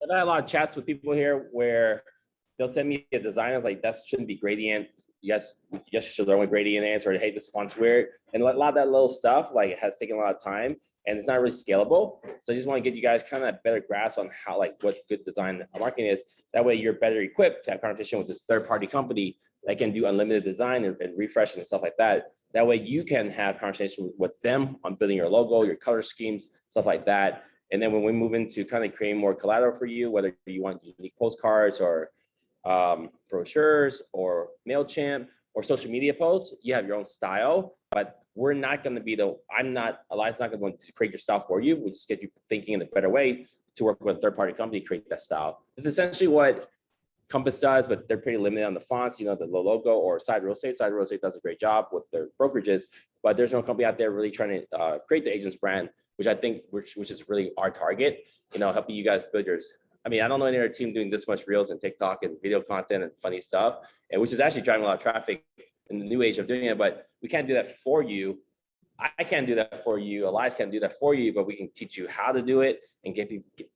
I've had a lot of chats with people here where they'll send me a design. I was like, that shouldn't be gradient. You guys should learn what gradient is, or hey, this font's weird. And a lot of that little stuff like has taken a lot of time and it's not really scalable. So I just want to get you guys kind of a better grasp on how like what good design marketing is. That way you're better equipped to have conversation with this third-party company that can do unlimited design and refreshes and stuff like that. That way you can have conversation with them on building your logo, your color schemes, stuff like that. And then when we move into kind of creating more collateral for you, whether you want unique postcards or brochures or MailChimp or social media posts, you have your own style, but we're not going to be Elias not going to create your style for you. We just get you thinking in a better way to work with a third-party company to create that style. It's essentially what Compass does, but they're pretty limited on the fonts, the logo, or Side Real Estate. Side Real Estate does a great job with their brokerages, but there's no company out there really trying to create the agent's brand, which I think, which is really our target, helping you guys build yours. I mean, I don't know any other team doing this much Reels and TikTok and video content and funny stuff, and which is actually driving a lot of traffic in the new age of doing it, but we can't do that for you. I can't do that for you. Elias can't do that for you, but we can teach you how to do it and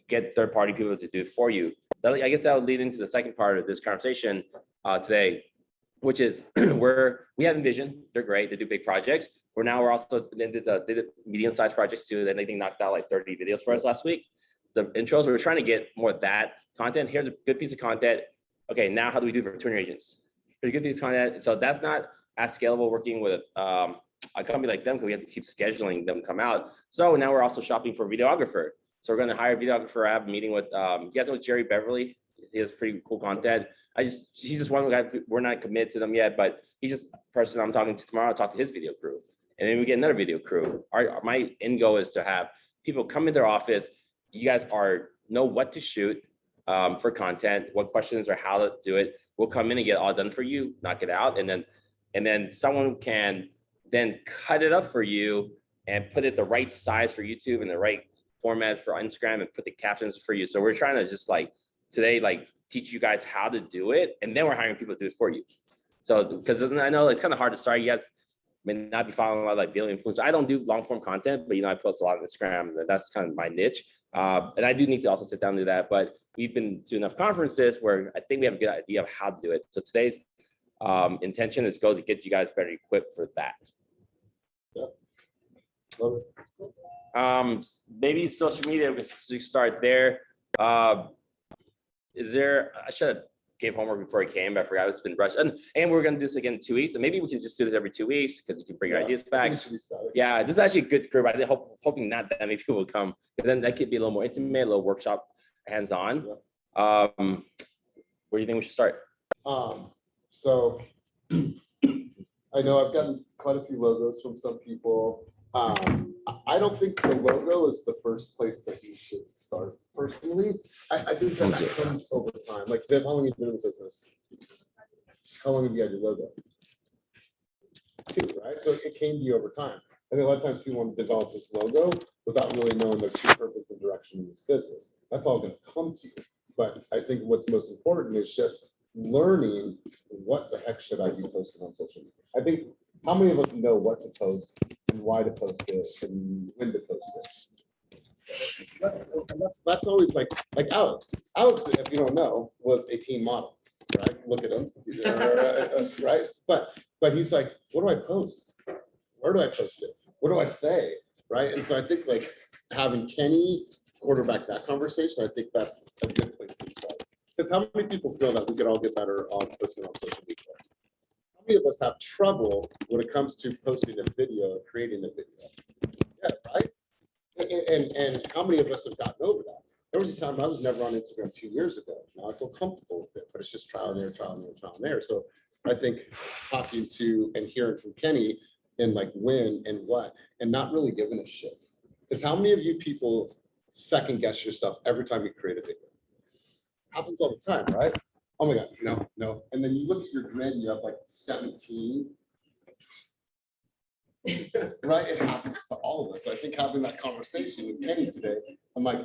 get third-party people to do it for you. I guess that would lead into the second part of this conversation today, which is we have Envision. They're great. They do big projects. We're also they did medium-sized projects too. Then they knocked out like 30 videos for us last week. The intros, we're trying to get more of that content. Here's a good piece of content. Okay, now how do we do for tuner agents? Here's a good piece of content. So that's not as scalable working with a company like them because we have to keep scheduling them come out. So now we're also shopping for a videographer. So we're going to hire a videographer. I have a meeting with, you guys know Jerry Beverly. He has pretty cool content. He's just one guy. We're not committed to them yet, but he's just a person I'm talking to tomorrow. I'll talk to his video crew. And then we get another video crew. My end goal is to have people come in their office. You guys know what to shoot for content, what questions or how to do it. We'll come in and get it all done for you, knock it out. And then someone can then cut it up for you and put it the right size for YouTube and the right format for Instagram and put the captions for you. So we're trying to just today, teach you guys how to do it. And then we're hiring people to do it for you. So, because I know it's kind of hard to start. You guys may not be following a lot of video influencers. I don't do long form content, but I post a lot on Instagram. That's kind of my niche. And I do need to also sit down and do that. But we've been to enough conferences where I think we have a good idea of how to do it. So today's intention is to get you guys better equipped for that. Yep. Love it. Maybe social media, we can start there. I should have gave homework before I came, but I forgot it's been rushed. And we're gonna do this again in 2 weeks. So maybe we can just do this every 2 weeks because you can bring your ideas back. Yeah, this is actually a good group. I'm hoping not that many people will come. But then that could be a little more intimate, a little workshop, hands-on. Yeah. Where do you think we should start? So I know I've gotten quite a few logos from some people. I don't think the logo is the first place that you should start personally. I think that comes over time. Like, Viv, how long have you been in the business? How long have you had your logo? 2, right? So it came to you over time. I think a lot of times people want to develop this logo without really knowing their true purpose and direction in this business. That's all going to come to you. But I think what's most important is just learning what the heck should I be posting on social media. I think how many of us know what to post and why to post it and when to post it? That's always like Alex. Alex, if you don't know, was a teen model, right? Look at him, right? But he's like, what do I post? Where do I post it? What do I say? Right? And so I think having Kenny quarterback that conversation, I think that's a good place to start. Because how many people feel that we could all get better on posting on social media? How many of us have trouble when it comes to posting a video or creating a video? Yeah, right? And how many of us have gotten over that? There was a time I was never on Instagram 2 years ago. Now I feel comfortable with it, but it's just trial and error, trial and error, trial and error. So I think talking to and hearing from Kenny and when and what, and not really giving a shit. Because how many of you people second guess yourself every time you create a video? Happens all the time, right? Oh my God, no. And then you look at your grid and you have 17. Right? It happens to all of us. So I think having that conversation with Kenny today, I'm like,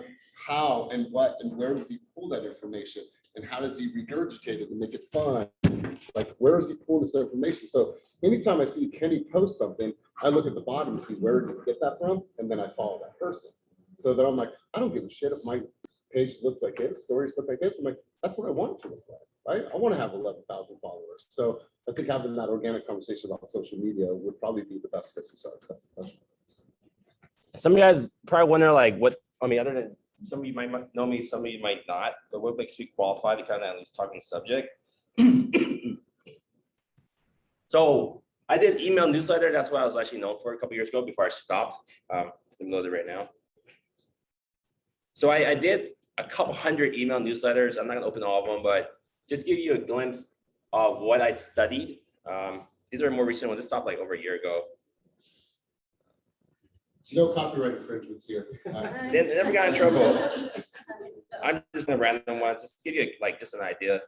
how and what and where does he pull that information? And how does he regurgitate it and make it fun? Where is he pulling this information? So anytime I see Kenny post something, I look at the bottom to see where did he get that from? And then I follow that person. So that I'm like, I don't give a shit if my page looks like this, stories look like this. I'm like, that's what I want it to look like, right? I want to have 11,000 followers. So I think having that organic conversation about social media would probably be the best place to start. Some of you guys probably wonder like what, I mean, other than some of you might know me, some of you might not, but what makes me qualified to kind of at least talk on the subject? So I did email newsletter. That's what I was actually known for a couple years ago before I stopped. I'm loaded right now. So I did a couple hundred email newsletters. I'm not gonna open all of them, but just give you a glimpse of what I studied. These are more recent ones. This stopped like over a year ago. No copyright infringements here. They never got in trouble. I'm just gonna random ones, just give you like just an idea.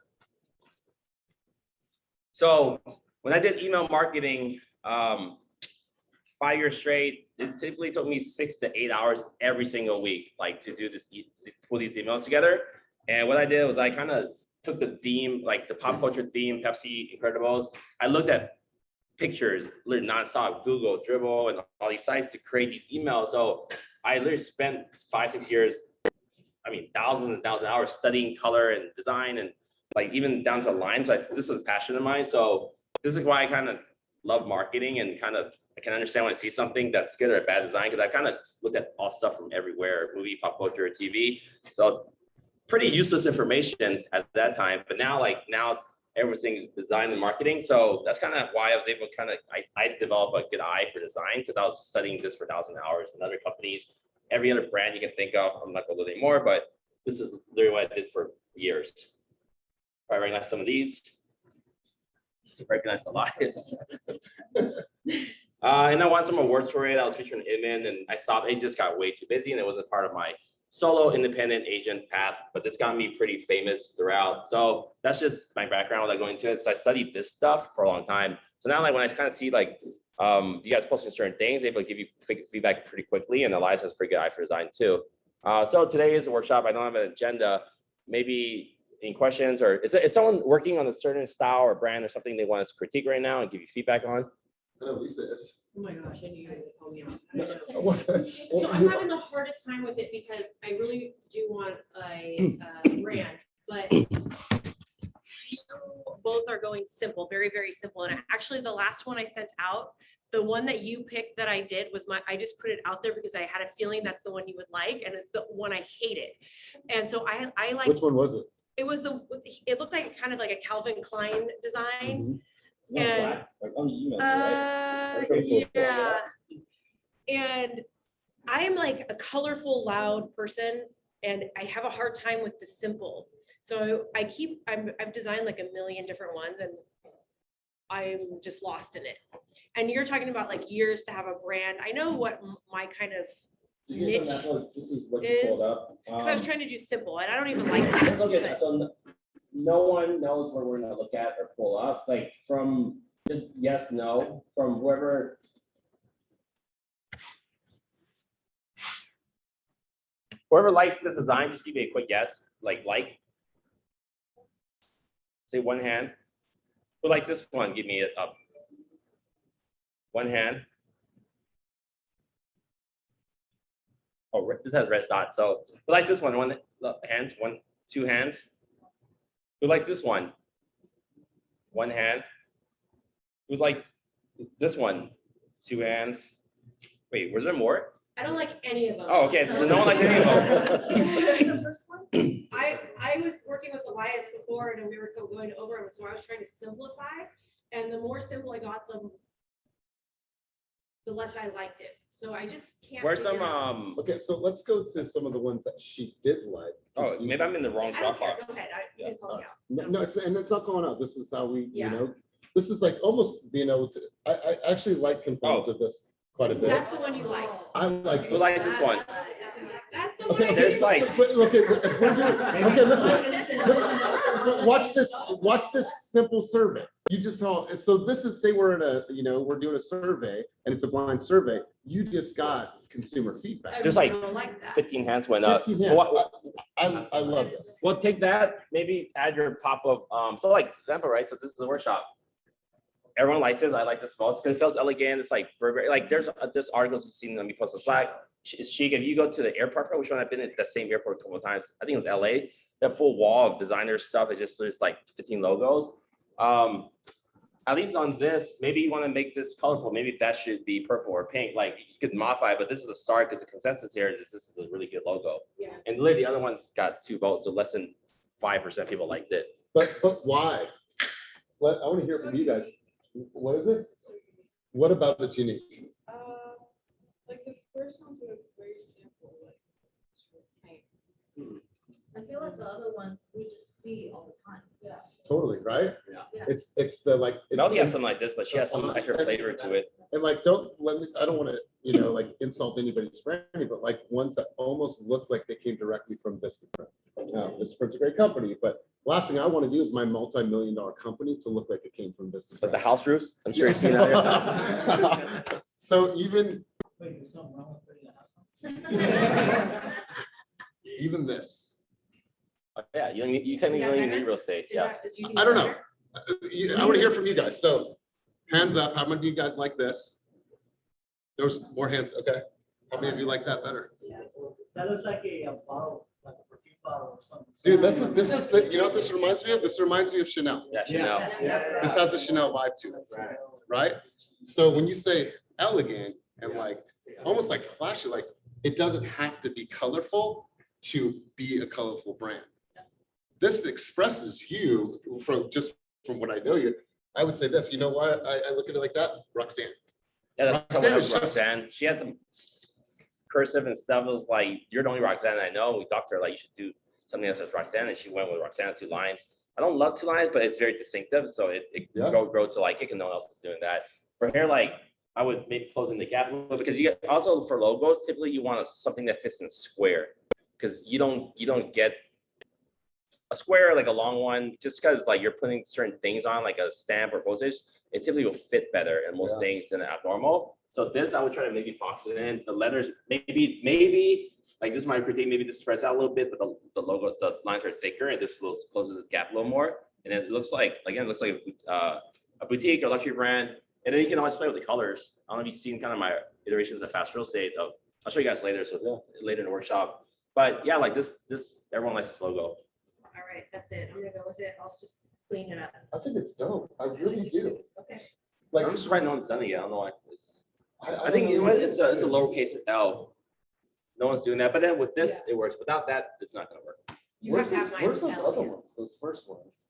So when I did email marketing, 5 years straight, it typically took me 6 to 8 hours every single week, like to do this, to pull these emails together. And what I did was I kind of took the theme, like the pop culture theme, Pepsi, Incredibles. I looked at pictures, literally nonstop, Google, Dribble, and all these sites to create these emails. So I literally spent 5, 6 years, I mean, thousands and thousands of hours studying color and design and like even down to lines. Like this was a passion of mine. So this is why I kind of love marketing and kind of I can understand when I see something that's good or bad design because I kind of looked at all stuff from everywhere, movie, pop culture, TV. So pretty useless information at that time. But now everything is design and marketing. So that's kind of why I was able to kind of, I developed a good eye for design because I was studying this for 1,000 hours in other companies, every other brand you can think of. I'm not going to do anymore, but this is literally what I did for years. I recognize some of these. Recognize a lot. And I won some awards for it. I was featured in Inman and I stopped. It just got way too busy and it wasn't part of my solo independent agent path, but it's gotten me pretty famous throughout. So that's just my background without going into it. So I studied this stuff for a long time. So now like when I kind of see like you guys posting certain things, able to give you feedback pretty quickly, and Elias has a pretty good eye for design too. So today is a workshop. I don't have an agenda. Maybe any questions, or is someone working on a certain style or brand or something they want us to critique right now and give you feedback on? I know Lisa is. Oh my gosh, I knew you guys would call me out. So So I'm having the hardest time with it because I really do want a brand, but both are going simple, very, very simple. And actually the last one I sent out, the one that you picked that I did was I just put it out there because I had a feeling that's the one you would like. And it's the one I hated. And so I like. Which one was it? It was it looked like kind of like a Calvin Klein design. Mm-hmm. And yeah, and I'm like a colorful, loud person, and I have a hard time with the simple. So I've designed like a million different ones, and I'm just lost in it. And you're talking about like years to have a brand. I know what my kind of niche This is what is, you pulled up. because I was trying to do simple, and I don't even like it. Okay, so no one knows what we're gonna look at or pull up, like from just yes, no, from whoever. Whoever likes this design, just give me a quick yes, like. Say one hand. Who likes this one? Give me it up. One hand. Oh, this has red dot. So who likes this one? One hands, 1, 2 hands. Who likes this one? One hand. Who's like this one? 2 hands. Wait, was there more? I don't like any of them. Oh, okay. So no one likes any of them. The first one? I was working with Elias before and we were going over them, so I was trying to simplify. And the more simple I got, the less I liked it. So I just can't. Where's some Okay, so let's go to some of the ones that she did like. oh, maybe I'm in the wrong I don't care. Dropbox. Go ahead. You can call me out. No, it's not going out. This is how we, Yeah. you know, this is like almost being able to, I actually like components of this quite a bit. That's the one you liked. I like. Who likes this one? That's the Okay, one. There's like- but look at, if we're doing, okay, listen, watch this simple survey. You just saw, so this is, say we're in a, you know, we're doing a survey and it's a blind survey. You just got consumer feedback. Just like Everyone like that. 15 hands went up. 15 hands. What- I love this. Well, take that, maybe add your pop-up, so like example, right? So this is a workshop. Everyone likes this. I like this as well. It's because it feels elegant. It's like Burberry. Like there's articles you've seen them be posted on Slack. It's chic. If you go to the airport, which one I've been at the same airport a couple of times, I think it's LA, that full wall of designer stuff, it just there's like 15 logos. At least on this, maybe you want to make this colorful. Maybe that should be purple or pink. Like you could modify it, but this is a start because the consensus here is this is a really good logo. Yeah. And literally the other one's got 2 votes, so less than 5% people liked it. But why? I want to hear from you guys. What is it? What about it's unique? Like the first ones were very simple, like paint. I feel like the other ones we just see all the time. Yeah. Totally, right? Yeah. It's the like. it's Melody has the- something like this, but she has some extra flavor to it. And like, don't let me, I don't want to, like insult anybody's branding, but like ones that almost look like they came directly from Vistaprint. Now, Vistaprint's a great company, but last thing I want to do is my multi-million-dollar company to look like it came from Vistaprint. But the house roofs, I'm sure you've seen that. So even, Wait, there's something wrong with putting a house on? even this, Yeah, you technically don't even need real estate. Yeah. I don't know. I want to hear from you guys. So hands up, how many of you guys like this? There was more hands. Okay. How many of you like that better? That looks like a bottle, like a perfume bottle or something. Dude, this is the, you know what this reminds me of? This reminds me of Chanel. Yeah, Chanel. This has a Chanel vibe to it, right? So when you say elegant and like, almost like flashy, like it doesn't have to be colorful to be a colorful brand. This expresses you from what I know you. I would say this, you know why I look at it like that? Roxanne. Yeah, that's Roxanne Roxanne. is just- Roxanne. She had some cursive and stuff. It was like, you're the only Roxanne I know. We talked to her like you should do something that says Roxanne, and she went with Roxanne 2 lines. I don't love 2 lines, but it's very distinctive. So it Yeah. grow to like it, and no one else is doing that. For hair, like I would maybe close in the gap a little, because you get also for logos, typically you want something that fits in a square, because you don't get a square like a long one just because like you're putting certain things on like a stamp or postage. It typically will fit better in most Yeah. things than abnormal. So this I would try to maybe box it in. The letters maybe like this might critique, maybe this spreads out a little bit, but the logo, the lines are thicker, and this little closes the gap a little more. And it looks like, again, it looks like a boutique or luxury brand. And then you can always play with the colors. I don't know if you've seen kind of my iterations of fast real estate of, I'll show you guys later. So later in the workshop. But yeah, like this everyone likes this logo. All right, that's it. I'm gonna go with it. I'll just clean it up. I think it's dope. I really do. Okay. Like, I'm surprised no one's done it yet. I don't know why. I don't think know. it's a lowercase L. No one's doing that. But then with this, Yeah. it works. Without that, it's not gonna work. You have Where's to have those, mine. where's those L other here. ones, those first ones?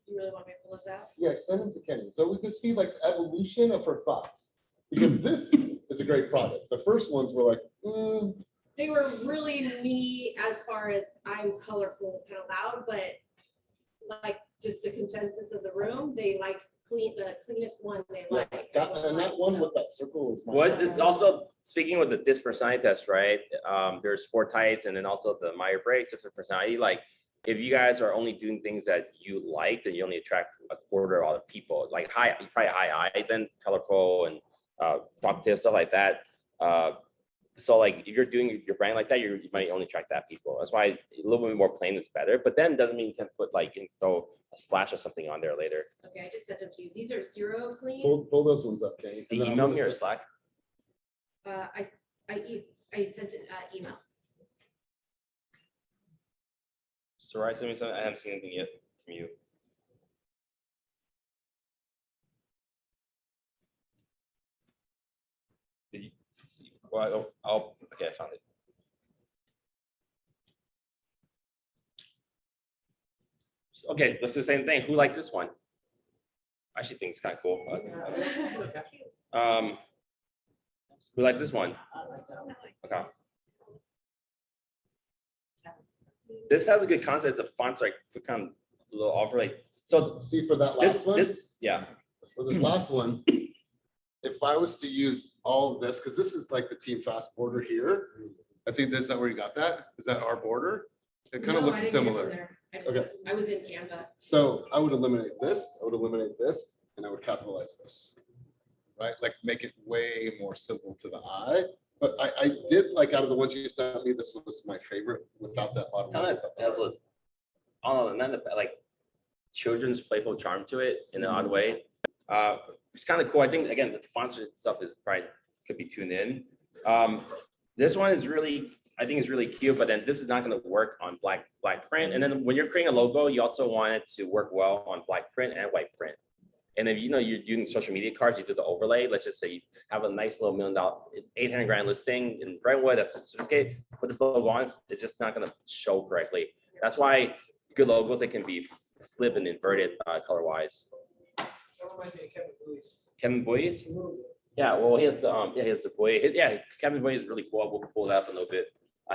You really want me to pull this out? Yeah, send them to Kenny. So we could see like evolution of her thoughts. Because this is a great product. The first ones were like, They were really me as far as I'm colorful, kind of loud, but like just the consensus of the room, they liked the cleanest one they yeah, like. and that one with that circle is. my Was favorite. it's also speaking with this personality test, right? There's 4 types, and then also the Myers-Briggs of the personality. Like, if you guys are only doing things that you like, then you only attract a quarter of all the people. Like probably high eye, then colorful and talkative, stuff like that. So like if you're doing your brand like that, you might only attract that people. That's why a little bit more plain is better. But then doesn't mean you can put like throw a splash of something on there later. Okay, I just sent them to you. These are 0 clean. Pull those ones up, Kenny. The And then I'm email gonna me or send- Slack. I sent it email. Sorry, send me something. I haven't seen anything yet from you. Did you? Well, okay, I found it. Okay, let's do the same thing. Who likes this one? I actually think it's kind of cool. Who likes this one? I like that one. Okay. This has a good concept. The fonts like kind of a little off, like so. See for that This last one, yeah. for this last one, if I was to use all of this, because this is like the Team Fast border here. I think this is that where you got that? Is that our border? It kind of No, looks I didn't get it from similar. there. Okay. I was in Canva. So I would eliminate this, I would eliminate this, and I would capitalize this. Right, like make it way more simple to the eye. But I did like out of the ones you sent me, this was my favorite without that bottom. Kind line. of has a, I don't know, like children's playful charm to it in an odd way. It's kind of cool. I think again the fonts and stuff is probably could be tuned in. This one is really, I think is really cute, but then this is not gonna work on black print. And then when you're creating a logo, you also want it to work well on black print and white print. And if you know you're using social media cards, you do the overlay. Let's just say you have a nice little $1 million, 800 grand listing in Brentwood, that's a certificate. Put this logo on, it's just not gonna show correctly. That's why good logos, they can be flipped and inverted color wise. That reminds me of Kevin Blues. Kevin Boyes? Yeah, well, he has the he has the boy. Yeah, Kevin Boy is really cool. We'll pull that up a little bit.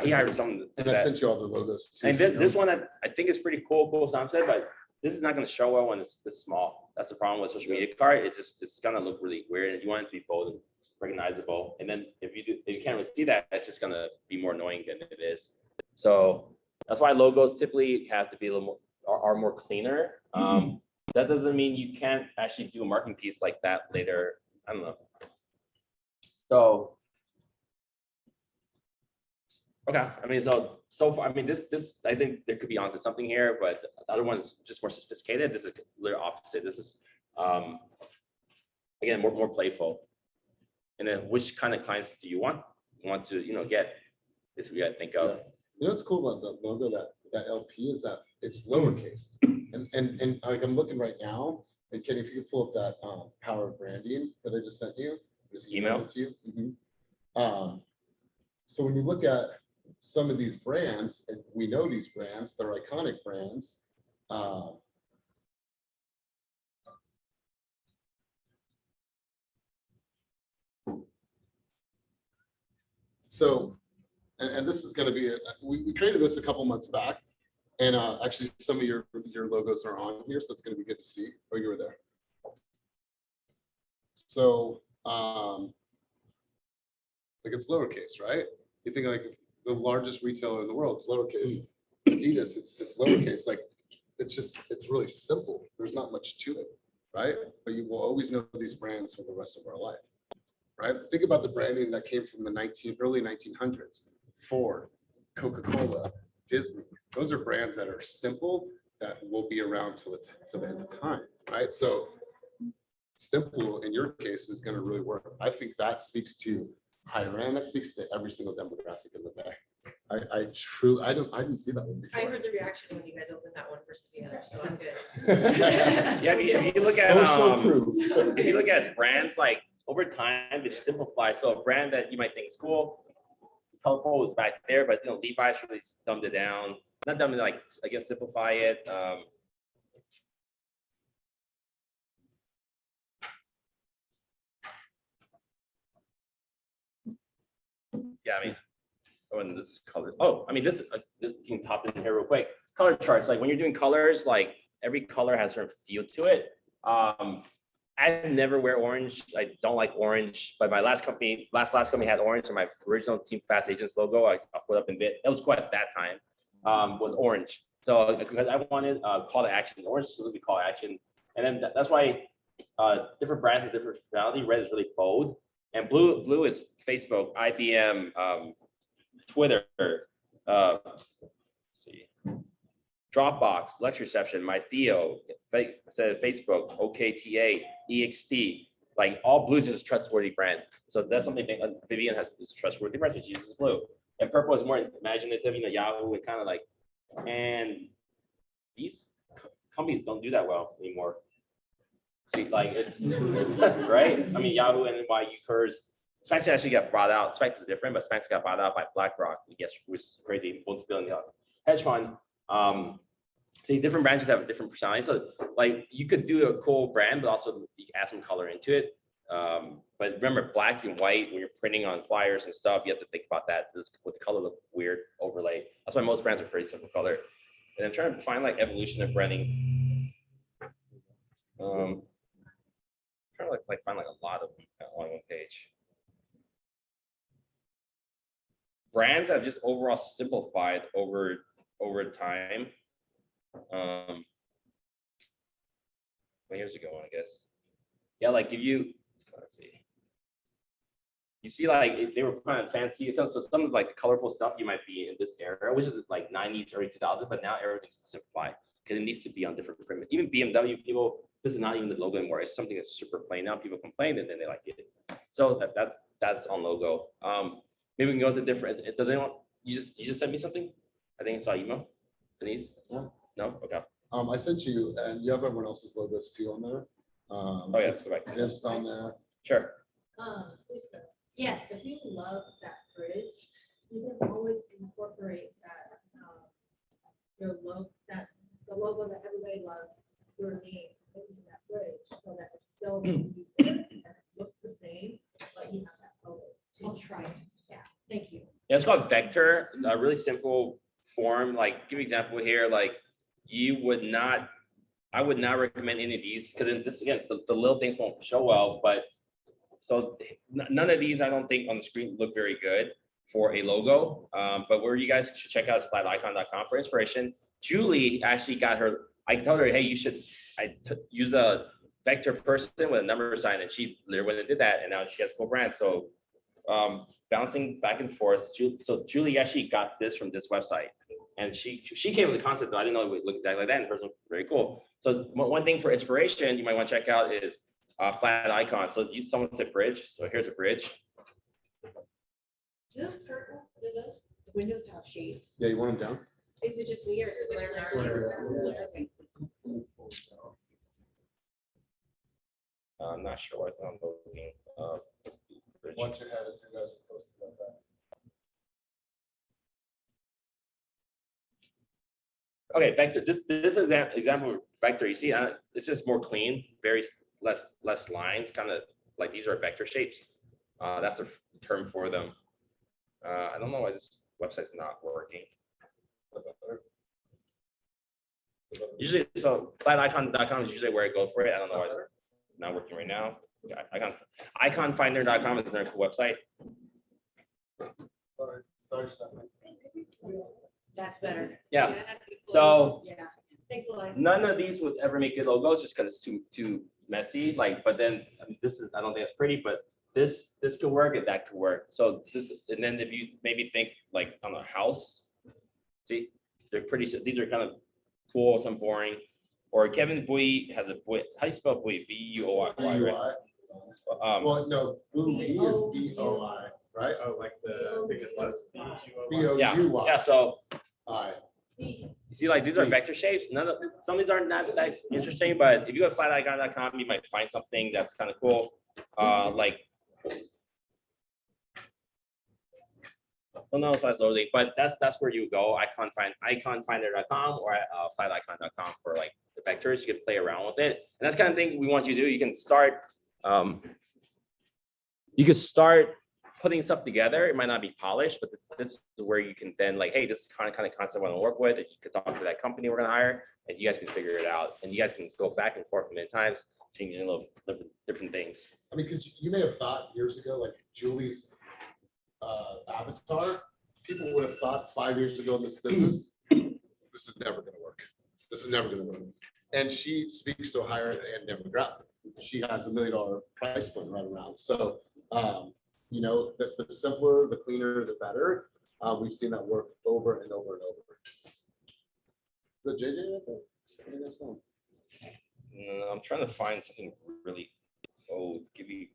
He hired someone. And I sent you all the logos too. And so you know. this one I think is pretty cool, Sam said, but this is not going to show well when it's this small. That's the problem with social media card. It's gonna look really weird, and you want it to be bold and recognizable. And then if you can't really see that, it's just gonna be more annoying than it is. So that's why logos typically have to be a little more are more cleaner. That doesn't mean you can't actually do a marketing piece like that later. I don't know. So, okay, I mean, so far, I mean, this, I think there could be onto something here, but the other one's just more sophisticated. This is literally opposite. This is, again, more playful. And then which kind of clients do you want to, get? This we got to think of. You know what's cool about the logo, that LP, is that it's lowercase. And like I'm looking right now, and Kenny, if you could pull up that power of branding that I just sent you. Just Email? it to you. So when you look at some of these brands, and we know these brands, they're iconic brands. So, and this is going to be, we created this a couple months back, and actually some of your logos are on here, so it's going to be good to see. Oh, you were there. So, like it's lowercase, right? You think like the largest retailer in the world, it's lowercase. Adidas, it's lowercase. Like it's really simple. There's not much to it, right? But you will always know these brands for the rest of our life, right? Think about the branding that came from the early 1900s. Ford, Coca-Cola, Disney. Those are brands that are simple, that will be around till the end of time, right? So simple in your case is going to really work. I think that speaks to higher end. That speaks to every single demographic in the bay. I didn't see that one before. I heard the reaction when you guys opened that one versus the other, so I'm good. Yeah, if you look at Social proof. if you look at brands, like over time, they simplify. So a brand that you might think is cool, colorful is back there, but Levi's really dumbed it down. Not dumbed it, like I guess simplify it. Yeah, I mean, oh, and this is color. Oh, I mean, this you can pop in here real quick. Color charts, like when you're doing colors, like every color has a certain feel to it. I never wear orange. I don't like orange, but my last company had orange, and my original Team Fast Agents logo, I'll put up in a bit. It was cool at that time, was orange. So because I wanted call to action, orange is really call to action. And then that's why different brands have different personality. Red is really bold, and blue is Facebook, IBM, Twitter, see, Dropbox, Lecture Reception, MyTheo, Facebook, OKTA, EXP, like all blues is a trustworthy brand. So that's something Vivian has is trustworthy brand, so she uses blue. And purple is more imaginative, Yahoo, and kind of like, and these companies don't do that well anymore. See, like it's right. I mean, Yahoo and NYU Curves. Spanx actually got bought out. Spanx is different, but Spanx got bought out by BlackRock. I guess was crazy, multi-billion hedge fund. So different brands have a different personality. So like you could do a cool brand, but also you can add some color into it. But remember, black and white when you're printing on flyers and stuff, you have to think about that. This with the color look weird overlay. That's why most brands are pretty simple color. And I'm trying to find like evolution of branding. Trying to like find like a lot of them on one page. Brands have just overall simplified over time. Well, here's a good one, I guess. Yeah, like if you let's see, you see like if they were kind of fancy, so some of like the colorful stuff you might be in this era, which is like 90s, early 2000s, but now everything's simplified because it needs to be on different print. Even BMW people, this is not even the logo anymore. It's something that's super plain now. People complain and then they like it. So that's on logo. maybe we can go to different, does anyone, you just sent me something? I think it's on email, Denise? No. No, okay. I sent you, and you have everyone else's logos too on there. Oh, yes, go back. Vince on there. Sure. Lisa, Yes. if you love that bridge, you can always incorporate that, your logo, the logo that everybody loves, your name into that bridge, so that it's still cohesive and it looks the same, but you have that color. I'll try it. Yeah. Thank you. Yeah, it's called Vector, a really simple form, like, give an example here, like, I would not recommend any of these, because this, again, the little things won't show well, but so none of these, I don't think on the screen look very good for a logo, but where you guys should check out is flaticon.com for inspiration. Julie actually got her, I told her, hey, you should use a vector person with a number sign, and she literally went and did that, and now she has a cool brand. So bouncing back and forth. So Julie actually got this from this website, and she came with the concept, but I didn't know it would look exactly like that. And hers looked very cool. So one thing for inspiration you might want to check out is flat icon. So someone said bridge. So here's a bridge. Do those curtain, do those windows have shades? Yeah, you want them down? Is it just me or is it glare? Okay. I'm not sure what's on looking. Bridge. Once you have it, you guys are close to that. Okay, vector. This is an example of vector. You see, it's just more clean, very less lines, kind of like these are vector shapes. That's the term for them. I don't know why this website's not working. Usually, so flaticon.com is usually where I go for it. I don't know why it's not working right now. Yeah, iconfinder.com is their cool website. Sorry, Stephanie. That's better. Yeah. that'd be cool. So Yeah. Thanks a lot. none of these would ever make good logos just because it's too messy. Like, but then I mean, this is, I don't think it's pretty, but this could work and that could work. So this, and then if you maybe think like on a house, see, they're pretty, these are kind of cool, some boring. Or Kevin Bui has a Bui, how do you spell Bui? B-U-O-I, right? Well, no, Bui is B-O-I, right? Oh, like the biggest letter. Yeah, B-O-U-I. yeah, so I. you see, like, these are vector shapes. Some of these are not that interesting, but if you go to flaticon.com, you might find something that's kind of cool. Like, oh no, so that's loading, but that's where you go. Iconfinder.com or flaticon.com for like the vectors. You can play around with it, and that's kind of thing we want you to do. You can start. You can start putting stuff together. It might not be polished, but this is where you can then like, hey, this is kind of concept I want to work with. And you can talk to that company we're going to hire, and you guys can figure it out. And you guys can go back and forth many times, changing little different things. I mean, because you may have thought years ago, like Julie's avatar, people would have thought 5 years ago in this business, this is never going to work. This is never going to work. And she speaks to a higher end demographic. She has $1 million price point right around. So, you know, the simpler, the cleaner, the better. We've seen that work over and over and over. So JJ, anything else on? No, I'm trying to find something really. Oh, give you.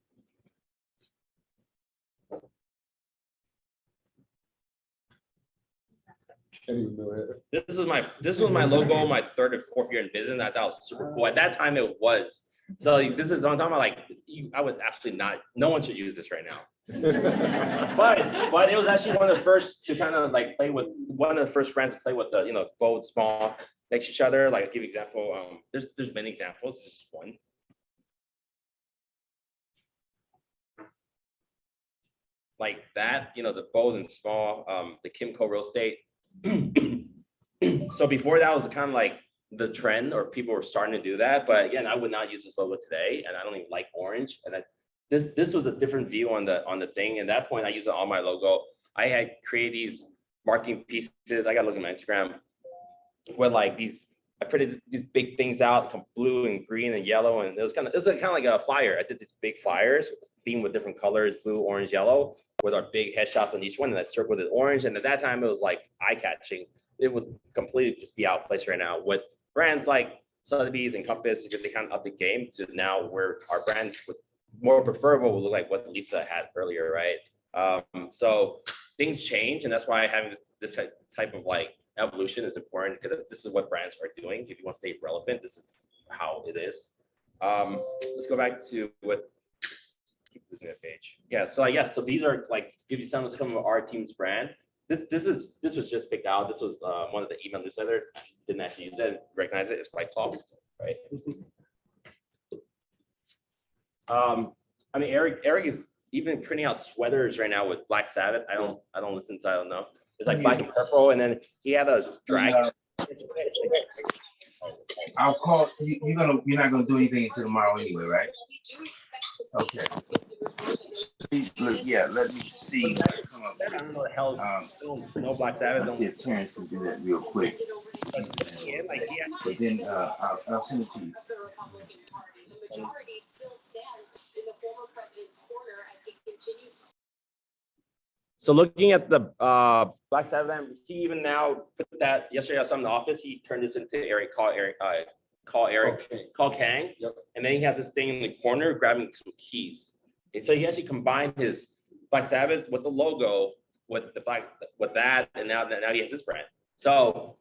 This was my logo, my third or fourth year in business. I thought it was super cool. At that time, it was. So this is what I'm talking about. Like, I would absolutely not. No one should use this right now. But it was actually one of the first to kind of like play with, one of the first brands to play with the, you know, bold, small next to each other. Like, I'll give you an example. There's many examples. This is one. Like that, you know, the bold and small, the Kimco real estate. So before that was kind of like the trend, or people were starting to do that. But again, I would not use this logo today, and I don't even like orange. And this was a different view on the thing. At that point, I used it on my logo. I had created these marketing pieces. I got to look at my Instagram where like I printed these big things out, blue and green and yellow, and it was kind of like a flyer. I did these big flyers themed with different colors, blue, orange, yellow, with our big headshots on each one, and I circled it orange. And at that time, it was like eye-catching. It would completely just be out of place right now with brands like Sotheby's and Compass, because they kind of up the game to now where our brand with more preferable will look like what Lisa had earlier, right? So things change, and that's why having this type of like evolution is important, because this is what brands are doing. If you want to stay relevant, this is how it is. Let's go back to what. Keep losing a page. Yeah. So so these are like give you some of our team's brand. This was just picked out. This was one of the email newsletters. Didn't actually use it, recognize it. It's quite tall, right? I mean, Eric is even printing out sweaters right now with Black Sabbath. I don't listen to. I don't know. It's like black and purple, and then he had a dragon. I'll call you. You're not gonna do anything until tomorrow anyway, right? Okay. Yeah, let me see. I don't know the hell. No Black Sabbath. Let's see if Terrence can do that real quick. But then I'll send it to you. So looking at the Black Sabbath, he even now put that yesterday. I saw him in the office. He turned this into call Kang, Yep. and then he has this thing in the corner grabbing some keys. And so he actually combined his Black Sabbath with the logo, with that, and now he has this brand. So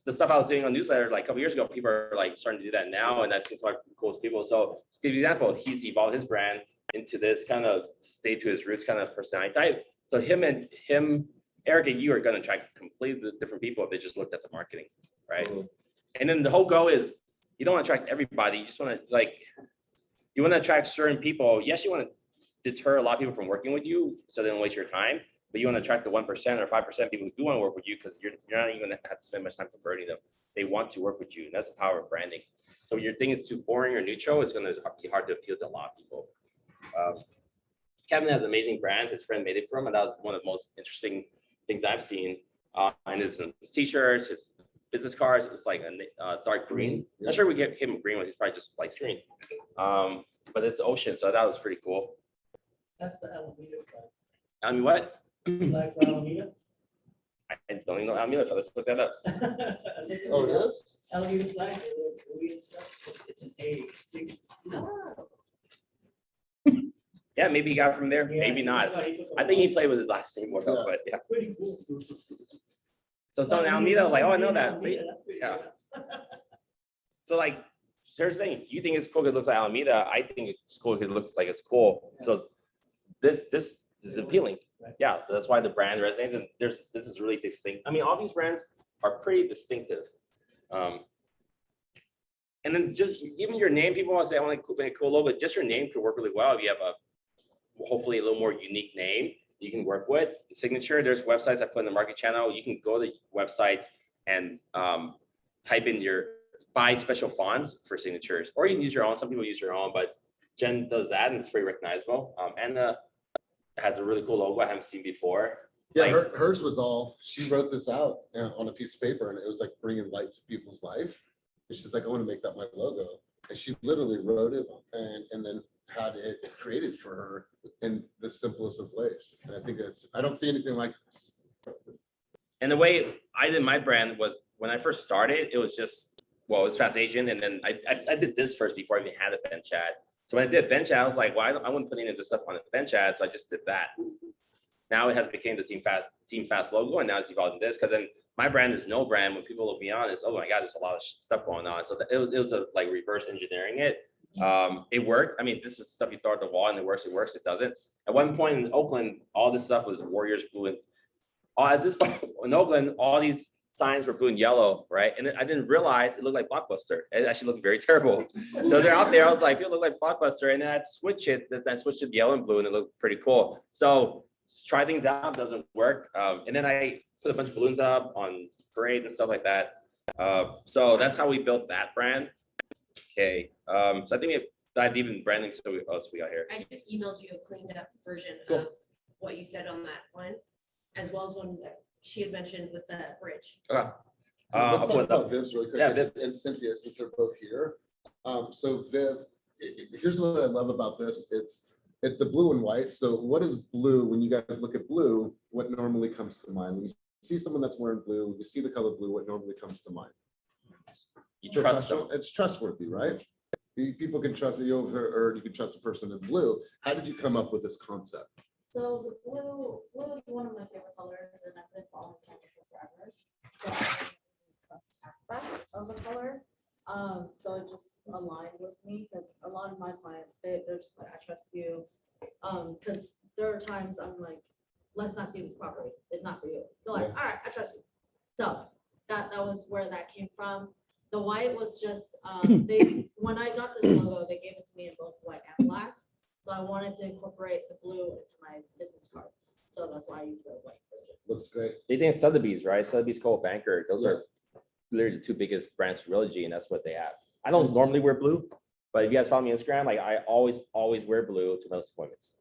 the stuff I was doing on newsletter like a couple years ago, people are like starting to do that now, and I've seen some of the coolest people. So to give you an example, he's evolved his brand into this kind of stay to his roots kind of personality type. So Eric and you are going to attract completely different people if they just looked at the marketing, right? Mm-hmm. And then the whole goal is you don't want to attract everybody. You just want to attract certain people. Yes, you want to deter a lot of people from working with you, so they don't waste your time. But you want to attract the 1% or 5% people who do want to work with you, because you're not even going to have to spend much time converting them. They want to work with you, and that's the power of branding. So when your thing is too boring or neutral, it's going to be hard to appeal to a lot of people. Kevin has an amazing brand. His friend made it for him, and that was one of the most interesting things I've seen. And his t-shirts, his business cards, it's like a dark green. Yeah. Not sure we get him green one. He's probably just like green. But it's the ocean, so that was pretty cool. That's the Alameda flag. I mean, what? Flag for Alameda. I don't even know Alameda, so let's look that up. Oh, it is? Alameda flag. It's an A. Yeah, maybe he got it from there, maybe not. I think he played with his last name more, but yeah. Pretty cool. So in Alameda, I was like, oh, I know that. See? Yeah. So like, here's the thing. You think it's cool because it looks like Alameda. I think it's cool because it looks like it's cool. So this is appealing. Yeah. So that's why the brand resonates. And this is really distinct. I mean, all these brands are pretty distinctive. And then just even your name, people want to say, I want to make a cool logo, but just your name could work really well if you have hopefully a little more unique name you can work with. The signature, there's websites I put in the market channel. You can go to websites and type in buy special fonts for signatures, or you can use your own. Some people use your own, but Jen does that and it's pretty recognizable. Anna has a really cool logo I haven't seen before. Yeah, hers was all, she wrote this out on a piece of paper, and it was like bringing light to people's life. And she's like, I want to make that my logo. And she literally wrote it and then had it created for her in the simplest of ways. And I think I don't see anything like this. And the way I did my brand was when I first started, it was just, well, it's Fast Agent. And then I did this first before I even had a bench ad. So when I did bench ad, I was like, well, I wouldn't put any of this stuff on a bench ad. So I just did that. Now it has become the Team Fast logo. And now it's evolved in this, because then my brand is no brand. When people look beyond, it's, oh my God, there's a lot of stuff going on. So it was like reverse engineering it. It worked. I mean, this is stuff you throw at the wall and it works, it doesn't. At one point in Oakland, all this stuff was Warriors blue, and at this point in Oakland, all these signs were blue and yellow, right? And I didn't realize it looked like Blockbuster. It actually looked very terrible. So they're out there, I was like, people look like Blockbuster, and then I switched it to yellow and blue, and it looked pretty cool. So try things out, doesn't work. And then I put a bunch of balloons up on parades and stuff like that. So that's how we built that brand. Okay, so I think we dive deep in branding. So what else we got here? I just emailed you a cleaned up version Cool. of what you said on that one, as well as one that she had mentioned with the bridge. Okay. Let's talk about Viv's really quick. Yeah, and Cynthia, since they're both here. So Viv, here's what I love about this. It's the blue and white. So what is blue? When you guys look at blue, what normally comes to mind? When you see someone that's wearing blue, when you see the color blue, what normally comes to mind? You trust them. It's trustworthy, right? People can trust you, or you can trust a person in blue. How did you come up with this concept? So the blue is one of my favorite colors, and I've been following chemical forever. So I trust aspect of the color. So it just aligned with me because a lot of my clients, they're just like, I trust you. Because there are times I'm like, let's not see this property. It's not for you. They're like, all right, I trust you. So that was where that came from. The white was just when I got this logo, they gave it to me in both white and black. So I wanted to incorporate the blue into my business cards. So that's why I used the white version. Looks great. They think Sotheby's, right? Sotheby's, Coldwell Banker. Those Yeah. are literally the two biggest brands for Realogy, and that's what they have. I don't normally wear blue, but if you guys follow me on Instagram, like I always wear blue to my listing appointments.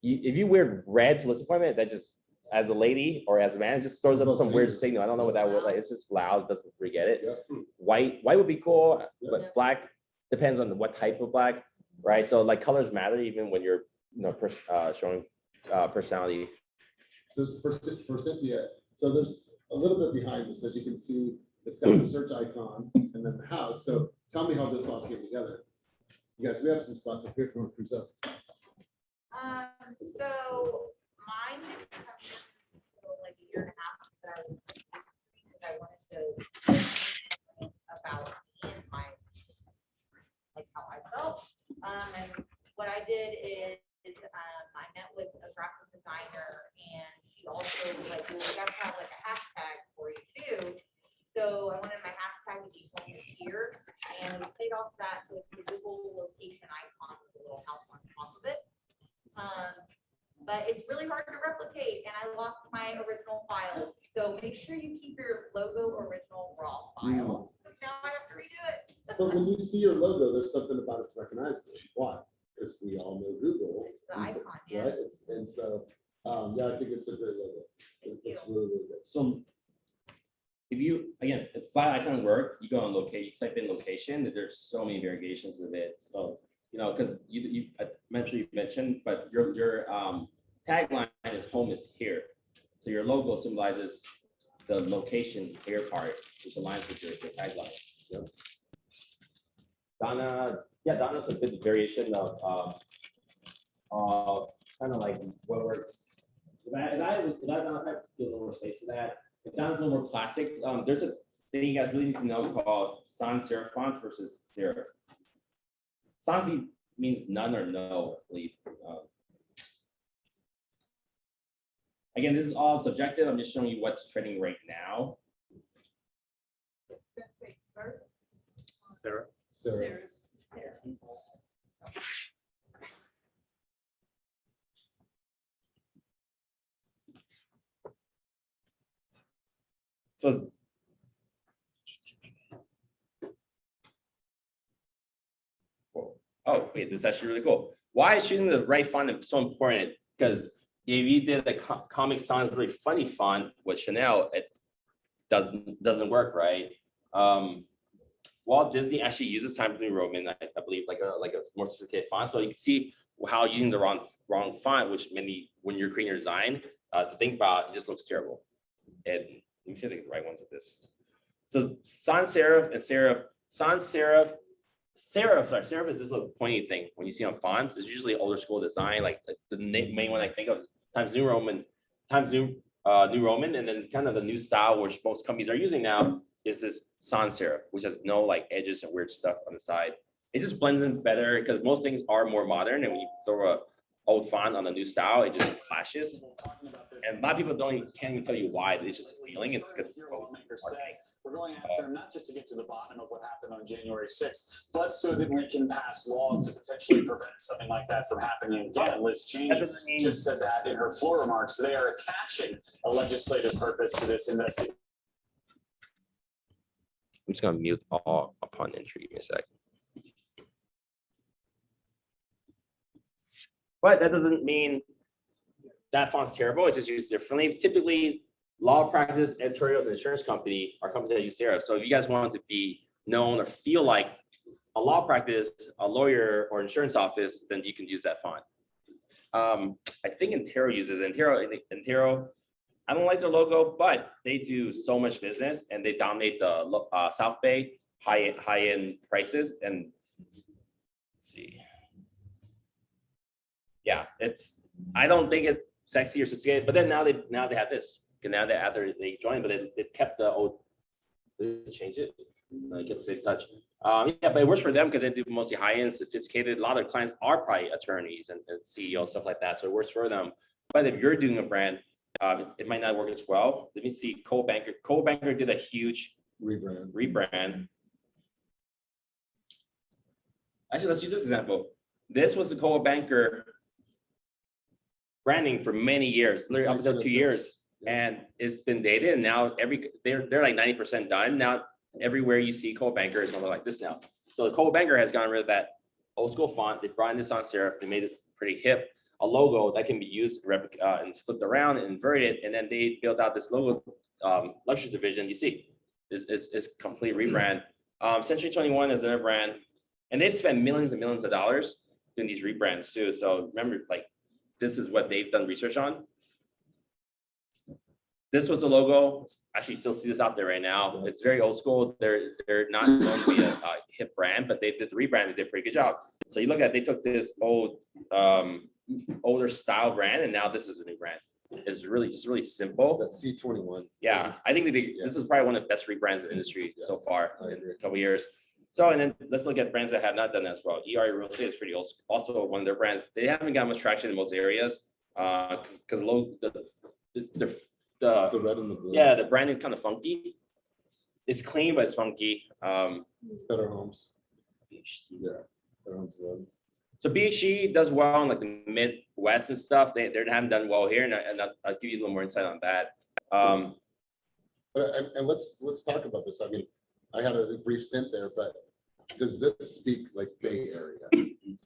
If you wear red to listing appointment, that just, as a lady or as a man, it just throws up some weird signal. I don't know what that would like. It's just loud. Doesn't forget it. Yeah. White would be cool, Yeah. but black depends on what type of black, right? So like colors matter even when you're showing personality. So for Cynthia, so there's a little bit behind this, as you can see, it's got the search icon and then the house. So tell me how this all came together. You guys, we have some spots up here for cruise up. So mine had come in like a year and a half because I wanted to about me and my like how I felt. And what I did is I met with a graphic designer, and she also was like, well, we gotta have like a hashtag for you too. So I wanted my hashtag to be home is here, and we played off that. So it's the Google location icon with a little house on top of it. But it's really hard to replicate, and I lost my original files. So make sure you keep your logo original raw files, because now I have to redo it. But when you see your logo, there's something about it's recognizable. Why? Because we all know Google. It's the icon, yeah. Right? And so, yeah, I think it's a great logo. Thank It's you. really, really good. So if you, again, if flat icon work, you go on locate, you type in location, and there's so many variations of it. So, you know, because you mentioned, but your tagline is home is here. So your logo symbolizes the location here part, which aligns with your tagline. Yep. Donna's a good variation of kind of like what we're, if I Donna, I do a little more space for that. If Donna's a little more classic, there's a thing you guys really need to know called sans serif font versus serif. Sans means none or no, I believe. Again, this is all subjective. I'm just showing you what's trending right now. Sarah. So oh, wait, this is actually really cool. Why is choosing the right font so important? Because if you did the Comic Sans really funny font with Chanel, it doesn't work, right? Walt Disney actually uses Times New Roman, I believe, like a more sophisticated font. So you can see how using the wrong font, which when you're creating your design, to think about, it just looks terrible. And let me see if I get the right ones with this. So sans serif and serif, sans serif. Serif is this little pointy thing. When you see on fonts, it's usually older school design. Like the main one I think of, Times New Roman, New Roman, and then kind of the new style which most companies are using now is this sans serif, which has no like edges and weird stuff on the side. It just blends in better because most things are more modern, and when you throw a old font on the new style, it just clashes. And a lot of people can't even tell you why. It's just a feeling. It's because we're going after them not just to get to the bottom of what happened on January 6th, but so that we can pass laws to potentially prevent something like that from happening again. Liz Cheney just said that in her floor remarks. They are attaching a legislative purpose to this investigation. I'm just gonna mute all upon entry. Give me a sec. But that doesn't mean that font's terrible. It's just used differently. Typically, law practice, editorial, and insurance company are companies that use serif. So if you guys want to be known or feel like a law practice, a lawyer, or insurance office, then you can use that font. I think Intero uses Intero. I don't like their logo, but they do so much business and they dominate the South Bay high-end prices. And let's see. Yeah, I don't think sexy or sophisticated. But then now they have this. And now they joined, but they kept the old. They changed it. Kept the big touch. Yeah, but it works for them because they do mostly high-end, sophisticated. A lot of clients are probably attorneys and CEOs, stuff like that. So it works for them. But if you're doing a brand, it might not work as well. Let me see. Coldwell Banker. Coldwell Banker did a huge rebrand. Actually, let's use this example. This was the Coldwell Banker branding for many years, literally up until 2 years, and it's been dated. And now they're like 90% done. Now everywhere you see Coldwell Banker is something like this now. So the Coldwell Banker has gotten rid of that old school font. They brought in this sans serif. They made it pretty hip. A logo that can be used and flipped around and inverted, and then they built out this logo luxury division. You see, is complete rebrand. Century 21 is another brand, and they spend millions and millions of dollars doing these rebrands too. So remember, like, this is what they've done research on. This was the logo. Actually, still see this out there right now. It's very old school. They're not known to be a hip brand, but they did the rebrand. They did a pretty good job. So you look at, they took this older style brand, and now this is a new brand. It's really just really simple. That C21. Yeah, I think this is probably one of the best rebrands in the industry so far in a couple of years. So, and then let's look at brands that have not done that as well. ERA Real Estate is pretty old. Also, one of their brands, they haven't got much traction in most areas because the red and the blue. Yeah, the brand is kind of funky. It's clean, but it's funky. Better Homes. Yeah, Better Homes. So BHG does well in like the Midwest and stuff. They haven't done well here, and I'll give you a little more insight on that. But and let's talk about this. I mean, I had a brief stint there, but does this speak like Bay Area?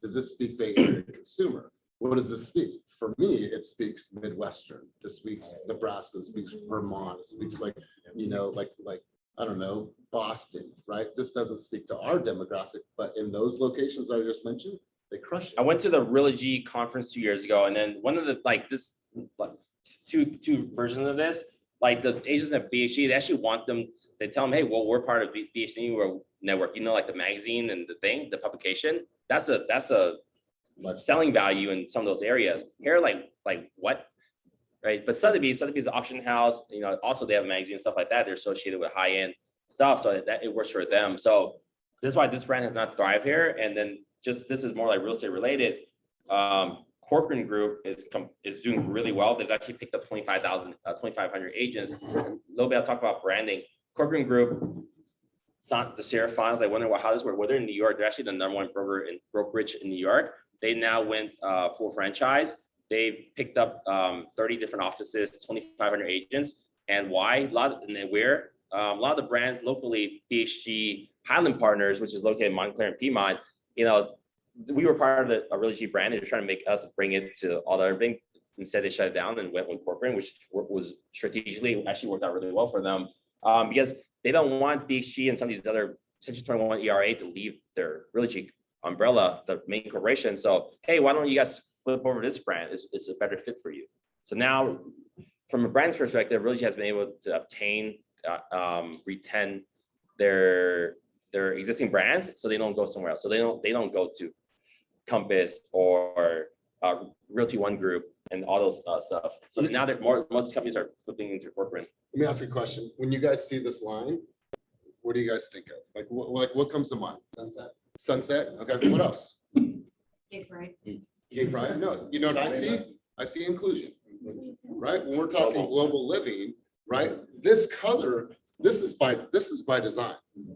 Does this speak Bay Area consumer? What does this speak? For me, it speaks Midwestern. It speaks Nebraska. It speaks Vermont. It speaks like, you know, like I don't know, Boston, right? This doesn't speak to our demographic, but in those locations I just mentioned, they crush it. I went to the Realogy conference 2 years ago, and then one of the two versions of this, like the agents at BHG, they actually want them. They tell them, hey, well, we're part of BHG, we're network. You know, like the magazine and the publication. That's a selling value in some of those areas. Here, like what, right? But Sotheby's is an auction house. You know, also they have a magazine and stuff like that. They're associated with high end stuff, so that it works for them. So this is why this brand has not thrived here. And then this is more like real estate related. Corcoran Group is doing really well. They've actually picked up 2,500 agents. A little bit I'll talk about branding. Corcoran Group, the serif files. I wonder how this works. Well, they're in New York. They're actually the #1 brokerage in New York. They now went full franchise. They picked up 30 different offices, 2,500 agents. And why? A lot of the brands locally, BHG, Highland Partners, which is located in Montclair and Piedmont, you know, we were part of the Realogy brand. They're trying to make us bring it to all the everything. Instead, they shut it down and went with Corcoran, which was strategically actually worked out really well for them because they don't want BHG and some of these other Century 21 ERA to leave their Realogy umbrella, the main corporation. So, hey, why don't you guys flip over this brand? It's a better fit for you. So now, from a brand's perspective, Realogy has been able to obtain, retain their existing brands, so they don't go somewhere else. So they don't go to Compass or Realty One Group and all those stuff. So now most companies are flipping into Corcoran. Let me ask you a question. When you guys see this line, what do you guys think of? Like what comes to mind? Sunset. Okay. What else? Gay pride. Gay pride? No. You know what I see? I see inclusion. Right? When we're talking global living, right? This color, this is by design.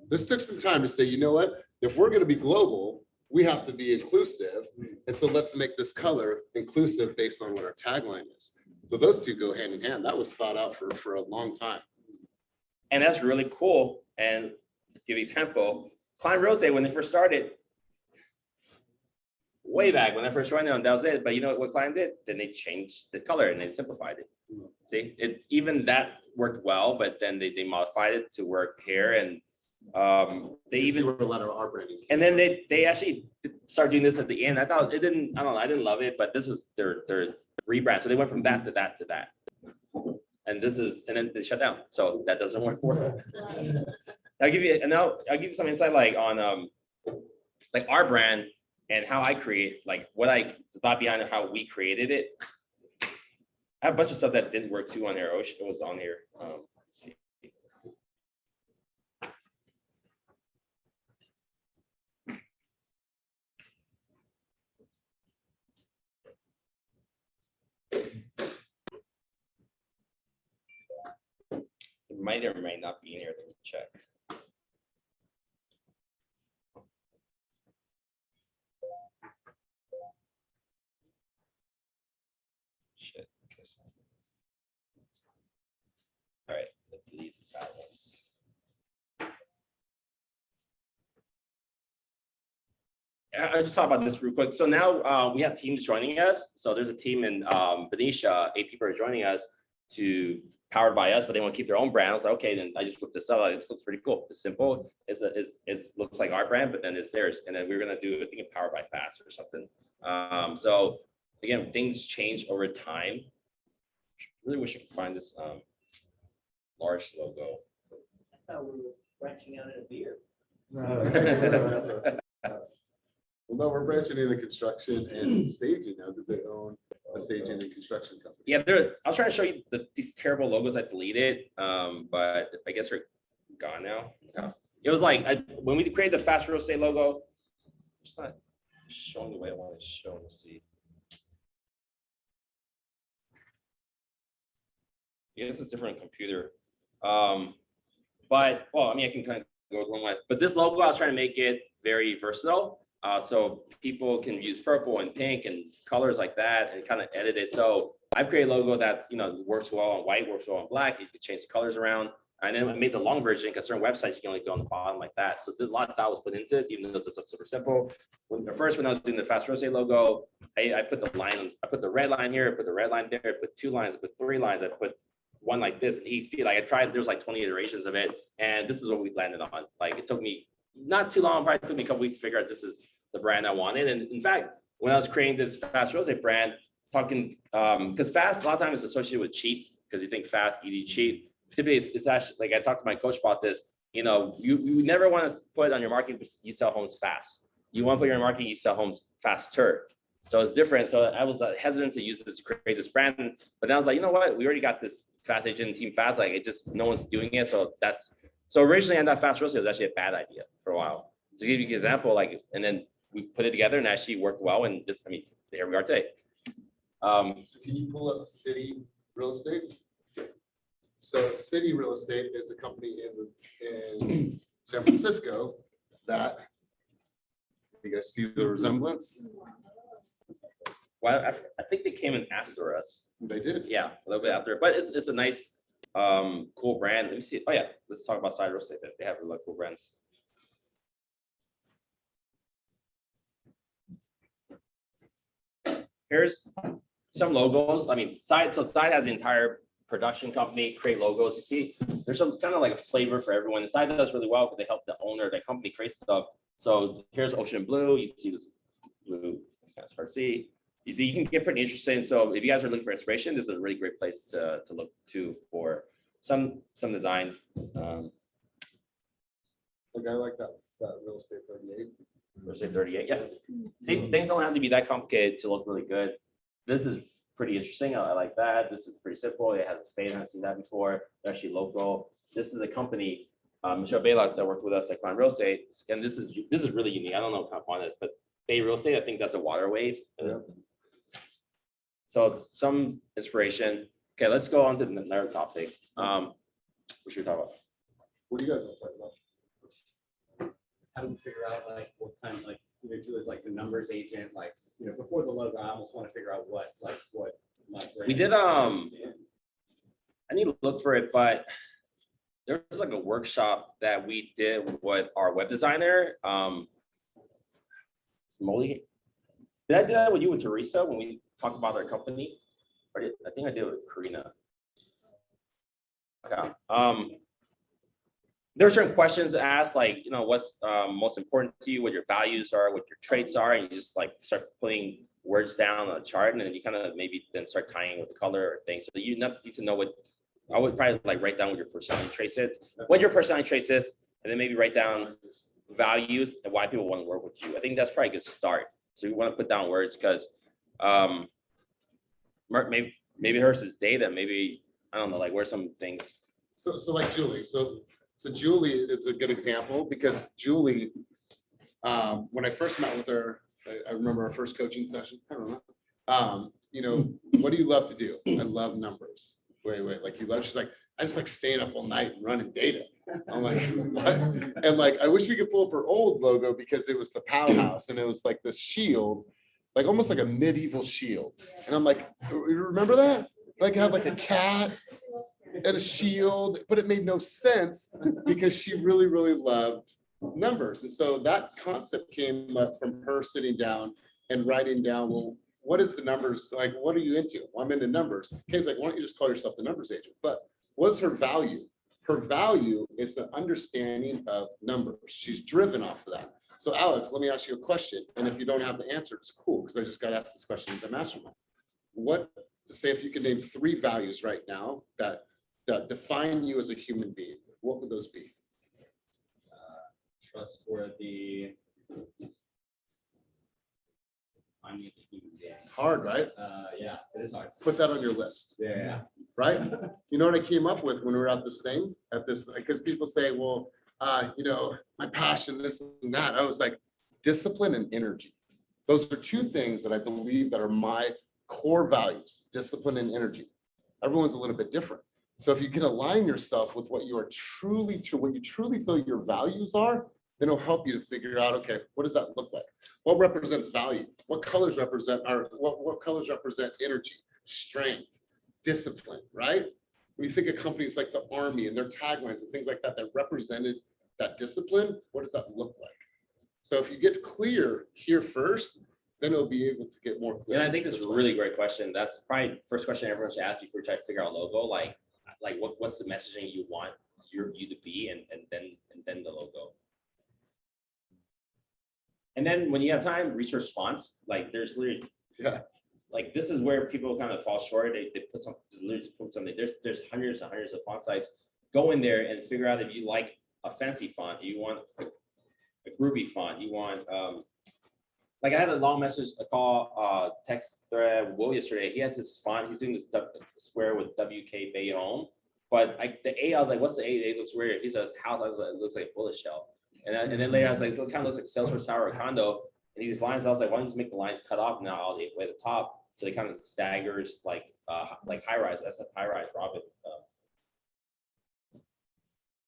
This took some time to say, you know what? If we're going to be global, we have to be inclusive. And so let's make this color inclusive based on what our tagline is. So those two go hand in hand. That was thought out for a long time. And that's really cool. And to give you an example, Klein Real Estate, when they first started, way back when I first joined them, that was it. But you know what Klein did? Then they changed the color and they simplified it. See, even that worked well, but then they modified it to work here, and they even were a lot of our branding. And then they actually started doing this at the end. I thought I don't know, I didn't love it, but this was their rebrand. So they went from that to that to that. And then they shut down. So that doesn't work for them. I'll give you some insight like on like our brand and how I create, like what I thought behind how we created it. I have a bunch of stuff that didn't work too on here. I wish it was on here. Let's see. It might or might not be in here. Let me check. Shit. All right, let's delete the bad ones. I just talked about this real quick. So now we have teams joining us. So there's a team in Benicia, 8 people are joining us to powered by us, but they want to keep their own brand. I was like, okay, then I just flipped this up. Like, this looks pretty cool. It's simple. It looks like our brand, but then it's theirs. And then we're gonna do I think powered by Fast or something. So again, things change over time. Really wish I could find this large logo. I thought we were branching out in a beer. Well, no, we're branching into construction and staging now because they own a staging and construction company. Yeah, I was trying to show you these terrible logos I deleted, but I guess they're gone now. Yeah. It was like when we created the Fast Real Estate logo, it's not showing the way I want to show. Let's see. Yeah, this is different computer. But well, I mean, I can kind of go one way. But this logo, I was trying to make it very versatile. So people can use purple and pink and colors like that and kind of edit it. So I've created a logo that's, works well on white, works well on black. You can change the colors around. And then I made the long version because certain websites you can only go on the bottom like that. So there's a lot of thought was put into it, even though it's super simple. When I was doing the Fast Real Estate logo, I put the line, I put the red line here, I put the red line there, I put 2 lines, I put 3 lines, I put one like this in each speed. Like I tried, there's like 20 iterations of it. And this is what we landed on. Like it took me not too long, probably took me a couple weeks to figure out this is the brand I wanted. And in fact, when I was creating this Fast Real Estate brand, because fast a lot of times is associated with cheap, because you think fast, easy, cheap. Typically, it's actually like I talked to my coach about this. You never want to put on your marketing, you sell homes fast. You want to put your marketing, you sell homes faster. So it's different. So I was hesitant to use this to create this brand, but then I was like, you know what? We already got this fast agent team fast. Like no one's doing it. So originally I thought Fast Real Estate was actually a bad idea for a while. To give you an example, and then we put it together and actually worked well. And here we are today. So can you pull up City Real Estate? So City Real Estate is a company in San Francisco that, you guys see the resemblance? Well, I think they came in after us. They did. Yeah, a little bit after, but it's a nice, cool brand. Let me see. Oh yeah, let's talk about Side Real Estate. They have really cool brands. Here's some logos. Side has the entire production company create logos. You see, there's some kind of like a flavor for everyone. The Side does really well because they help the owner, the company create stuff. So here's ocean blue. You see this blue, it's hard to see. You see, you can get pretty interesting. So if you guys are looking for inspiration, this is a really great place to look to for some designs. Okay, I like that Real Estate 38. Real Estate 38, yeah. See, things don't have to be that complicated to look really good. This is pretty interesting. I like that. This is pretty simple. It has a fade. I haven't seen that before. They're actually local. This is a company, Michelle Baylock, that worked with us at Climb Real Estate. And this is really unique. I don't know how fun it is, but Bay Real Estate, I think that's a water wave. Yeah. So some inspiration. Okay, let's go on to another topic. What should we talk about? What do you guys want to talk about? How do we figure out what kind of do as the numbers agent, before the logo, I almost want to figure out what my brand. We did, I need to look for it, but there was a workshop that we did with our web designer. It's Molly. Did I do that with you and Teresa when we talked about our company? Or I think I did it with Karina. Okay. There are certain questions to ask, what's most important to you, what your values are, what your traits are, and you just start putting words down on a chart, and then you kind of maybe then start tying with the color or things. So you need to know what I would probably write down what your personality traits is, what your personality traits is, and then maybe write down values and why people want to work with you. I think that's probably a good start. So you want to put down words because maybe maybe hers is data, maybe, I don't know, like where's some things. So like Julie, so Julie is a good example because Julie, when I first met with her, I remember our first coaching session, I don't know. You know, what do you love to do? I love numbers. Wait, like you love, she's like, I just like staying up all night and running data. I'm like, what? And like, I wish we could pull up her old logo because it was the powerhouse and it was like the shield, like almost like a medieval shield. And I'm like, you remember that? Like it had like a cat and a shield, but it made no sense because she really, really loved numbers. And so that concept came up from her sitting down and writing down, well, what is the numbers? Like, what are you into? Well, I'm into numbers. Kay's like, why don't you just call yourself the numbers agent? But what's her value? Her value is the understanding of numbers. She's driven off of that. So Alex, let me ask you a question. And if you don't have the answer, it's cool because I just got asked this question in the mastermind. What, say if you could name 3 values right now that define you as a human being, what would those be? Trustworthy. I'm as a human being. It's hard, right? Yeah, it is hard. Put that on your list. Yeah. Right? You know what I came up with when we were at this thing, because people say, well, you know, my passion, this and that. I was like, discipline and energy. Those are 2 things that I believe that are my core values, discipline and energy. Everyone's a little bit different. So if you can align yourself with what you are truly, what you truly feel your values are, then it'll help you to figure out, okay, what does that look like? What represents value? What colors represent, or what colors represent energy, strength, discipline, right? When you think of companies like the Army and their taglines and things like that, that represented that discipline, what does that look like? So if you get clear here first, then it'll be able to get more clear. And I think this is a really great question. That's probably the first question everyone should ask before you try to figure out logo. Like what's the messaging you want your view to be, and then the logo. And then when you have time, research fonts. Like there's literally, like this is where people kind of fall short. They put some, literally put something. There's hundreds and hundreds of font sites. Go in there and figure out if you like a fancy font. You want a groovy font. You want like I had a long message, a call, text thread Will yesterday. He had this font. He's doing this square with WK Bayonne. But the A, I was like, what's the A? The A looks weird. He says house. I was like, it looks like a bullet shell. And then later I was like, it kind of looks like Salesforce Tower or condo. And these lines, I was like, why don't you just make the lines cut off now all the way at the top? So they kind of staggers like high rise. That's a high rise, Robin.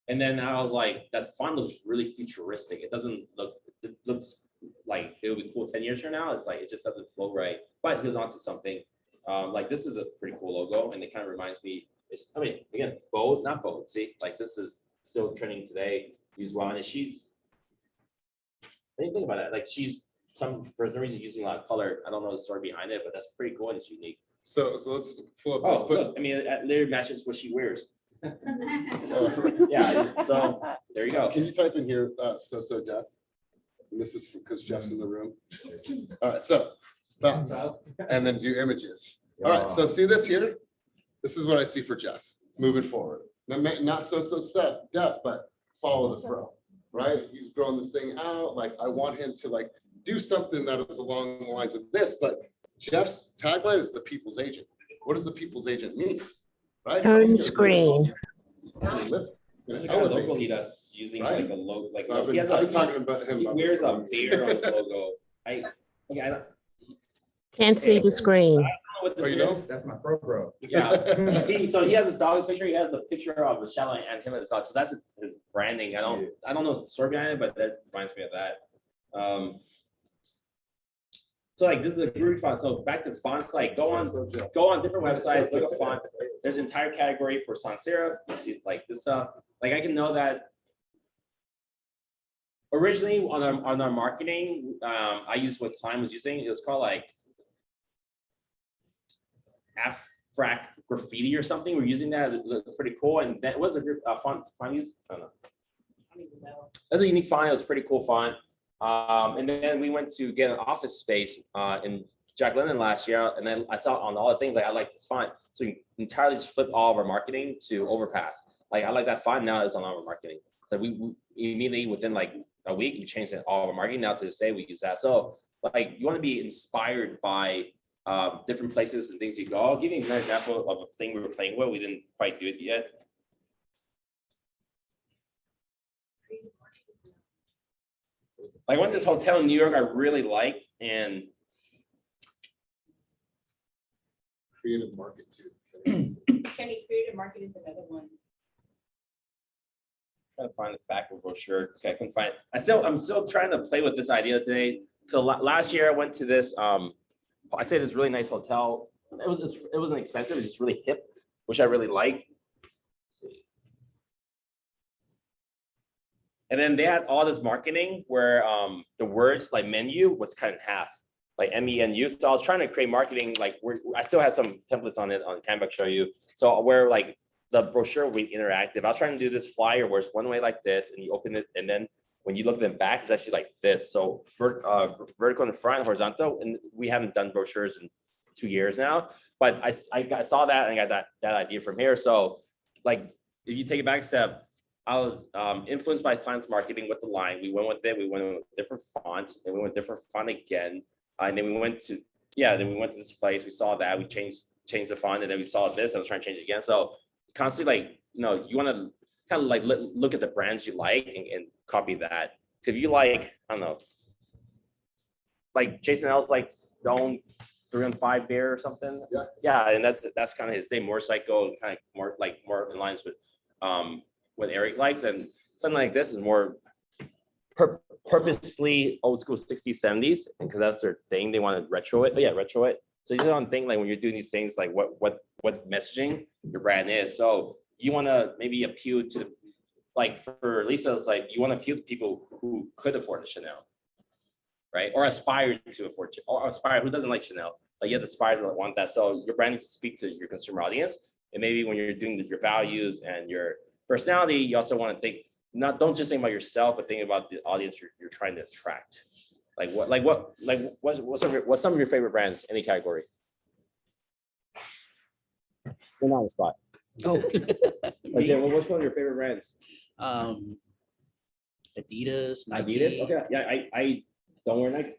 And then I was like, that font looks really futuristic. It doesn't look, it looks like it would be cool 10 years from now. It's like, it just doesn't flow right. But he was onto something. Like this is a pretty cool logo. And it kind of reminds me, I mean, again, bold, not bold. See, like this is still trending today. Use well, and she's, I didn't think about it. Like she's for some reason using a lot of color. I don't know the story behind it, but that's pretty cool and it's unique. So let's pull up. Oh, look, I mean, it literally matches what she wears. Yeah, so there you go. Can you type in here, so Jeff? And this is because Jeff's in the room. All right, so thoughts, and then do images. All right, so see this here? This is what I see for Jeff moving forward. Not so deaf, but follow the flow, right? He's growing this thing out. Like I want him to like do something that is along the lines of this, but Jeff's tagline is the people's agent. What does the people's agent mean? Right? Home screen. Logo he does using right? like a logo, like So I've been talking about him. He wears a beard on his logo. I don't. Can't see the screen. What this Oh, you is. know? That's my pro. Yeah. So he has his dog picture. He has a picture of a shadow and him and his dog. So that's his branding. I don't know the story behind it, but that reminds me of that. So like this is a groovy font. So back to fonts, like go on different websites, look at fonts. There's an entire category for sans serif. You see like this stuff. Like I can know that originally on our marketing, I used what Klein was using. It was called like Afrac graffiti or something. We're using that. It looked pretty cool. And that was a group font Klein used. I don't know. That's a unique font. It was a pretty cool font. And then we went to get an office space in Jack London last year, and then I saw on all the things like I like this font, so we entirely just flipped all of our marketing to Overpass. Like I like that font now is on our marketing. So we immediately within like a week we changed all of our marketing now to say we use that. So like you want to be inspired by different places and things you go. I'll give you an example of a thing we were playing with. We didn't quite do it yet. I went to this hotel in New York I really like, and Creative market too. Kenny, creative market is another one. trying to find the back of the brochure. Okay, I can find. I'm still trying to play with this idea today. So last year I went to this. I'd say this really nice hotel. It wasn't expensive. It's just really hip, which I really like. Let's see. And then they had all this marketing where the words like menu was cut in half, like MENU. So I was trying to create marketing like I still have some templates on it on Canva to show you. So where like the brochure will be interactive. I was trying to do this flyer where it's one way like this, and you open it, and then when you look at the back, it's actually like this. So vertical in the front, horizontal, and we haven't done brochures in 2 years now. But I saw that and I got that idea from here. So like if you take it back a step, I was influenced by clients marketing with the line. We went with it. We went with a different font, and we went different font again. And then we went to this place. We saw that we changed the font, and then we saw this. I was trying to change it again. So constantly, like, you know, you want to kind of like look at the brands you like and copy that. So if you like, I don't know, like Jason L's like Stone 315 beer or something. Yeah, and that's kind of his thing, more psycho, kind of more in lines with what Eric likes, and something like this is more purposely old school 60s, 70s, and because that's their thing, they want to retro it. But yeah, retro it. So you just don't think like when you're doing these things, like what messaging your brand is. So you want to maybe appeal to, like for Lisa, it's like you want to appeal to people who could afford a Chanel, right? Or aspire to afford, or aspire, who doesn't like Chanel? Like you have to aspire to want that. So your brand needs to speak to your consumer audience. And maybe when you're doing your values and your personality, you also want to think, don't just think about yourself, but think about the audience you're trying to attract. What's some of your favorite brands, any category? You're not on the spot. Oh. Jay, what's one of your favorite brands? Adidas, Nike. Adidas? Okay. Yeah, I don't wear Nike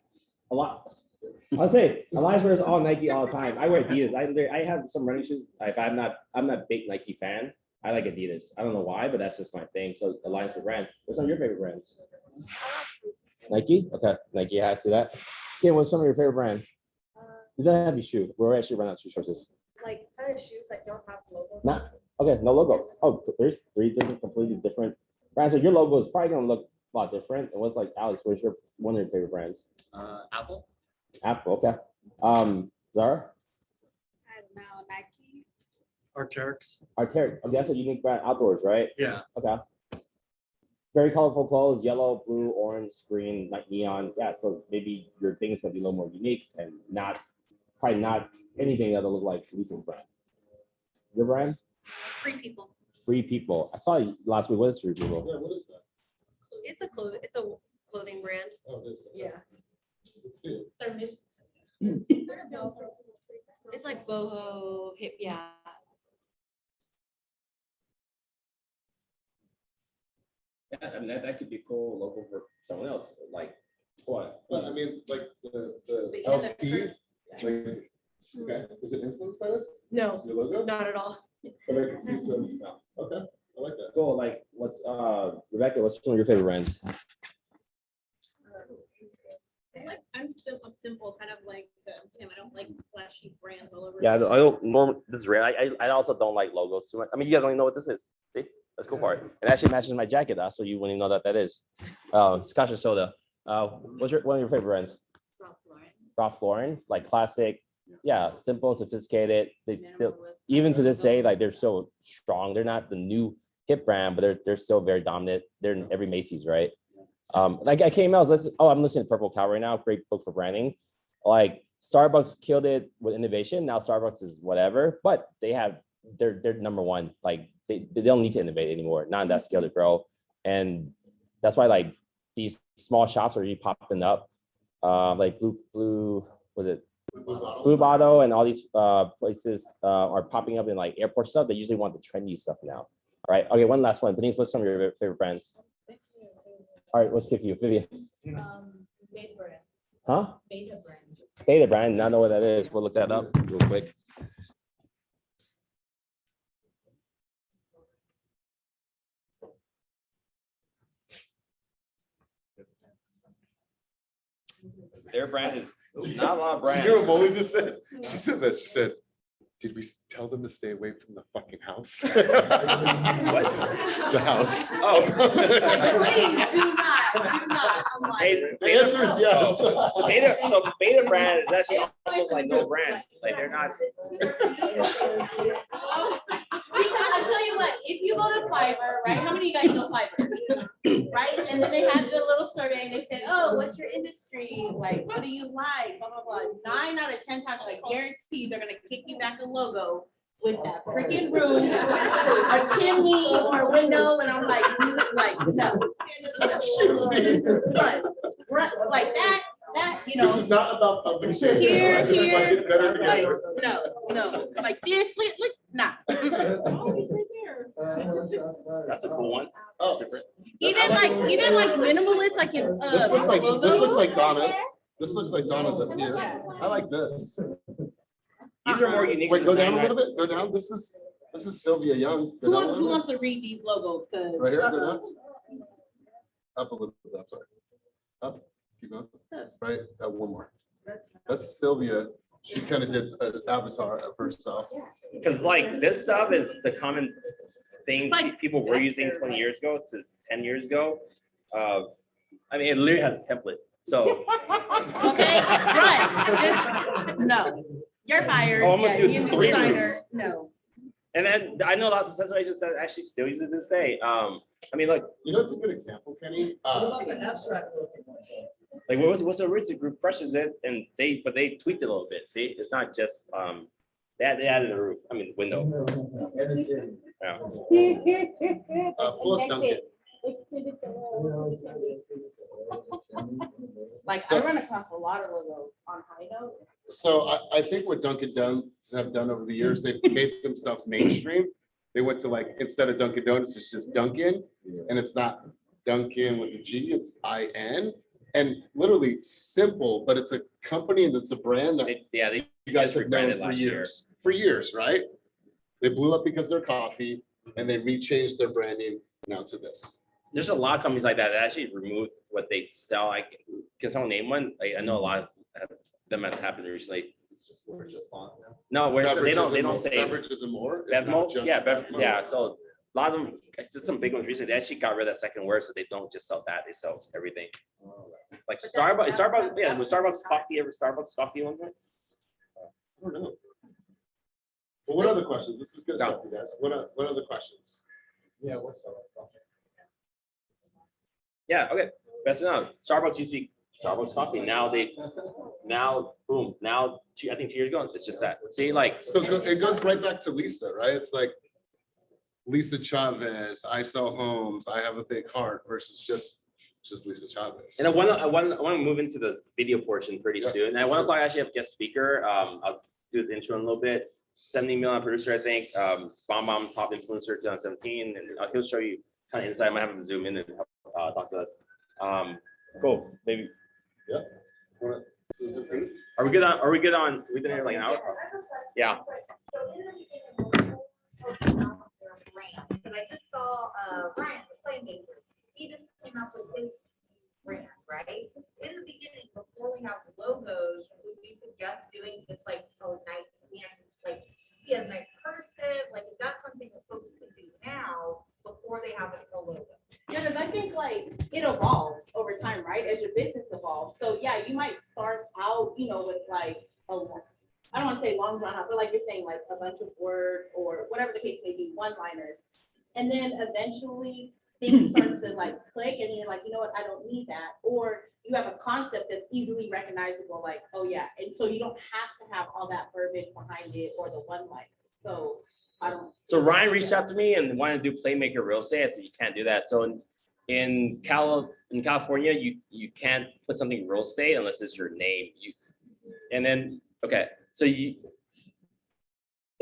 a lot. I'll say Elias wears all Nike all the time. I wear Adidas. I have some running shoes. I'm not a big Nike fan. I like Adidas. I don't know why, but that's just my thing. So Alliance with brand. What's some of your favorite brands? Nike? Okay, Nike, yeah, I see that. Kim, what's some of your favorite brand? It doesn't have to be shoe. We're actually running out of shoe choices. Like kind of shoes that don't have logo. Not okay, no logo. Oh, there's 3 different, completely different brands. So your logo is probably gonna look a lot different. And what's like Alex? What's one of your favorite brands? Apple. Apple. Okay. Zara. I don't know, Nike. Arc'teryx. Arc'teryx. Okay, that's a unique brand. Outdoors, right? Yeah. Okay. Very colorful clothes, yellow, blue, orange, green, like neon. Yeah, so maybe your thing is gonna be a little more unique and probably not anything that'll look like Lisa's brand. Your brand? Free People. Free People. I saw you last week. What is Free People? Yeah, what is that? It's a clothing brand. Oh, it is. Okay. Yeah. Let's see it. They're mis- It's like boho hip. Yeah. Yeah, I mean that could be cool local for someone else. Like what? But I mean, like the But even the LP, like, okay, is it influenced by this? No, Your logo? not at all. But I can see some, okay, I like that. Cool. Like what's Rebecca? What's one of your favorite brands? I'm simple, kind of like Tim. I don't like flashy brands all over. Yeah, I don't normally. This is rare. I also don't like logos too much. I mean, you guys don't even know what this is. See, let's go for it. It actually matches my jacket, so you wouldn't even know that is. Scotch and soda. What's one of your favorite brands? Ralph Lauren, like classic. Yeah, simple, sophisticated. They still, even to this day, like they're so strong. They're not the new hip brand, but they're still very dominant. They're in every Macy's, right? Like I came out, I'm listening to Purple Cow right now. Great book for branding. Like Starbucks killed it with innovation. Now Starbucks is whatever, but they're number one. Like they don't need to innovate anymore. Not in that scale to grow, and that's why like these small shops are really popping up. Like Blue was it? Blue Bottle and all these places are popping up in like airport stuff. They usually want the trendy stuff now. All right. Okay. One last one. Denise, what's some of your favorite brands? All right. Let's pick you, Vivian. Beta brand. Huh? Beta brand. Beta brand, not know what that is. We'll look that up real quick. Their brand is not a lot of Did you brands. hear what Molly just said? She said that, she said, did we tell them to stay away from the fucking house? What? The house. Oh. Please do not. I'm like, The answer is yes. So Beta brand is actually almost like no brand. Like they're not. Because I tell you what, if you go to Fiverr, right? How many of you guys know Fiverr? Right? And then they have the little survey and they say, oh, what's your industry? Like, what do you like? Blah, blah, blah. 9 out of 10 times, I guarantee you, they're gonna kick you back a logo with that freaking roof, a chimney or a window, and I'm like no. Run, like that, you know. This is not about public shaming. Here, I just like it better like, together. no, like this, look, nah. That's a cool one. Oh. Even like minimalist, like in This looks like logos. Donna's. This looks like Donna's up here. I like this. These are more unique. Wait, go down a little bit. Go down. This is Sylvia Young. Go Who down a wants, little bit. to read these logos? 'Cause, Right here. Go down. Up a little bit. I'm sorry. Up. Keep going. Right. One more. That's Sylvia. She kind of did an avatar of herself. Because like this stuff is the common thing people were using 20 years ago to 10 years ago. I mean, it literally has a template. So Okay, right. Just no. You're fired. Oh, I'm gonna Yeah, do you're the 3 designer. roofs. No. and then I know lots of accessory agents that actually still use it this day. I mean, like You know, it's a good example, Kenny. What about the abstract? like what's the original group crushes it and they tweaked it a little bit. See, it's not just they added a roof. I mean window. Yeah. Pull up Duncan. Like I run across a lot of logos on high note. So I think what Dunkin' Donuts have done over the years, they've made themselves mainstream. They went to like, instead of Dunkin' Donuts, it's just Dunkin', and it's not Dunkin' with a G, it's I-N. And literally simple, but it's a company and it's a brand that They you guys just have known rebranded for last year. years. For years, right? They blew up because they're coffee and they rechanged their branding now to this. There's a lot of companies like that that actually removed what they sell. I can someone name one? Like, I know a lot of them has happened recently. We're just font now. No, where they don't say Beverages and more. It's Bevmo. not just Yeah, Bevmo. yeah. So a lot of them, it's just some big ones recently. They actually got rid of that second word, so they don't just sell that; they sell everything. Like Starbucks. Yeah, was Starbucks coffee ever Starbucks coffee one time? I don't know. Well, what other questions? This is good No. stuff, you guys. What other questions? Yeah, we're still. Yeah. Okay. Best enough. Starbucks used to be Starbucks coffee. Now boom. Now I think 2 years ago, it's just that. See, like. So it goes right back to Lisa, right? It's like Lisa Chavez, I sell homes, I have a big heart versus just Lisa Chavez. And I want to move into the video portion pretty soon. And I want to actually have a guest speaker. I'll do this intro in a little bit. 70 million producer, I think. Bomb top influencer 2017, and he'll show you kind of insight. I might have him zoom in and talk to us. Cool. Maybe. Yeah. Are we good on? We've been here like an hour. Yeah. But I just saw Ryan, the playmaker. He just came up with his brand, right? In the beginning, before we have logos, would we suggest doing just like nice, like he has nice cursive, like is that something that folks can do now before they have a logo? Yeah, because I think like it evolves over time, right? As your business evolves. So yeah, you might start out, with like I don't want to say long drawn out, but like you're saying, like a bunch of words or whatever the case may be, one-liners. And then eventually things start to like click and you're like, you know what, I don't need that. Or you have a concept that's easily recognizable, like, oh yeah. And so you don't have to have all that verbiage behind it or the one-liners. So I don't. So Ryan reached out to me and wanted to do Playmaker real estate. I said you can't do that. So in California, you can't put something real estate unless it's your name. So in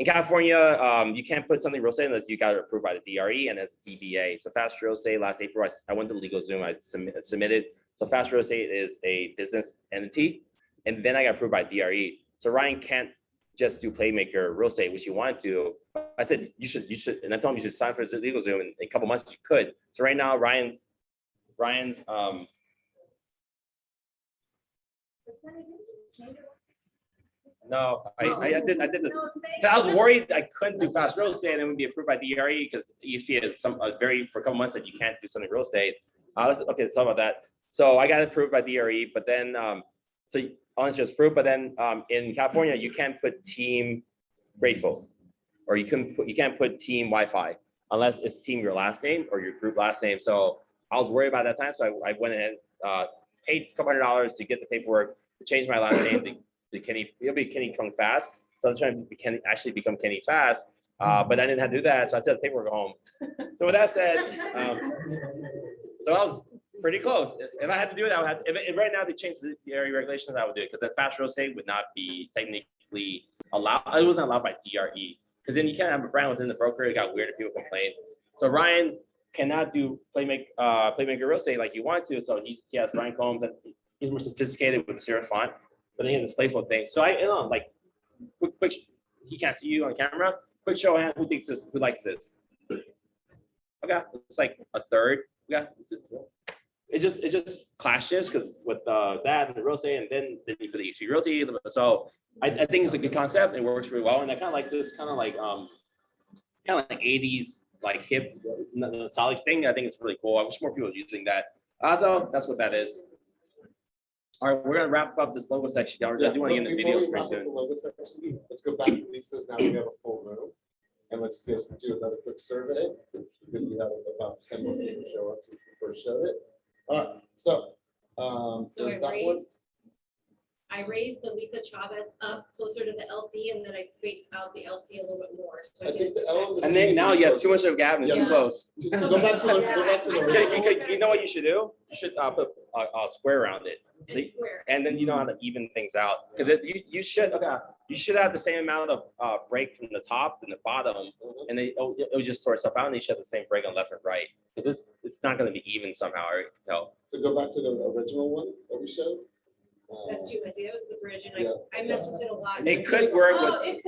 California, you can't put something real estate unless you got it approved by the DRE and as DBA. So Fast Real Estate last April, I went to LegalZoom. I submitted. So Fast Real Estate is a business entity, and then I got approved by DRE. So Ryan can't just do Playmaker real estate, which you want to. I said, you should, and I told him you should sign for the legal Zoom in a couple months you could. So right now, Ryan's, no, I did the, I was worried I couldn't do fast real estate and it would be approved by DRE because ESP had for a couple months that you can't do something real estate. Okay, let's talk about that. So I got approved by DRE, but then, so honestly, it's approved, but then in California, you can't put team grateful, or you can't put team Wi-Fi unless it's team your last name or your group last name. So I was worried about that time, so I went ahead, paid a couple $100 to get the paperwork to change my last name to Kenny. It'll be Kenny Chung Fast. So I was trying to actually become Kenny Fast, but I didn't have to do that, so I sent the paperwork home. So with that said, so I was pretty close. If I had to do it, I would have. If right now they changed the area regulations, I would do it because the fast real estate would not be technically allowed. It wasn't allowed by DRE because then you can't have a brand within the broker. It got weird if people complain. So Ryan cannot do Playmaker real estate like you want to. So he has Ryan Combs and he's more sophisticated with the serious font, but then he has this playful thing. So like quick. He can't see you on camera. Quick show of hands. Who thinks this? Who likes this? Okay, it's like a third. Yeah. It just clashes because with that and the real estate, and then you put the ESP Realty. So I think it's a good concept. It works really well, and I kind of like this kind of like 80s like hip nostalgic thing. I think it's really cool. I wish more people were using that. So that's what that is. All right, we're gonna wrap up this logo section. I do want to get in the video pretty soon. Let's go back to Lisa's. Now we have a full room, and let's just do another quick survey because we have about 10 more people show up since we first showed it. All right, so there's that one. I raised the Lisa Chavez up closer to the LC, and then I spaced out the LC a little bit more. So I think the L and the And C then now you have too much of a gap and it's too Yeah. close. Go back to the original. You know what you should do? You should put a square around it. So and then you know how to even things out. Because you should have the same amount of break from the top and the bottom, and then it'll just sort itself out, and you should have the same break on left and right. It's not going to be even somehow. Right? No. So go back to the original one that we showed. That's too messy. That was the bridge, and Yeah. I messed with it a lot. It could work with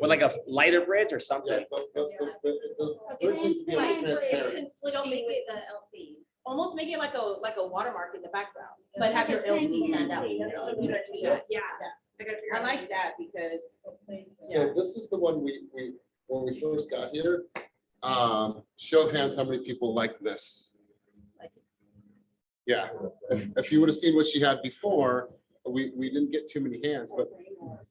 like a lighter bridge or Yeah, something. but the bridge needs to be Like, transparent. Don't make it the LC. Almost make it like a watermark in the background, but have your LC stand out. You know what I mean? Yeah, I gotta figure I out. like that because, So this is the one when we first got here. Show of hands, how many people like this? Yeah, if you would have seen what she had before, we didn't get too many hands, but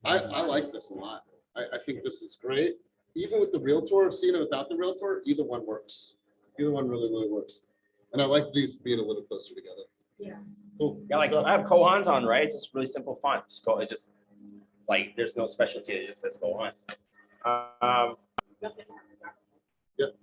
I like this a lot. I think this is great. Even with the Realtor, seeing it without the Realtor, either one works. Either one really, really works. And I like these being a little closer together. Yeah. Cool. Yeah, like I have Kohan's on, right? It's just really simple font. It just like there's no specialty. It just says Kohan. Yep.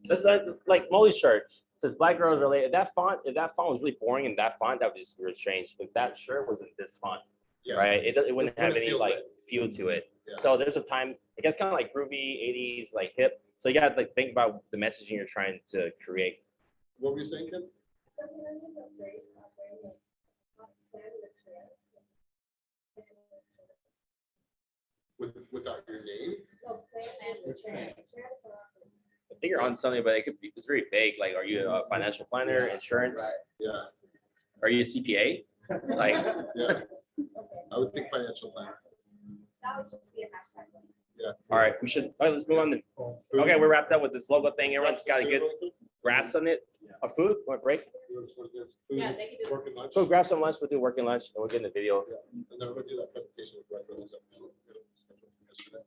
This is like Molly's shirt. It says Black Girls Related. If that font was really boring in that font, that would just be really strange. If that shirt was in this font, Yeah. right? It wouldn't have any feel like good. feel to it. Yeah. So there's a time, I guess kind of like groovy 80s, like hip. So you gotta like think about the messaging you're trying to create. What were you saying, Ken? Without your name? I think you're on something, but it's very vague. Like, are you a financial planner, insurance? Yeah, Are you a CPA? Like, yeah. I would think financial planner. That would just be a hashtag. Yeah. all right, let's move on. Okay, we're wrapped up with this logo thing. Everyone's got a good grasp on it. A food, want a break? yeah, they could do. Working lunch. Go grab some lunch. We'll do working lunch and we'll get in the video. Yeah, and then we're gonna do that presentation with Brett Rose up yesterday.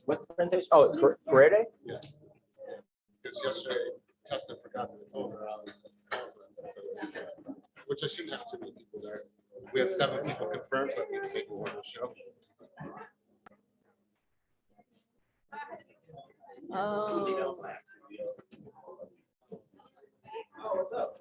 What presentation? Oh, career day? Yeah. Because yesterday, Tessa forgot that I told her I was at the conference, so, which I shouldn't have too many people there. We had 7 people confirmed, so I think people want to show. Oh. What's up?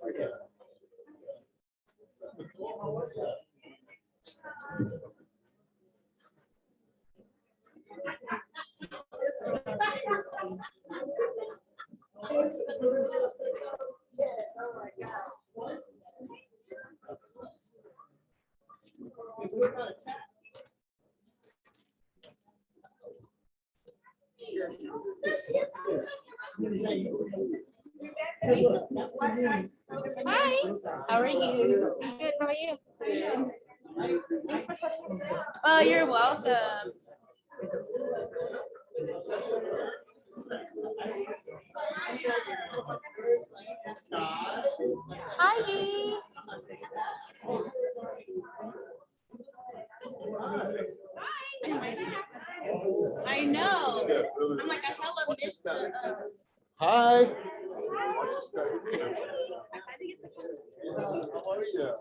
Hi, how are you? Good, how are you? Thanks for questioning. Oh, you're welcome. Hi, Dee. I know. I'm like, I hella missed the. Hi. How are you?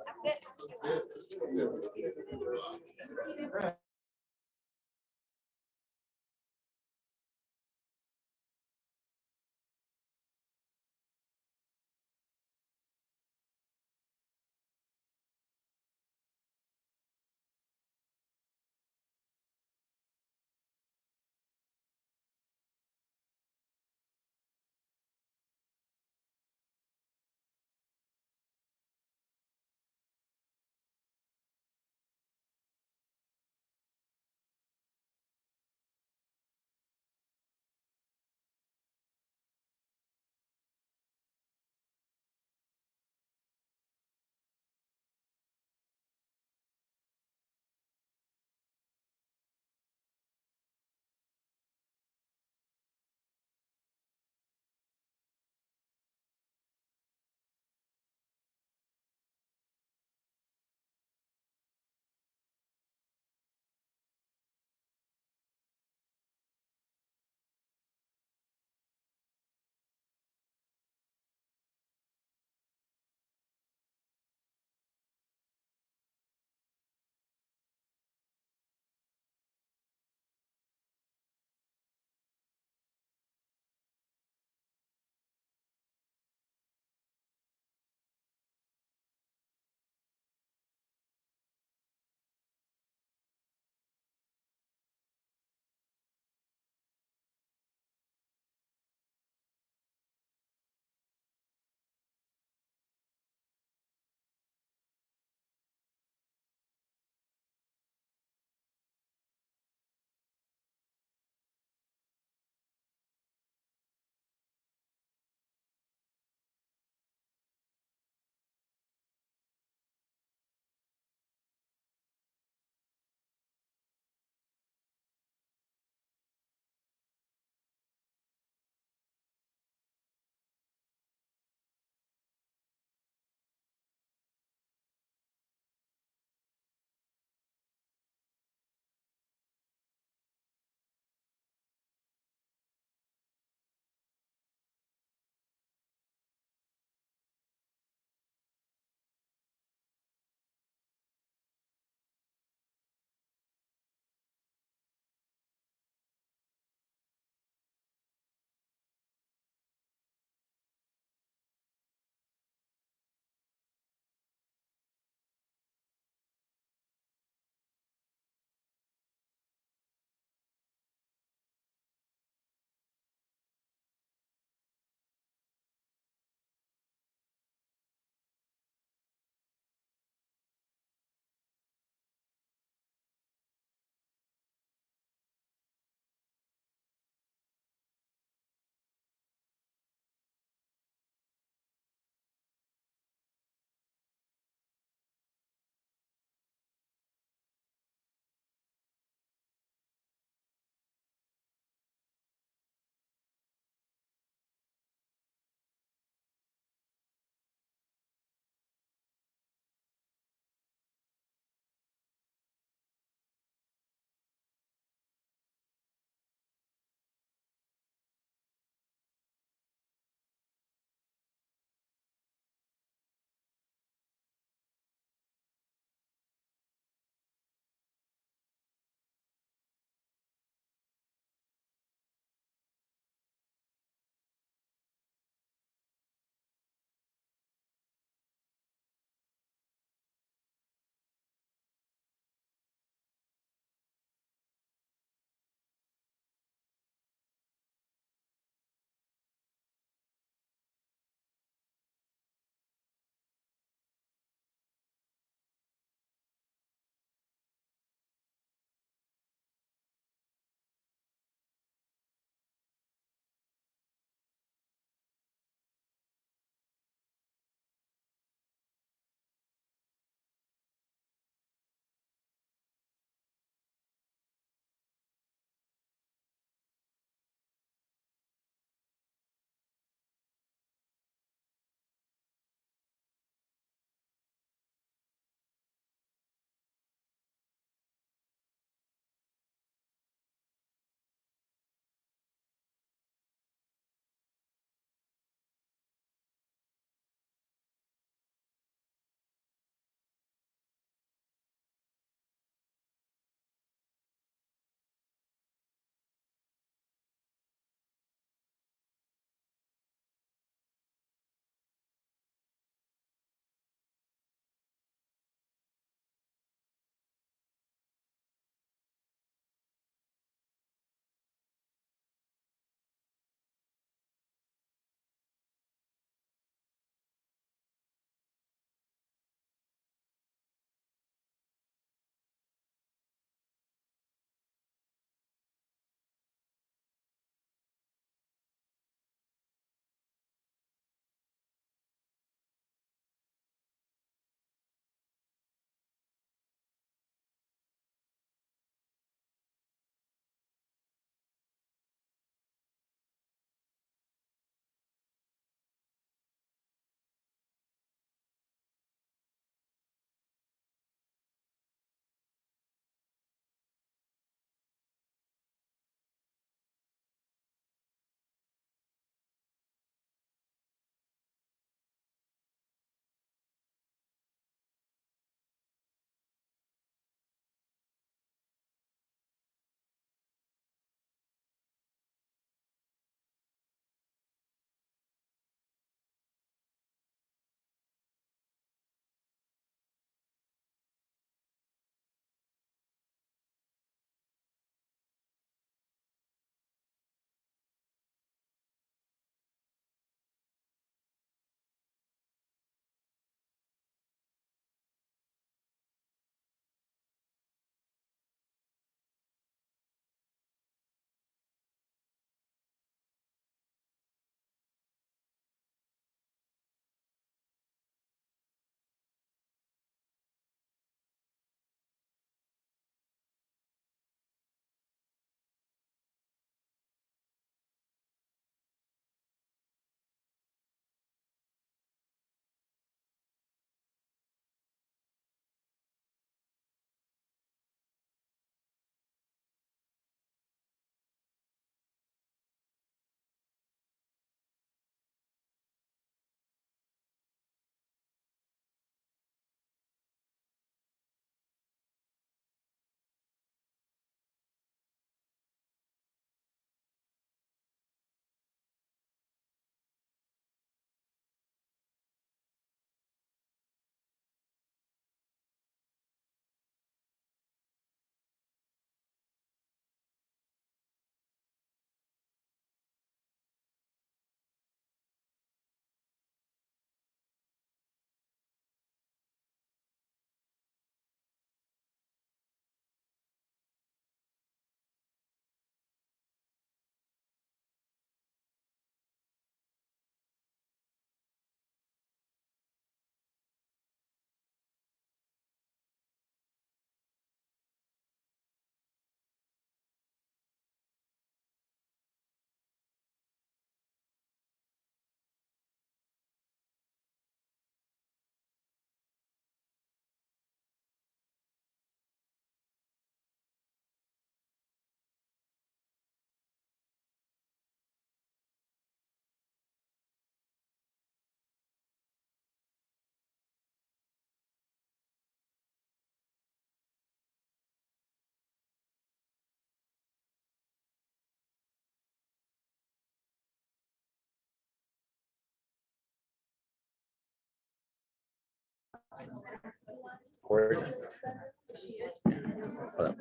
Hold up.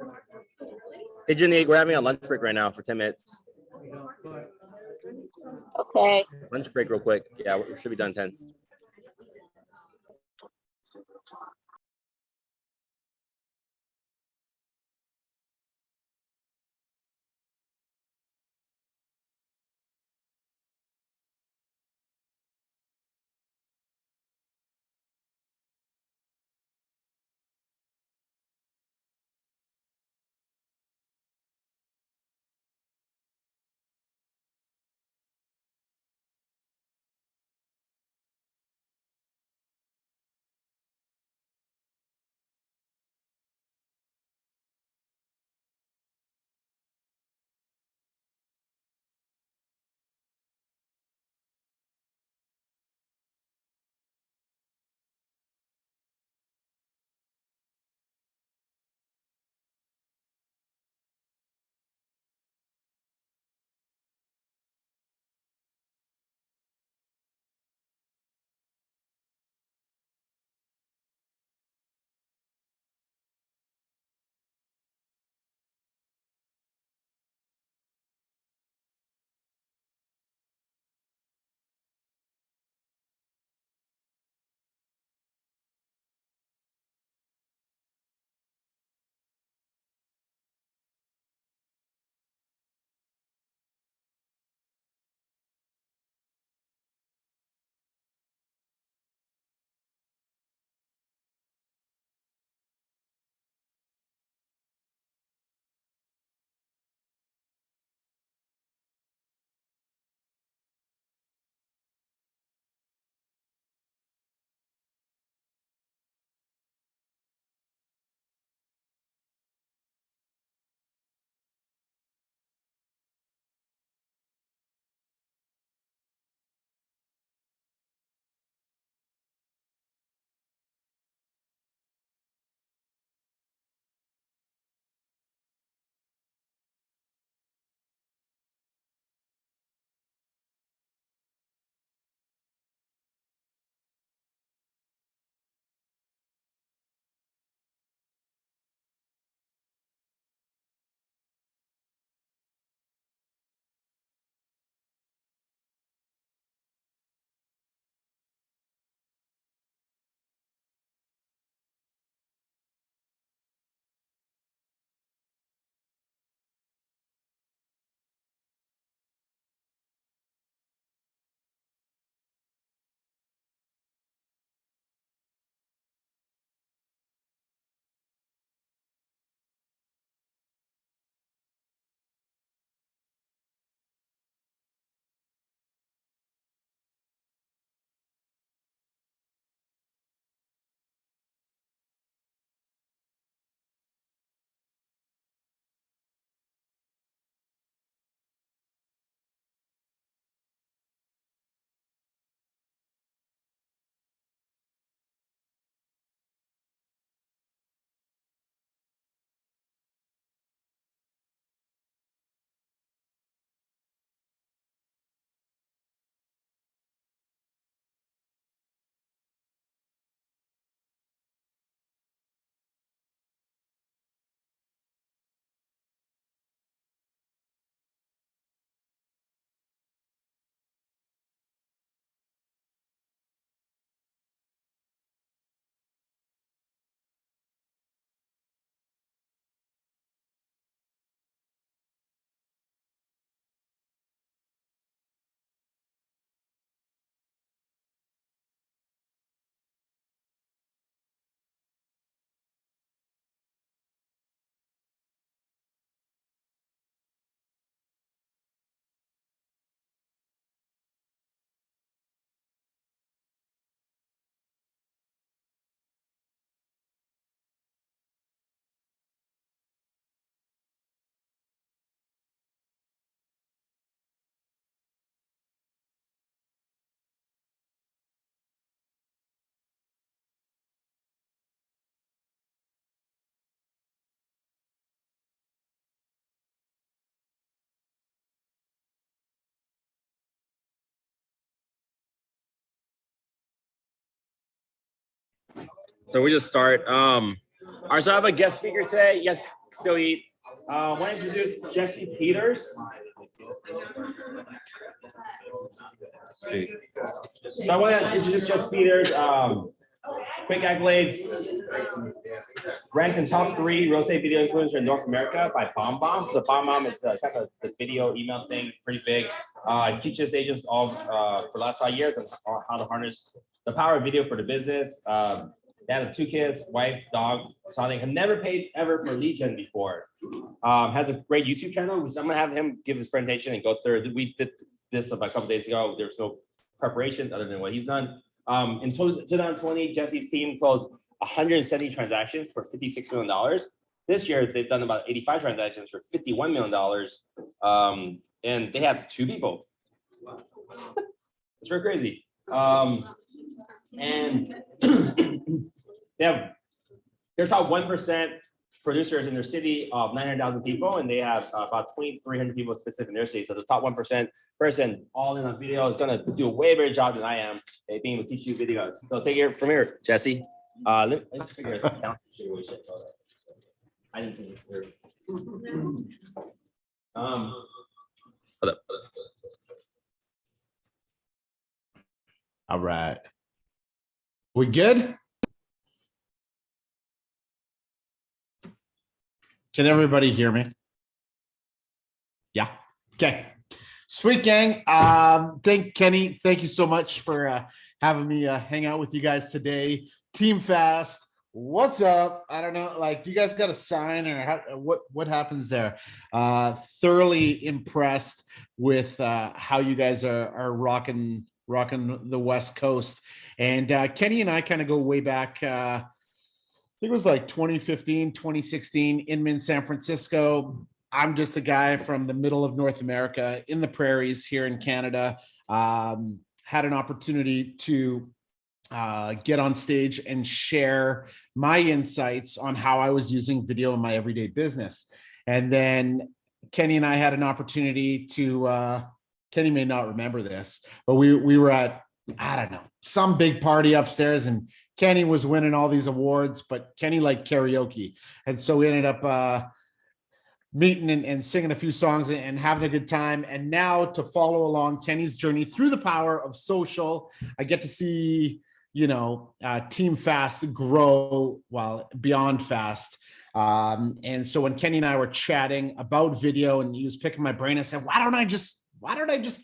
Hey, Jenny, we're having a lunch break right now for 10 minutes. Okay. Lunch break real quick. Yeah, we should be done 10. So we just start. All right, so I have a guest speaker today. You guys still eat. I want to introduce Jesse Peters. So I want to introduce Jesse Peters. Quick accolades. Ranked in top 3 real estate video influencer in North America by BombBomb. So BombBomb is kind of the video email thing, pretty big. Teaches agents all for the last 5 years on how to harness the power of video for the business. They have 2 kids, wife, dog, something. Have never paid ever for lead gen before. Has a great YouTube channel, which I'm gonna have him give his presentation and go through. We did this about a couple days ago. There was no preparation other than what he's done. In 2020, Jesse's team closed 170 transactions for $56 million. This year, they've done about 85 transactions for $51 million. And they have 2 people. It's very crazy. And they have their top 1% producers in their city of 900,000 people, and they have about 2,300 people specific in their city. So the top 1% person all in on video is going to do a way better job than I am at being able to teach you videos. So take it from here, Jesse. Let's figure out the sound situation. I didn't think it's clear. Hold up. All right. We good? Can everybody hear me? Yeah. Okay. Sweet gang. Kenny, thank you so much for having me hang out with you guys today. Team Fast. What's up? I don't know. Like, you guys got a sign or what happens there? Thoroughly impressed with how you guys are rocking the West Coast. And Kenny and I kind of go way back. I think it was like 2015, 2016, Inman, San Francisco. I'm just a guy from the middle of North America in the prairies here in Canada. Had an opportunity to get on stage and share my insights on how I was using video in my everyday business. And then Kenny and I had an opportunity to, Kenny may not remember this, but we were at, I don't know, some big party upstairs, and Kenny was winning all these awards, but Kenny liked karaoke. And so we ended up meeting and singing a few songs and having a good time. And now to follow along Kenny's journey through the power of social, I get to see, Team Fast grow beyond Fast. And so when Kenny and I were chatting about video and he was picking my brain, I said, why don't I just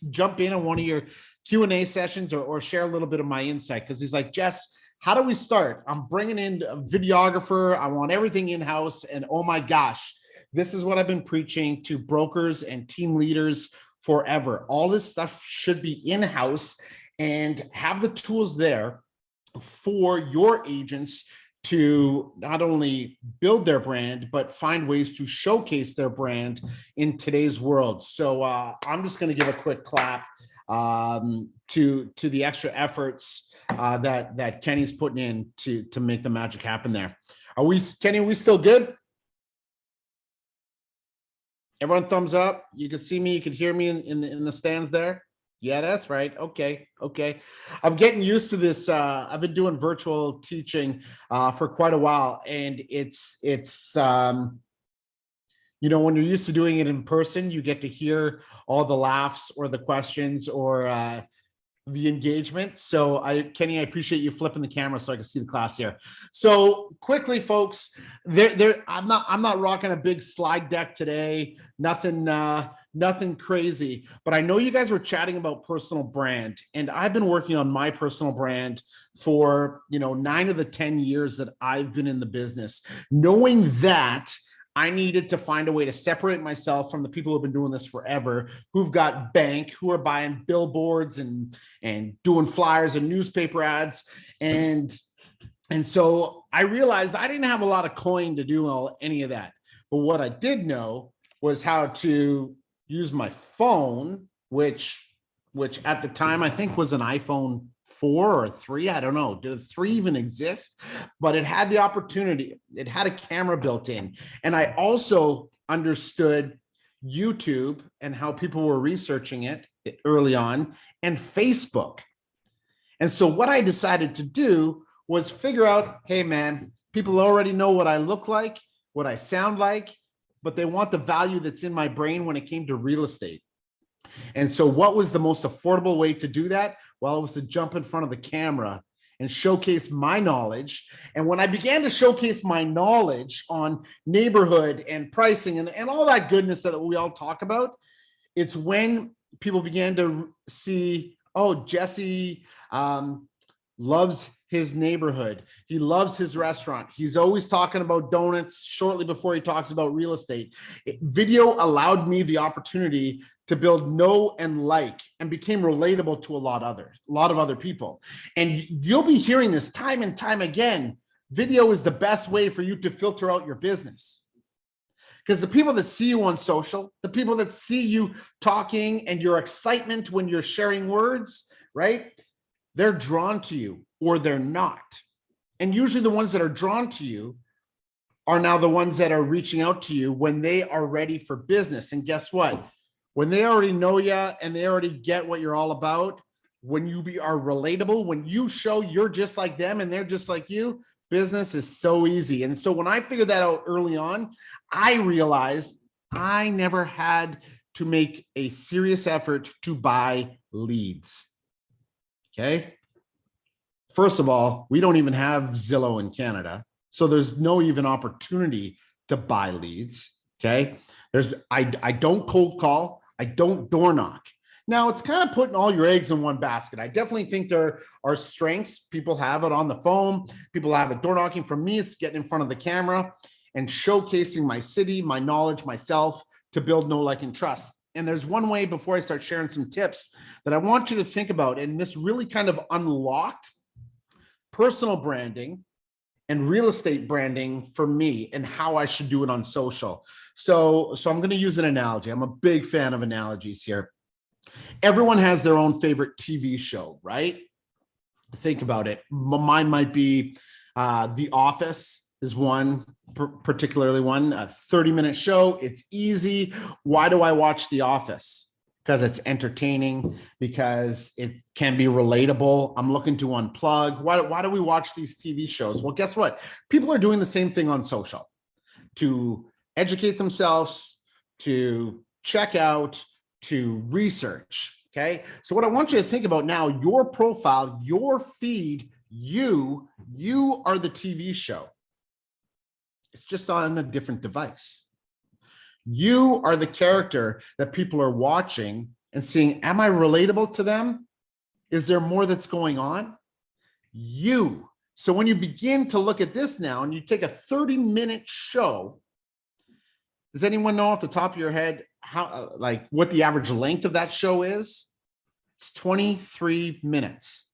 jump in on one of your Q&A sessions or share a little bit of my insight? Because he's like, Jess, how do we start? I'm bringing in a videographer. I want everything in-house. And oh my gosh, this is what I've been preaching to brokers and team leaders forever. All this stuff should be in-house and have the tools there for your agents to not only build their brand, but find ways to showcase their brand in today's world. So I'm just going to give a quick clap to the extra efforts that Kenny's putting in to make the magic happen there. Kenny, are we still good? Everyone thumbs up. You can see me, you can hear me in the stands there. Yeah, that's right. Okay. I'm getting used to this. I've been doing virtual teaching for quite a while, and it's when you're used to doing it in person, you get to hear all the laughs or the questions or the engagement. So Kenny, I appreciate you flipping the camera so I can see the class here. So quickly, folks, I'm not rocking a big slide deck today. Nothing crazy, but I know you guys were chatting about personal brand, and I've been working on my personal brand for 9 of the 10 years that I've been in the business, knowing that I needed to find a way to separate myself from the people who've been doing this forever, who've got bank, who are buying billboards and doing flyers and newspaper ads. And so I realized I didn't have a lot of coin to do any of that. But what I did know was how to use my phone, which at the time I think was an iPhone 4 or 3. I don't know. Did 3 even exist? But it had the opportunity. It had a camera built in. And I also understood YouTube and how people were researching it early on, and Facebook. And so what I decided to do was figure out, hey man, people already know what I look like, what I sound like, but they want the value that's in my brain when it came to real estate. And so what was the most affordable way to do that? Well, it was to jump in front of the camera and showcase my knowledge. And when I began to showcase my knowledge on neighborhood and pricing and all that goodness that we all talk about, it's when people began to see, oh, Jesse loves his neighborhood. He loves his restaurant. He's always talking about donuts shortly before he talks about real estate. Video allowed me the opportunity to build know and like and became relatable to a lot of other people. And you'll be hearing this time and time again. Video is the best way for you to filter out your business. Because the people that see you on social, the people that see you talking and your excitement when you're sharing words, right? They're drawn to you or they're not. And usually the ones that are drawn to you are now the ones that are reaching out to you when they are ready for business. And guess what? When they already know you and they already get what you're all about, when you are relatable, when you show you're just like them and they're just like you, business is so easy. And so when I figured that out early on, I realized I never had to make a serious effort to buy leads. Okay. First of all, we don't even have Zillow in Canada. So there's no even opportunity to buy leads. Okay. I don't cold call. I don't door knock. Now it's kind of putting all your eggs in one basket. I definitely think there are strengths. People have it on the phone. People have it door knocking. For me, it's getting in front of the camera and showcasing my city, my knowledge, myself to build know, like, and trust. And there's one way before I start sharing some tips that I want you to think about. And this really kind of unlocked personal branding and real estate branding for me and how I should do it on social. So I'm going to use an analogy. I'm a big fan of analogies here. Everyone has their own favorite TV show, right? Think about it. Mine might be The Office is one, particularly one, a 30-minute show. It's easy. Why do I watch The Office? Because it's entertaining, because it can be relatable. I'm looking to unplug. Why do we watch these TV shows? Well, guess what? People are doing the same thing on social to educate themselves, to check out, to research. Okay. So what I want you to think about now, your profile, your feed, you are the TV show. It's just on a different device. You are the character that people are watching and seeing, am I relatable to them? Is there more that's going on? You. So when you begin to look at this now and you take a 30-minute show, does anyone know off the top of your head how, like, what the average length of that show is? It's 23 minutes.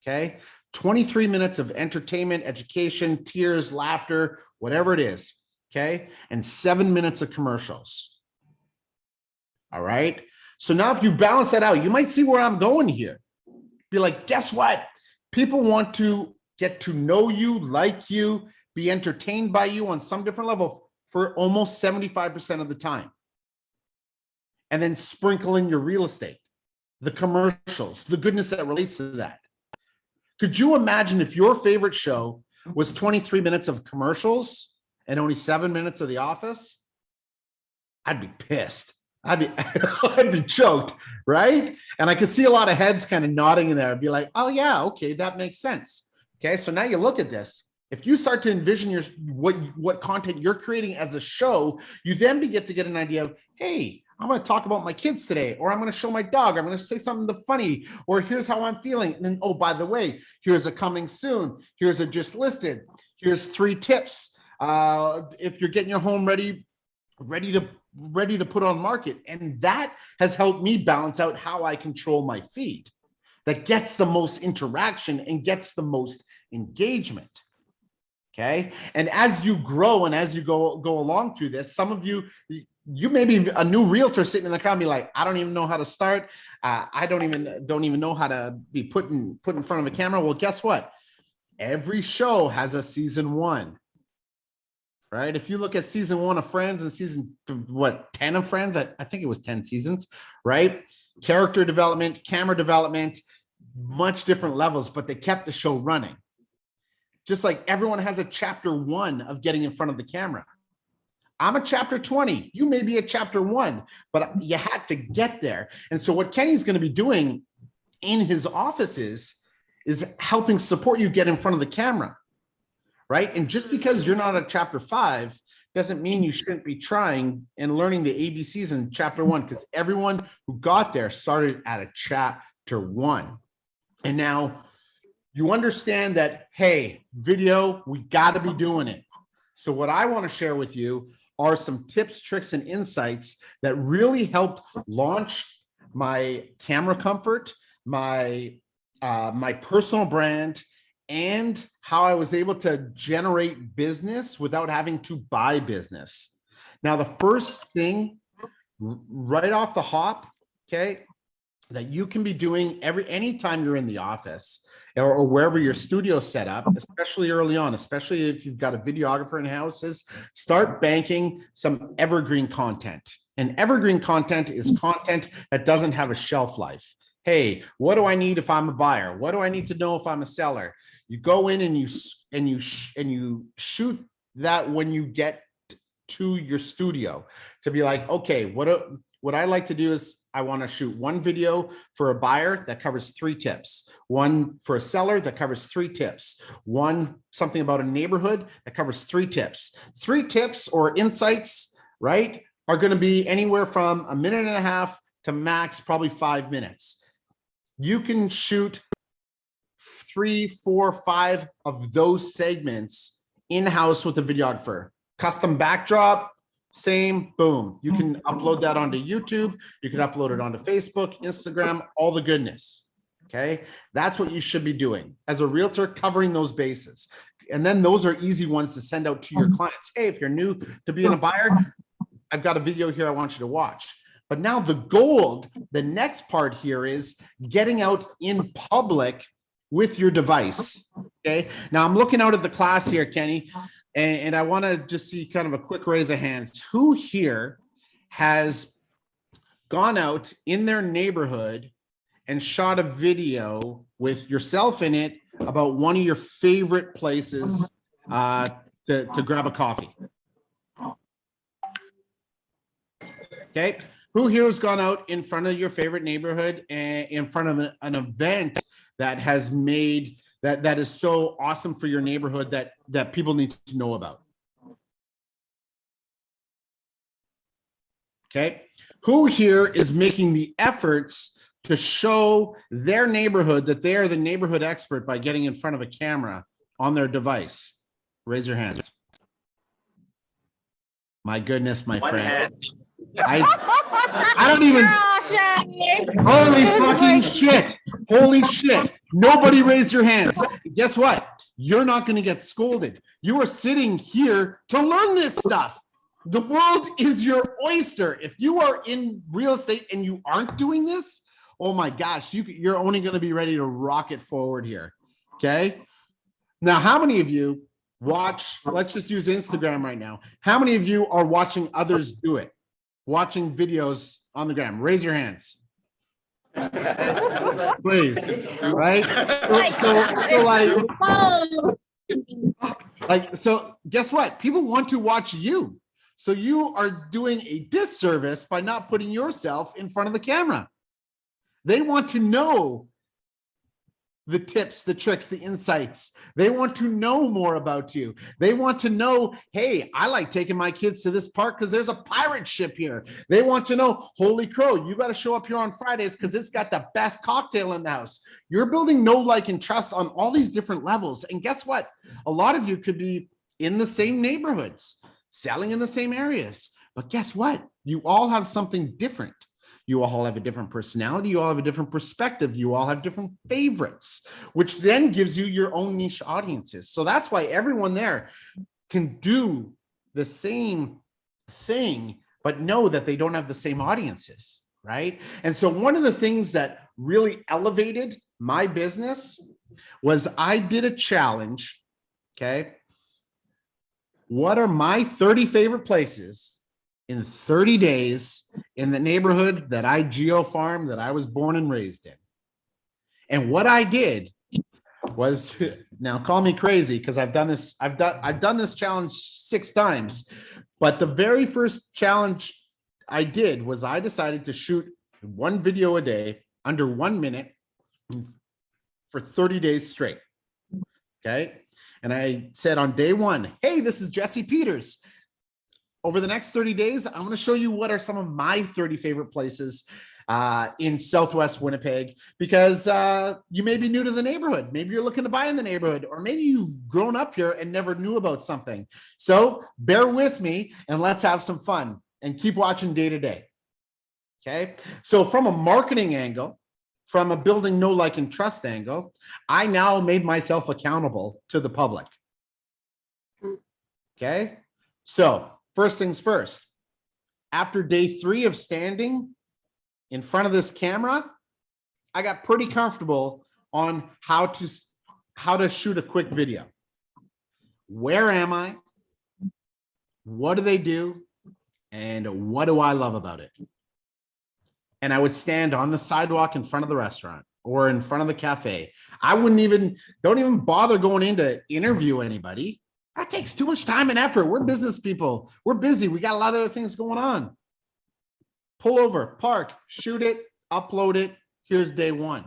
Okay. 23 minutes of entertainment, education, tears, laughter, whatever it is. Okay. And 7 minutes of commercials. All right. So now if you balance that out, you might see where I'm going here. Be like, guess what? People want to get to know you, like you, be entertained by you on some different level for almost 75% of the time. And then sprinkle in your real estate, the commercials, the goodness that relates to that. Could you imagine if your favorite show was 23 minutes of commercials and only 7 minutes of The Office? I'd be pissed. I'd be choked, right? And I could see a lot of heads kind of nodding in there and be like, oh yeah, okay, that makes sense. Okay, so now you look at this. If you start to envision what content you're creating as a show, you then begin to get an idea of, hey, I'm going to talk about my kids today, or I'm going to show my dog, I'm going to say something funny, or here's how I'm feeling. And then, oh, by the way, here's a coming soon. Here's a just listed. Here's 3 tips. If you're getting your home ready to put on market. And that has helped me balance out how I control my feed that gets the most interaction and gets the most engagement. Okay. And as you grow and as you go along through this, some of you may be a new realtor sitting in the crowd and be like, I don't even know how to start. I don't even know how to be put in front of a camera. Well, guess what? Every show has a season 1, right? If you look at season 1 of Friends and season 10 of Friends, I think it was 10 seasons, right? Character development, camera development, much different levels, but they kept the show running. just like everyone has a chapter 1 of getting in front of the camera. I'm a chapter 20. You may be a chapter 1, but you had to get there. And so what Kenny's going to be doing in his offices is helping support you get in front of the camera, right? And just because you're not a chapter 5 doesn't mean you shouldn't be trying and learning the ABCs in chapter 1, because everyone who got there started at a chapter 1. And now you understand that, hey, video, we got to be doing it. So what I want to share with you are some tips, tricks, and insights that really helped launch my camera comfort, my personal brand, and how I was able to generate business without having to buy business. Now, the first thing right off the hop, okay, that you can be doing anytime you're in the office or wherever your studio set up, especially early on, especially if you've got a videographer in houses, start banking some evergreen content. And evergreen content is content that doesn't have a shelf life. Hey, what do I need if I'm a buyer? What do I need to know if I'm a seller? You go in and you shoot that when you get to your studio to be like, okay, what I like to do is I want to shoot one video for a buyer that covers 3 tips, one for a seller that covers 3 tips, one something about a neighborhood that covers 3 tips. 3 tips or insights, right, are going to be anywhere from 1.5 minutes to max probably 5 minutes. You can shoot 3, 4, 5 of those segments in-house with a videographer. Custom backdrop, same, boom. You can upload that onto YouTube. You can upload it onto Facebook, Instagram, all the goodness. Okay. That's what you should be doing as a realtor, covering those bases. And then those are easy ones to send out to your clients. Hey, if you're new to being a buyer, I've got a video here I want you to watch. But now the next part here is getting out in public with your device. Okay. Now I'm looking out at the class here, Kenny. And I want to just see kind of a quick raise of hands. Who here has gone out in their neighborhood and shot a video with yourself in it about one of your favorite places to grab a coffee? Okay. Who here has gone out in front of your favorite neighborhood and in front of an event that has made that is so awesome for your neighborhood that people need to know about? Okay. Who here is making the efforts to show their neighborhood that they are the neighborhood expert by getting in front of a camera on their device? Raise your hands. My goodness, my friend. I don't even. Holy fucking shit. Holy shit. Nobody raised your hands. Guess what? You're not going to get scolded. You are sitting here to learn this stuff. The world is your oyster. If you are in real estate and you aren't doing this, oh my gosh, you're only going to be ready to rocket forward here. Okay. Now, how many of you watch, let's just use Instagram right now. How many of you are watching others do it? Watching videos on the gram? Raise your hands. Please, right? So guess what? People want to watch you. So you are doing a disservice by not putting yourself in front of the camera. They want to know the tips, the tricks, the insights. They want to know more about you. They want to know, hey, I like taking my kids to this park because there's a pirate ship here. They want to know, holy crow, you got to show up here on Fridays because it's got the best cocktail in the house. You're building know, like, and trust on all these different levels. And guess what? A lot of you could be in the same neighborhoods, selling in the same areas. But guess what? You all have something different. You all have a different personality. You all have a different perspective. You all have different favorites, which then gives you your own niche audiences. So that's why everyone there can do the same thing, but know that they don't have the same audiences, right? And so one of the things that really elevated my business was I did a challenge, okay? What are my 30 favorite places in 30 days in the neighborhood that I geo-farmed, that I was born and raised in? And what I did was, now call me crazy because I've done this challenge 6 times, but the very first challenge I did was I decided to shoot 1 video a day under 1 minute for 30 days straight. Okay. And I said on day 1, hey, this is Jesse Peters. Over the next 30 days, I'm going to show you what are some of my 30 favorite places in Southwest Winnipeg, because you may be new to the neighborhood. Maybe you're looking to buy in the neighborhood, or maybe you've grown up here and never knew about something. So bear with me and let's have some fun and keep watching day to day. Okay. So from a marketing angle, from a building know, like, and trust angle, I now made myself accountable to the public. Okay. So first things first, after day 3 of standing in front of this camera, I got pretty comfortable on how to shoot a quick video. Where am I? What do they do? And what do I love about it? And I would stand on the sidewalk in front of the restaurant or in front of the cafe. I don't even bother going in to interview anybody. That takes too much time and effort. We're business people. We're busy. We got a lot of other things going on. Pull over, park, shoot it, upload it. Here's day 1.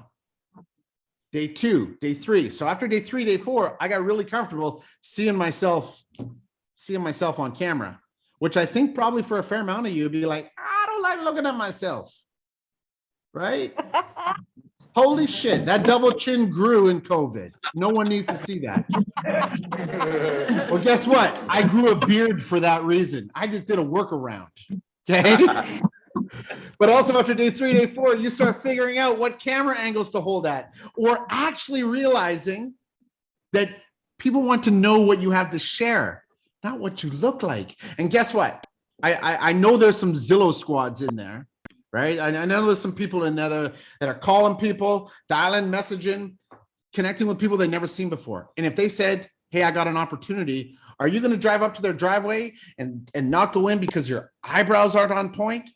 Day 2, day 3. So after day 3, day 4, I got really comfortable seeing myself on camera, which I think probably for a fair amount of you would be like, I don't like looking at myself. Right? Holy shit, that double chin grew in COVID. No one needs to see that. Well, guess what? I grew a beard for that reason. I just did a workaround. Okay. But also after day 3, day 4, you start figuring out what camera angles to hold at, or actually realizing that people want to know what you have to share, not what you look like. And guess what? I know there's some Zillow squads in there. Right? I know there's some people in there that are calling people, dialing, messaging, connecting with people they've never seen before. And if they said, hey, I got an opportunity, are you going to drive up to their driveway and not go in because your eyebrows aren't on point?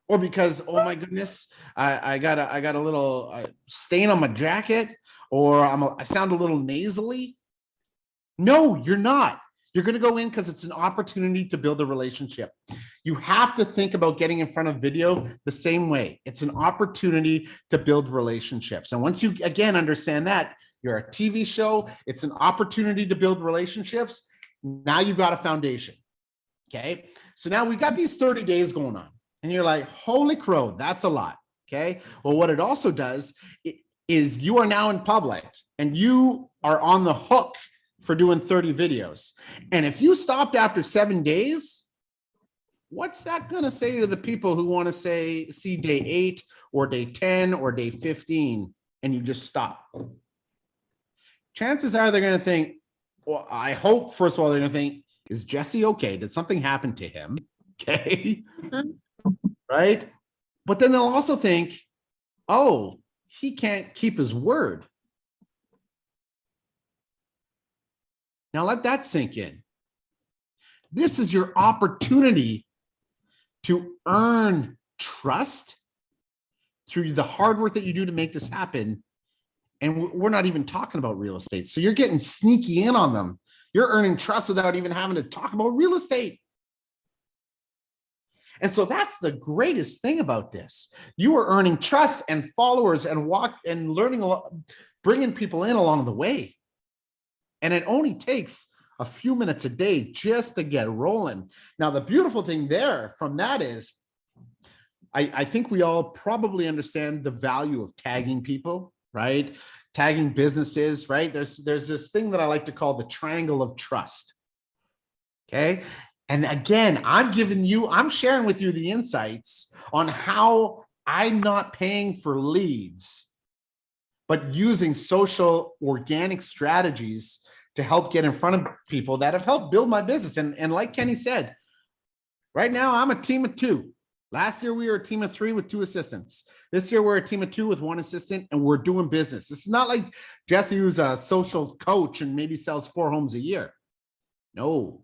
Or because, oh my goodness, I got a little stain on my jacket, or I sound a little nasally? No, you're not. You're going to go in because it's an opportunity to build a relationship. You have to think about getting in front of video the same way. It's an opportunity to build relationships. And once you, again, understand that you're a TV show, it's an opportunity to build relationships. Now you've got a foundation. Okay. So now we've got these 30 days going on and you're like, holy crow, that's a lot. Okay. Well, what it also does is you are now in public and you are on the hook for doing 30 videos. And if you stopped after 7 days, what's that going to say to the people who want to see day 8 or day 10 or day 15 and you just stop? Chances are they're going to think, well, I hope, first of all, they're going to think, is Jesse okay? Did something happen to him? Okay. Right? But then they'll also think, oh, he can't keep his word. Now let that sink in. This is your opportunity to earn trust through the hard work that you do to make this happen. And we're not even talking about real estate. So you're getting sneaky in on them. You're earning trust without even having to talk about real estate. And so that's the greatest thing about this. You are earning trust and followers and learning a lot, bringing people in along the way. And it only takes a few minutes a day just to get rolling. Now, the beautiful thing there from that is, I think we all probably understand the value of tagging people, right? Tagging businesses, right? There's this thing that I like to call the triangle of trust. Okay. And again, I'm sharing with you the insights on how I'm not paying for leads, but using social organic strategies to help get in front of people that have helped build my business. And like Kenny said, right now I'm a team of 2. Last year we were a team of 3 with 2 assistants. This year we're a team of 2 with 1 assistant, and we're doing business. It's not like Jesse, who's a social coach and maybe sells 4 homes a year. No,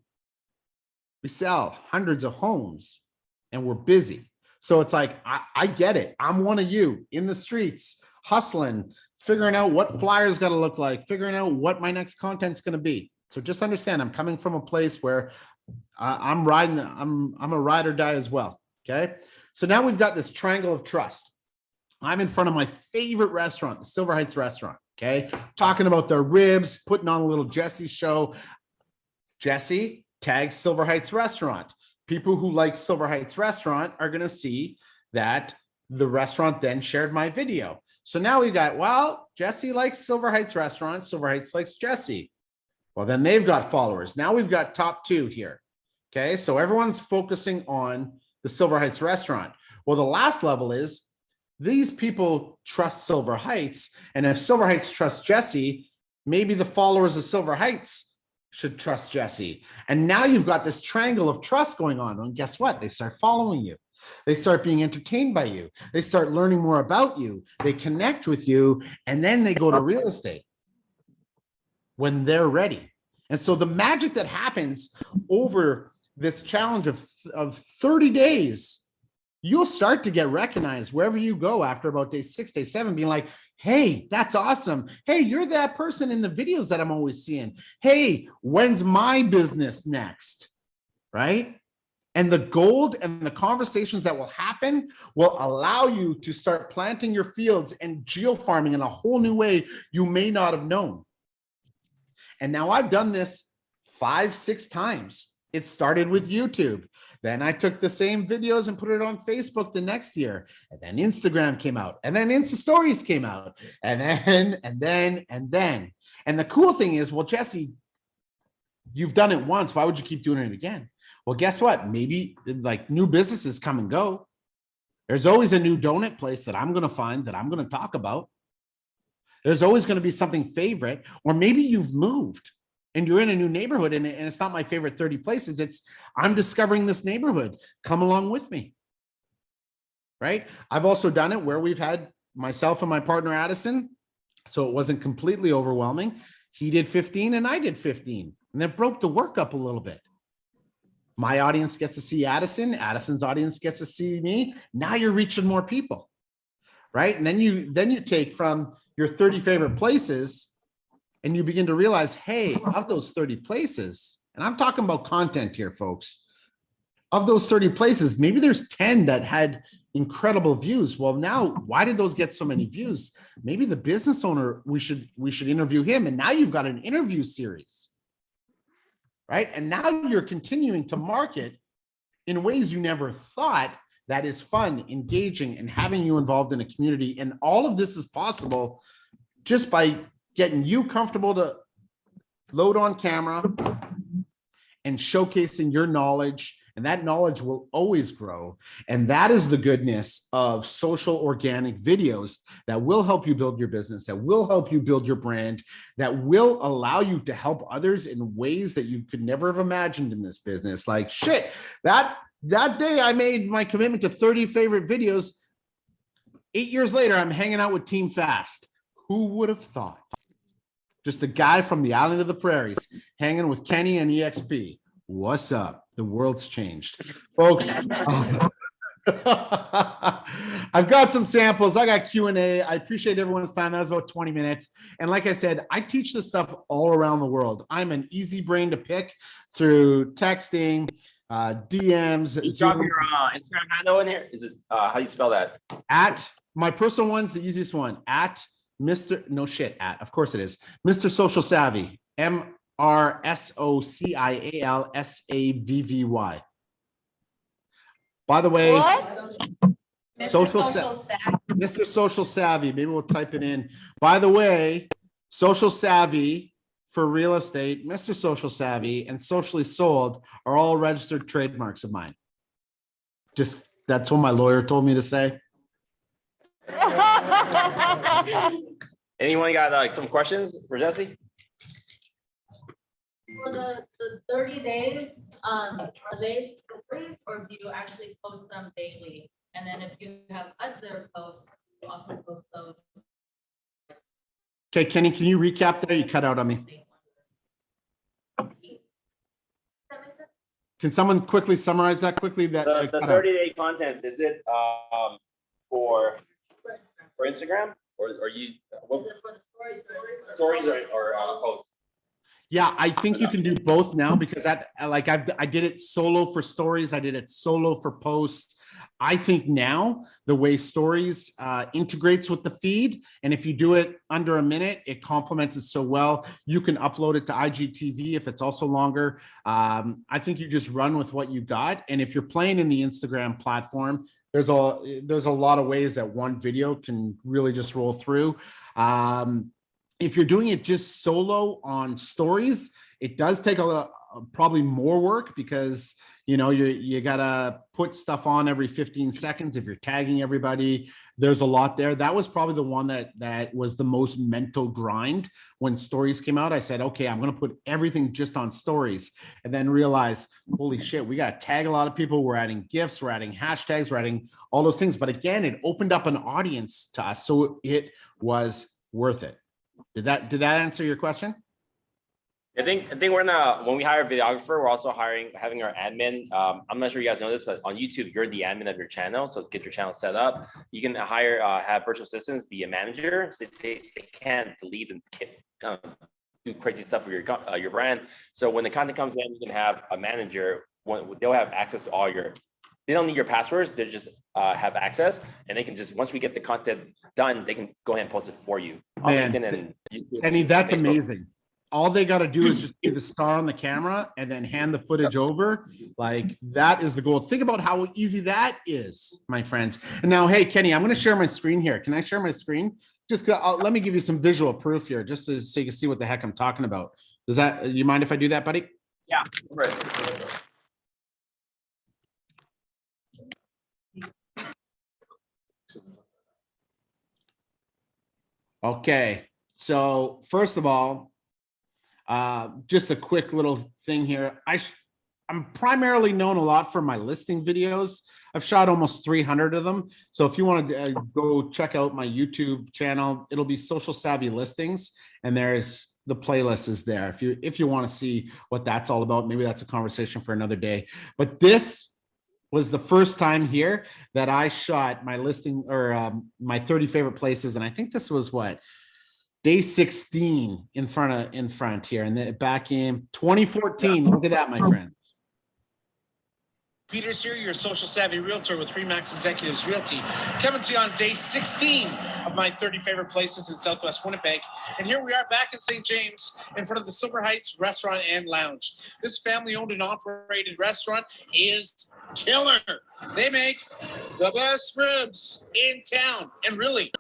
we sell hundreds of homes and we're busy. So it's like, I get it. I'm one of you in the streets, hustling, figuring out what flyers got to look like, figuring out what my next content's going to be. So just understand, I'm coming from a place where I'm a ride or die as well. Okay. So now we've got this triangle of trust. I'm in front of my favorite restaurant, the Silver Heights restaurant. Okay. Talking about their ribs, putting on a little Jesse show. Jesse tags Silver Heights restaurant. People who like Silver Heights restaurant are going to see that the restaurant then shared my video. So now we got, well, Jesse likes Silver Heights restaurant. Silver Heights likes Jesse. Well, then they've got followers. Now we've got top 2 here. Okay. So everyone's focusing on the Silver Heights restaurant. Well, the last level is these people trust Silver Heights. And if Silver Heights trusts Jesse, maybe the followers of Silver Heights should trust Jesse. And now you've got this triangle of trust going on. And guess what? They start following you. They start being entertained by you. They start learning more about you. They connect with you. And then they go to real estate when they're ready. And so the magic that happens over this challenge of 30 days, you'll start to get recognized wherever you go after about day 6, day 7, being like, hey, that's awesome. Hey, you're that person in the videos that I'm always seeing. Hey, when's my business next? Right? And the gold and the conversations that will happen will allow you to start planting your fields and geofarming in a whole new way you may not have known. And now I've done this 5, 6 times. It started with YouTube. Then I took the same videos and put it on Facebook the next year. And then Instagram came out. And then Insta Stories came out. And then. And the cool thing is, well, Jesse, you've done it once. Why would you keep doing it again? Well, guess what? Maybe like new businesses come and go. There's always a new donut place that I'm going to find that I'm going to talk about. There's always going to be something favorite. Or maybe you've moved and you're in a new neighborhood and it's not my favorite 30 places. It's I'm discovering this neighborhood. Come along with me. Right? I've also done it where we've had myself and my partner Addison. So it wasn't completely overwhelming. He did 15 and I did 15. And that broke the work up a little bit. My audience gets to see Addison. Addison's audience gets to see me. Now you're reaching more people. Right? And then you take from your 30 favorite places and you begin to realize, hey, of those 30 places, and I'm talking about content here, folks, of those 30 places, maybe there's 10 that had incredible views. Well, now, why did those get so many views? Maybe the business owner, we should interview him. And now you've got an interview series, right? And now you're continuing to market in ways you never thought. That is fun, engaging, and having you involved in a community. And all of this is possible just by getting you comfortable to load on camera and showcasing your knowledge. And that knowledge will always grow. And that is the goodness of social organic videos that will help you build your business, that will help you build your brand, that will allow you to help others in ways that you could never have imagined in this business. Like, shit, that day I made my commitment to 30 favorite videos. 8 years later, I'm hanging out with Team Fast. Who would have thought? Just a guy from the island of the prairies hanging with Kenny and EXP. What's up? The world's changed. Folks, I've got some samples. I got Q&A. I appreciate everyone's time. That was about 20 minutes. And like I said, I teach this stuff all around the world. I'm an easy brain to pick through texting, DMs. You drop your Instagram handle in here. Is it how do you spell that? At my personal one's the easiest one. At Mr. No shit. At of course it is Mr. Social Savvy. MRSOCIALSAVVY. By the way, What? Mr. Social Savvy. Maybe we'll type it in. By the way, Social Savvy for real estate, Mr. Social Savvy, and Socially Sold are all registered trademarks of mine. Just that's what my lawyer told me to say. Anyone got like some questions for Jesse? For the 30 days, are they stories or do you actually post them daily? And then if you have other posts, you also post those. Okay, Kenny, can you recap there? You cut out on me. Can someone quickly summarize that quickly? That The 30-day content, is it for Instagram or you Is it for the stories? Stories or posts? Yeah, I think you can do both now because I did it solo for stories. I did it solo for posts. I think now the way stories integrates with the feed, and if you do it under a minute, it complements it so well. You can upload it to IGTV if it's also longer. I think you just run with what you got, and if you're playing in the Instagram platform, there's a lot of ways that one video can really just roll through. If you're doing it just solo on stories, it does take probably more work because you gotta put stuff on every 15 seconds. If you're tagging everybody, there's a lot there. That was probably the one that was the most mental grind when stories came out. I said, okay, I'm gonna put everything just on stories, and then realize, holy shit, we gotta tag a lot of people. We're adding GIFs, we're adding hashtags, we're adding all those things. But again, it opened up an audience to us, so it was worth it. Did that answer your question? I think we're when we hire a videographer, we're also having our admin. I'm not sure you guys know this, but on YouTube, you're the admin of your channel. So get your channel set up. You can have virtual assistants be a manager. So they can't delete and do crazy stuff with your brand. So when the content comes in, you can have a manager. They'll have access to all your. They don't need your passwords. They just have access, and they can just, once we get the content done, they can go ahead and post it for you on LinkedIn and YouTube. Penny, that's Facebook. Amazing. All they got to do is just be the star on the camera and then hand the footage over. Like, that is the goal. Think about how easy that is, my friends. And now, hey, Kenny, I'm going to share my screen here. Can I share my screen? Just let me give you some visual proof here, just so you can see what the heck I'm talking about. You mind if I do that, buddy? Yeah, right. Okay, so first of all, just a quick little thing here. I'm primarily known a lot for my listing videos. I've shot almost 300 of them. So if you want to go check out my YouTube channel, it'll be Social Savvy Listings, and there's the playlist is there. If you want to see what that's all about, maybe that's a conversation for another day. But this was the first time here that I shot my listing or my 30 favorite places. And I think this was day 16 in front here. And then back in 2014, look at that, my friend. Peter's here, your social savvy realtor with Remax Executives Realty, coming to you on day 16 of my 30 favorite places in Southwest Winnipeg. And here we are back in St. James in front of the Silver Heights Restaurant and Lounge. This family-owned and operated restaurant is killer. They make the best ribs in town. And really,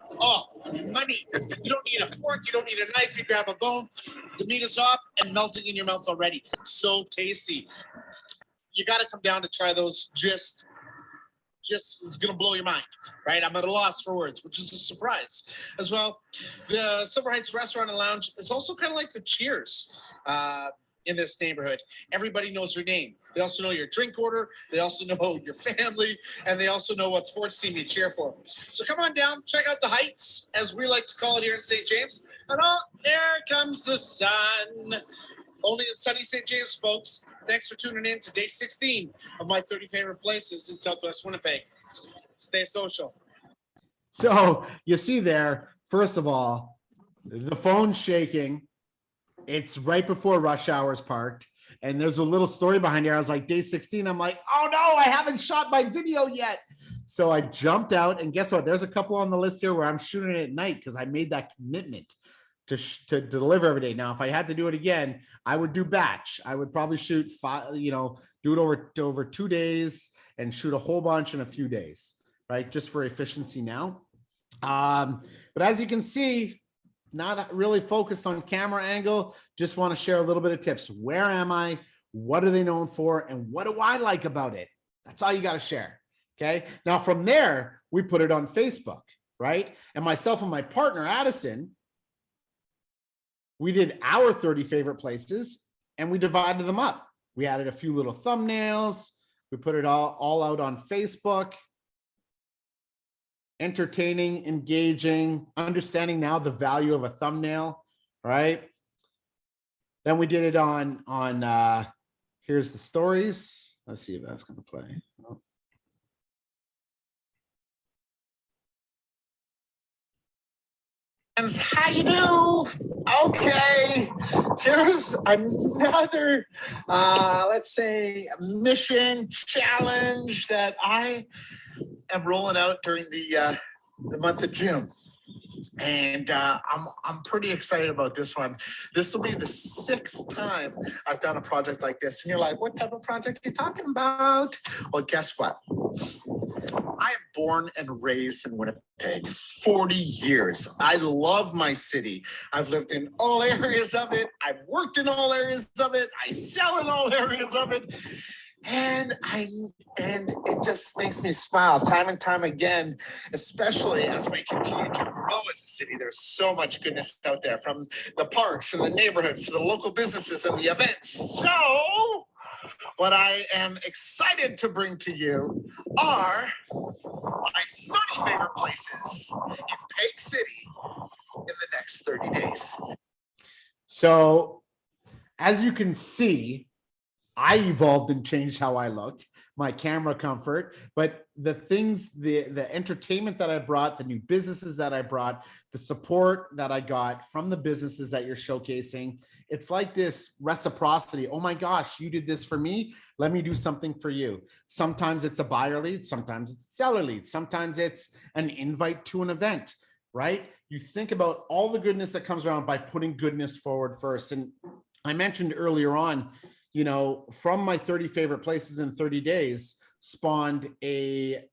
money. You don't need a fork, you don't need a knife, you grab a bone, the meat is off and melting in your mouth already. So tasty. You got to come down to try those. Just is going to blow your mind, right? I'm at a loss for words, which is a surprise as well. The Silver Heights Restaurant and Lounge is also kind of like the Cheers in this neighborhood. Everybody knows your name. They also know your drink order. They also know your family, and they also know what sports team you cheer for. So come on down, check out the Heights, as we like to call it here in St. James. And there comes the sun. Only in sunny St. James, folks. Thanks for tuning in to day 16 of my 30 favorite places in Southwest Winnipeg. Stay social. So you see there, first of all, the phone's shaking. It's right before rush hour's parked. And there's a little story behind here. I was like, day 16. I'm like, oh no, I haven't shot my video yet. So I jumped out, and guess what? There's a couple on the list here where I'm shooting it at night because I made that commitment to deliver every day. Now, if I had to do it again, I would do batch. I would probably shoot do it over 2 days and shoot a whole bunch in a few days, right? Just for efficiency now. But as you can see, not really focused on camera angle. Just want to share a little bit of tips. Where am I? What are they known for? And what do I like about it? That's all you got to share. Okay. Now from there, we put it on Facebook, right? And myself and my partner, Addison, we did our 30 favorite places and we divided them up. We added a few little thumbnails. We put it all out on Facebook. Entertaining, engaging, understanding now the value of a thumbnail, right? Then we did it on here's the stories. Let's see if that's going to play. How you do? Okay, here's another, let's say, mission challenge that I am rolling out during the month of June. And I'm pretty excited about this one. This will be the 6th time I've done a project like this. And you're like, what type of project are you talking about? Well, guess what? I am born and raised in Winnipeg, 40 years. I love my city. I've lived in all areas of it. I've worked in all areas of it. I sell in all areas of it. And it just makes me smile time and time again, especially as we continue to grow as a city. There's so much goodness out there, from the parks and the neighborhoods to the local businesses and the events. So what I am excited to bring to you are my 30 favorite places in Peg City in the next 30 days. So as you can see, I evolved and changed how I looked, my camera comfort, but the things, the entertainment that I brought, the new businesses that I brought, the support that I got from the businesses that you're showcasing, it's like this reciprocity. Oh my gosh, you did this for me. Let me do something for you. Sometimes it's a buyer lead, sometimes it's a seller lead, sometimes it's an invite to an event, right? You think about all the goodness that comes around by putting goodness forward first. And I mentioned earlier on, you know, from my 30 favorite places in 30 days spawned a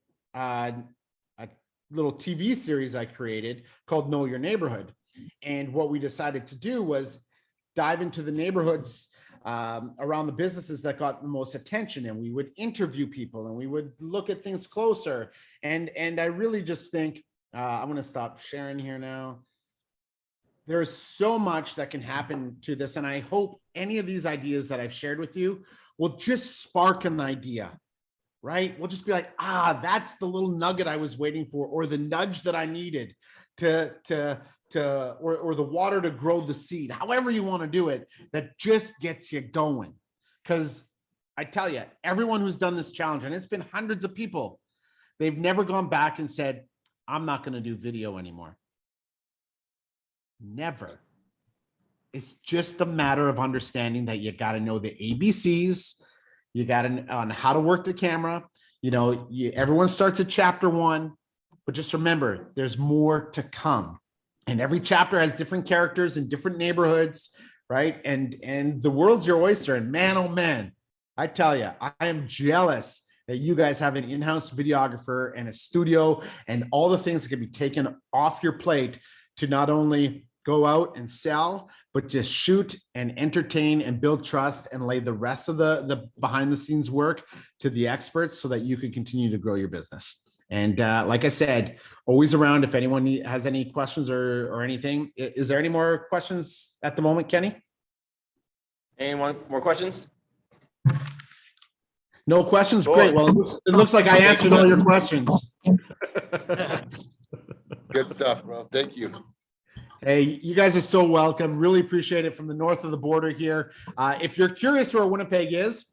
little TV series I created called Know Your Neighborhood. And what we decided to do was dive into the neighborhoods around the businesses that got the most attention, and we would interview people and we would look at things closer. And I really just think, I'm gonna stop sharing here now. There's so much that can happen to this. And I hope any of these ideas that I've shared with you will just spark an idea, right? We'll just be like, that's the little nugget I was waiting for, or the nudge that I needed or the water to grow the seed, however you want to do it, that just gets you going. Because I tell you, everyone who's done this challenge, and it's been hundreds of people, they've never gone back and said, I'm not going to do video anymore. Never. It's just a matter of understanding that you got to know the ABCs. You got to on how to work the camera. You know, everyone starts at chapter 1, but just remember, there's more to come. And every chapter has different characters in different neighborhoods, right? And the world's your oyster. And man, oh man, I tell you, I am jealous that you guys have an in-house videographer and a studio and all the things that can be taken off your plate to not only go out and sell, but just shoot and entertain and build trust and lay the rest of the behind the scenes work to the experts so that you can continue to grow your business. And like I said, always around if anyone has any questions or anything. Is there any more questions at the moment, Kenny? Anyone more questions? No questions? Great. Well, it looks like I answered all your questions. Good stuff, bro. Thank you. Hey, you guys are so welcome. Really appreciate it from the north of the border here. If you're curious where Winnipeg is,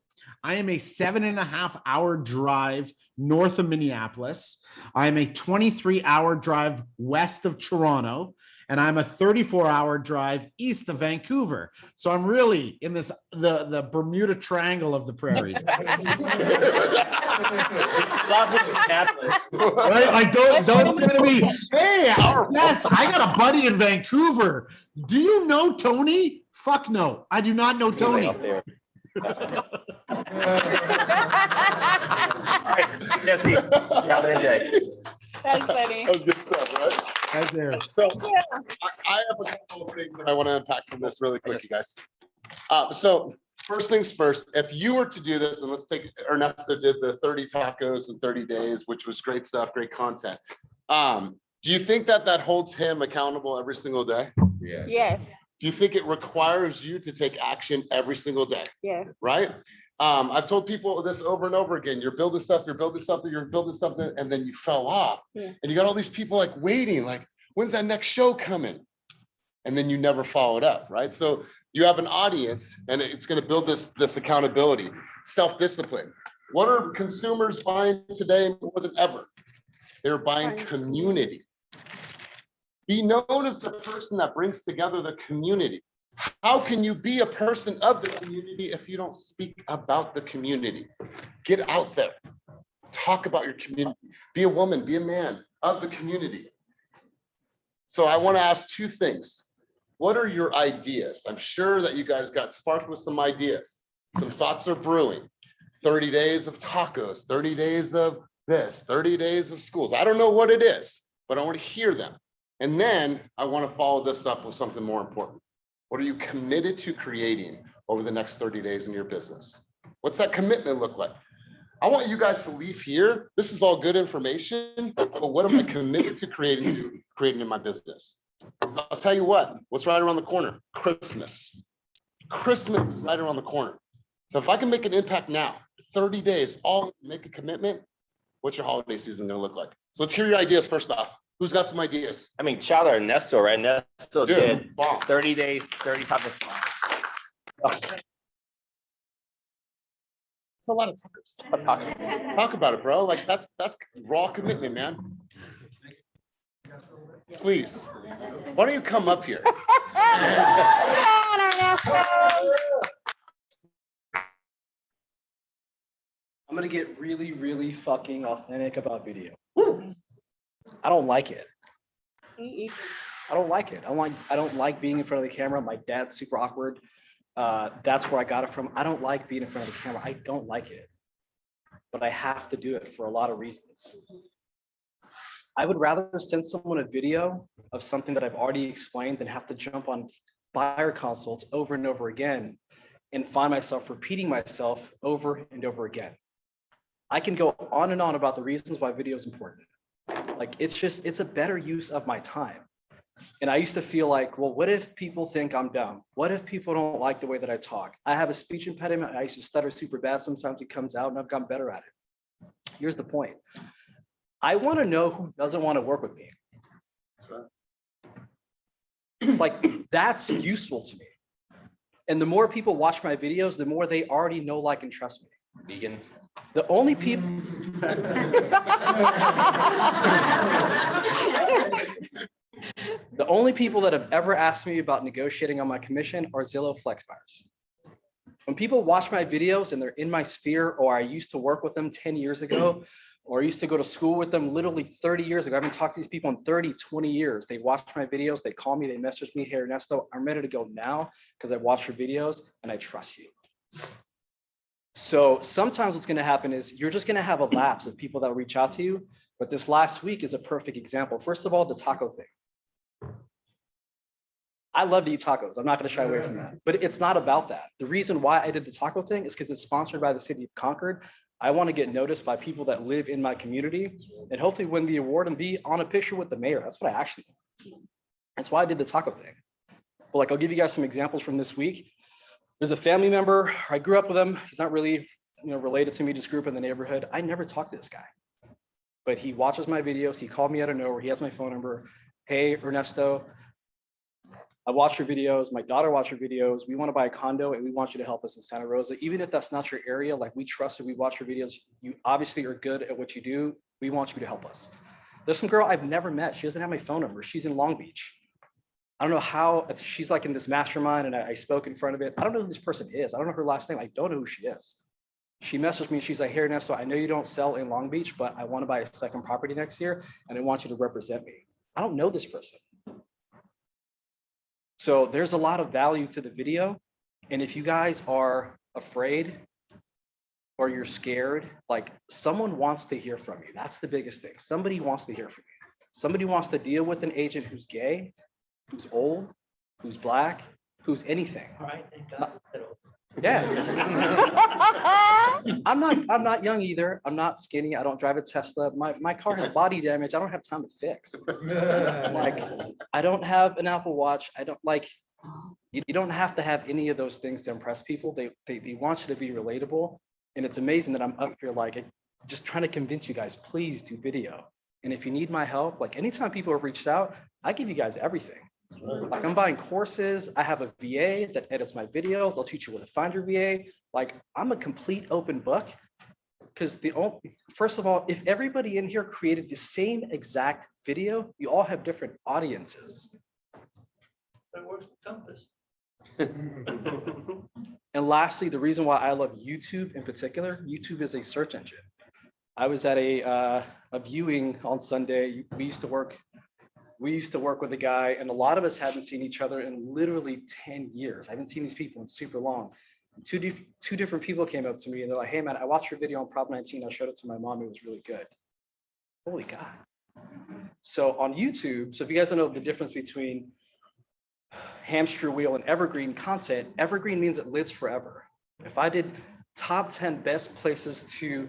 I am a 7.5-hour drive north of Minneapolis. I'm a 23-hour drive west of Toronto, and I'm a 34-hour drive east of Vancouver. So I'm really in this the Bermuda Triangle of the prairies. Right? Like don't say to me, hey, yes, I got a buddy in Vancouver. Do you know Tony? Fuck no, I do not know Tony. All right, Jesse. Yeah, there, Jay. That's funny. That was good stuff, right? Right there. So I have a couple of things that I want to unpack from this really quick, you guys. So first things first, if you were to do this, and let's take Ernesto did the 30 tacos in 30 days, which was great stuff, great content. Do you think that holds him accountable every single day? Yeah. Yes. Do you think it requires you to take action every single day? Yeah. Right? I've told people this over and over again. You're building stuff, you're building something, and then you fell off. Yeah. And you got all these people like waiting, like, when's that next show coming? And then you never followed up, right? So you have an audience, and it's going to build this accountability, self-discipline. What are consumers buying today more than ever? They're buying community. Be known as the person that brings together the community. How can you be a person of the community if you don't speak about the community? Get out there. Talk about your community. Be a woman, be a man of the community. So I want to ask two things. What are your ideas? I'm sure that you guys got sparked with some ideas. Some thoughts are brewing. 30 days of tacos, 30 days of this, 30 days of schools. I don't know what it is, but I want to hear them. And then I want to follow this up with something more important. What are you committed to creating over the next 30 days in your business? What's that commitment look like? I want you guys to leave here. This is all good information, but what am I committed to creating in my business? I'll tell you what's right around the corner? Christmas. Christmas is right around the corner. So if I can make an impact now, 30 days, all make a commitment, what's your holiday season gonna look like? So let's hear your ideas first off. Who's got some ideas? I mean, shout out Ernesto, right? Ernesto Dude, did bomb. 30 days, 30 tacos. It's a lot of tacos. Talk about it, bro. Like that's raw commitment, man. Please, why don't you come up here? I'm gonna get really, really fucking authentic about video. I don't like it. I don't like it. I don't like being in front of the camera. My dad's super awkward. That's where I got it from. I don't like being in front of the camera. I don't like it. But I have to do it for a lot of reasons. I would rather send someone a video of something that I've already explained than have to jump on buyer consults over and over again and find myself repeating myself over and over again. I can go on and on about the reasons why video is important. Like it's a better use of my time. And I used to feel like, well, what if people think I'm dumb? What if people don't like the way that I talk? I have a speech impediment. I used to stutter super bad. Sometimes it comes out and I've gotten better at it. Here's the point. I want to know who doesn't want to work with me. Like that's useful to me. And the more people watch my videos, the more they already know, like, and trust me. Vegans. The only people. The only people that have ever asked me about negotiating on my commission are Zillow Flex buyers. When people watch my videos and they're in my sphere, or I used to work with them 10 years ago, or I used to go to school with them literally 30 years ago. I haven't talked to these people in 30, 20 years. They watch my videos, they call me, they message me, hey, Ernesto, I'm ready to go now because I watch your videos and I trust you. So sometimes what's going to happen is you're just going to have a lapse of people that reach out to you. But this last week is a perfect example. First of all, the taco thing. I love to eat tacos. I'm not going to shy away from that. But it's not about that. The reason why I did the taco thing is because it's sponsored by the city of Concord. I want to get noticed by people that live in my community and hopefully win the award and be on a picture with the mayor. That's what I actually want. That's why I did the taco thing. But like, I'll give you guys some examples from this week. There's a family member. I grew up with him. He's not really, related to me, just grew up in the neighborhood. I never talked to this guy, but he watches my videos. He called me out of nowhere. He has my phone number. Hey, Ernesto, I watch your videos. My daughter watched your videos. We want to buy a condo and we want you to help us in Santa Rosa. Even if that's not your area, like we trust that we watch your videos. You obviously are good at what you do. We want you to help us. There's some girl I've never met. She doesn't have my phone number. She's in Long Beach. I don't know how, she's like in this mastermind and I spoke in front of it. I don't know who this person is. I don't know her last name. I don't know who she is. She messaged me. She's like, hey, Ernesto, I know you don't sell in Long Beach, but I want to buy a second property next year and I want you to represent me. I don't know this person. So there's a lot of value to the video. And if you guys are afraid or you're scared, like someone wants to hear from you. That's the biggest thing. Somebody wants to hear from you. Somebody wants to deal with an agent who's gay, who's old, who's black, who's anything. All right. Yeah. I'm not young either. I'm not skinny. I don't drive a Tesla. My car has body damage. I don't have time to fix. Like, I don't have an Apple Watch. I don't like, you don't have to have any of those things to impress people. They want you to be relatable. And it's amazing that I'm up here like just trying to convince you guys, please do video. And if you need my help, like anytime people have reached out, I give you guys everything. Like I'm buying courses. I have a VA that edits my videos. I'll teach you where to find your VA. Like I'm a complete open book. Because first of all, if everybody in here created the same exact video, you all have different audiences. That works with Compass. And lastly, the reason why I love YouTube in particular, YouTube is a search engine. I was at a viewing on Sunday. We used to work with a guy, and a lot of us hadn't seen each other in literally 10 years. I haven't seen these people in super long. Two different people came up to me and they're like, hey man, I watched your video on Prop 19. I showed it to my mom. It was really good. Holy God. So on YouTube, so if you guys don't know the difference between hamster wheel and evergreen content, evergreen means it lives forever. If I did top 10 best places to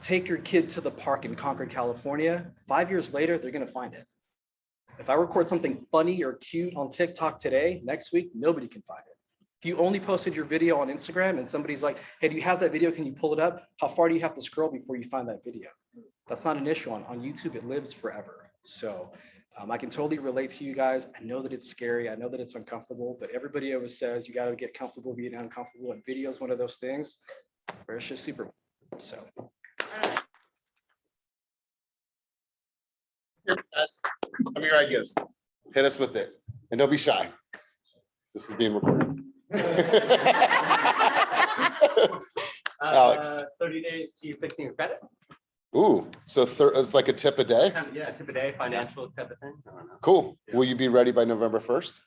take your kid to the park in Concord, California, 5 years later, they're gonna find it. If I record something funny or cute on TikTok today, next week, nobody can find it. If you only posted your video on Instagram and somebody's like, hey, do you have that video? Can you pull it up? How far do you have to scroll before you find that video? That's not an issue on YouTube. It lives forever. So I can totally relate to you guys. I know that it's scary. I know that it's uncomfortable, but everybody always says you got to get comfortable being uncomfortable. And video is one of those things where it's just super. So. Here, guys, some of your ideas. Hit us with it. And don't be shy. This is being recorded. Alex. 30 days to fixing your credit. Ooh, so it's like a tip a day? Yeah, tip a day, financial type of thing. I don't know. Cool. Will you be ready by November 1st?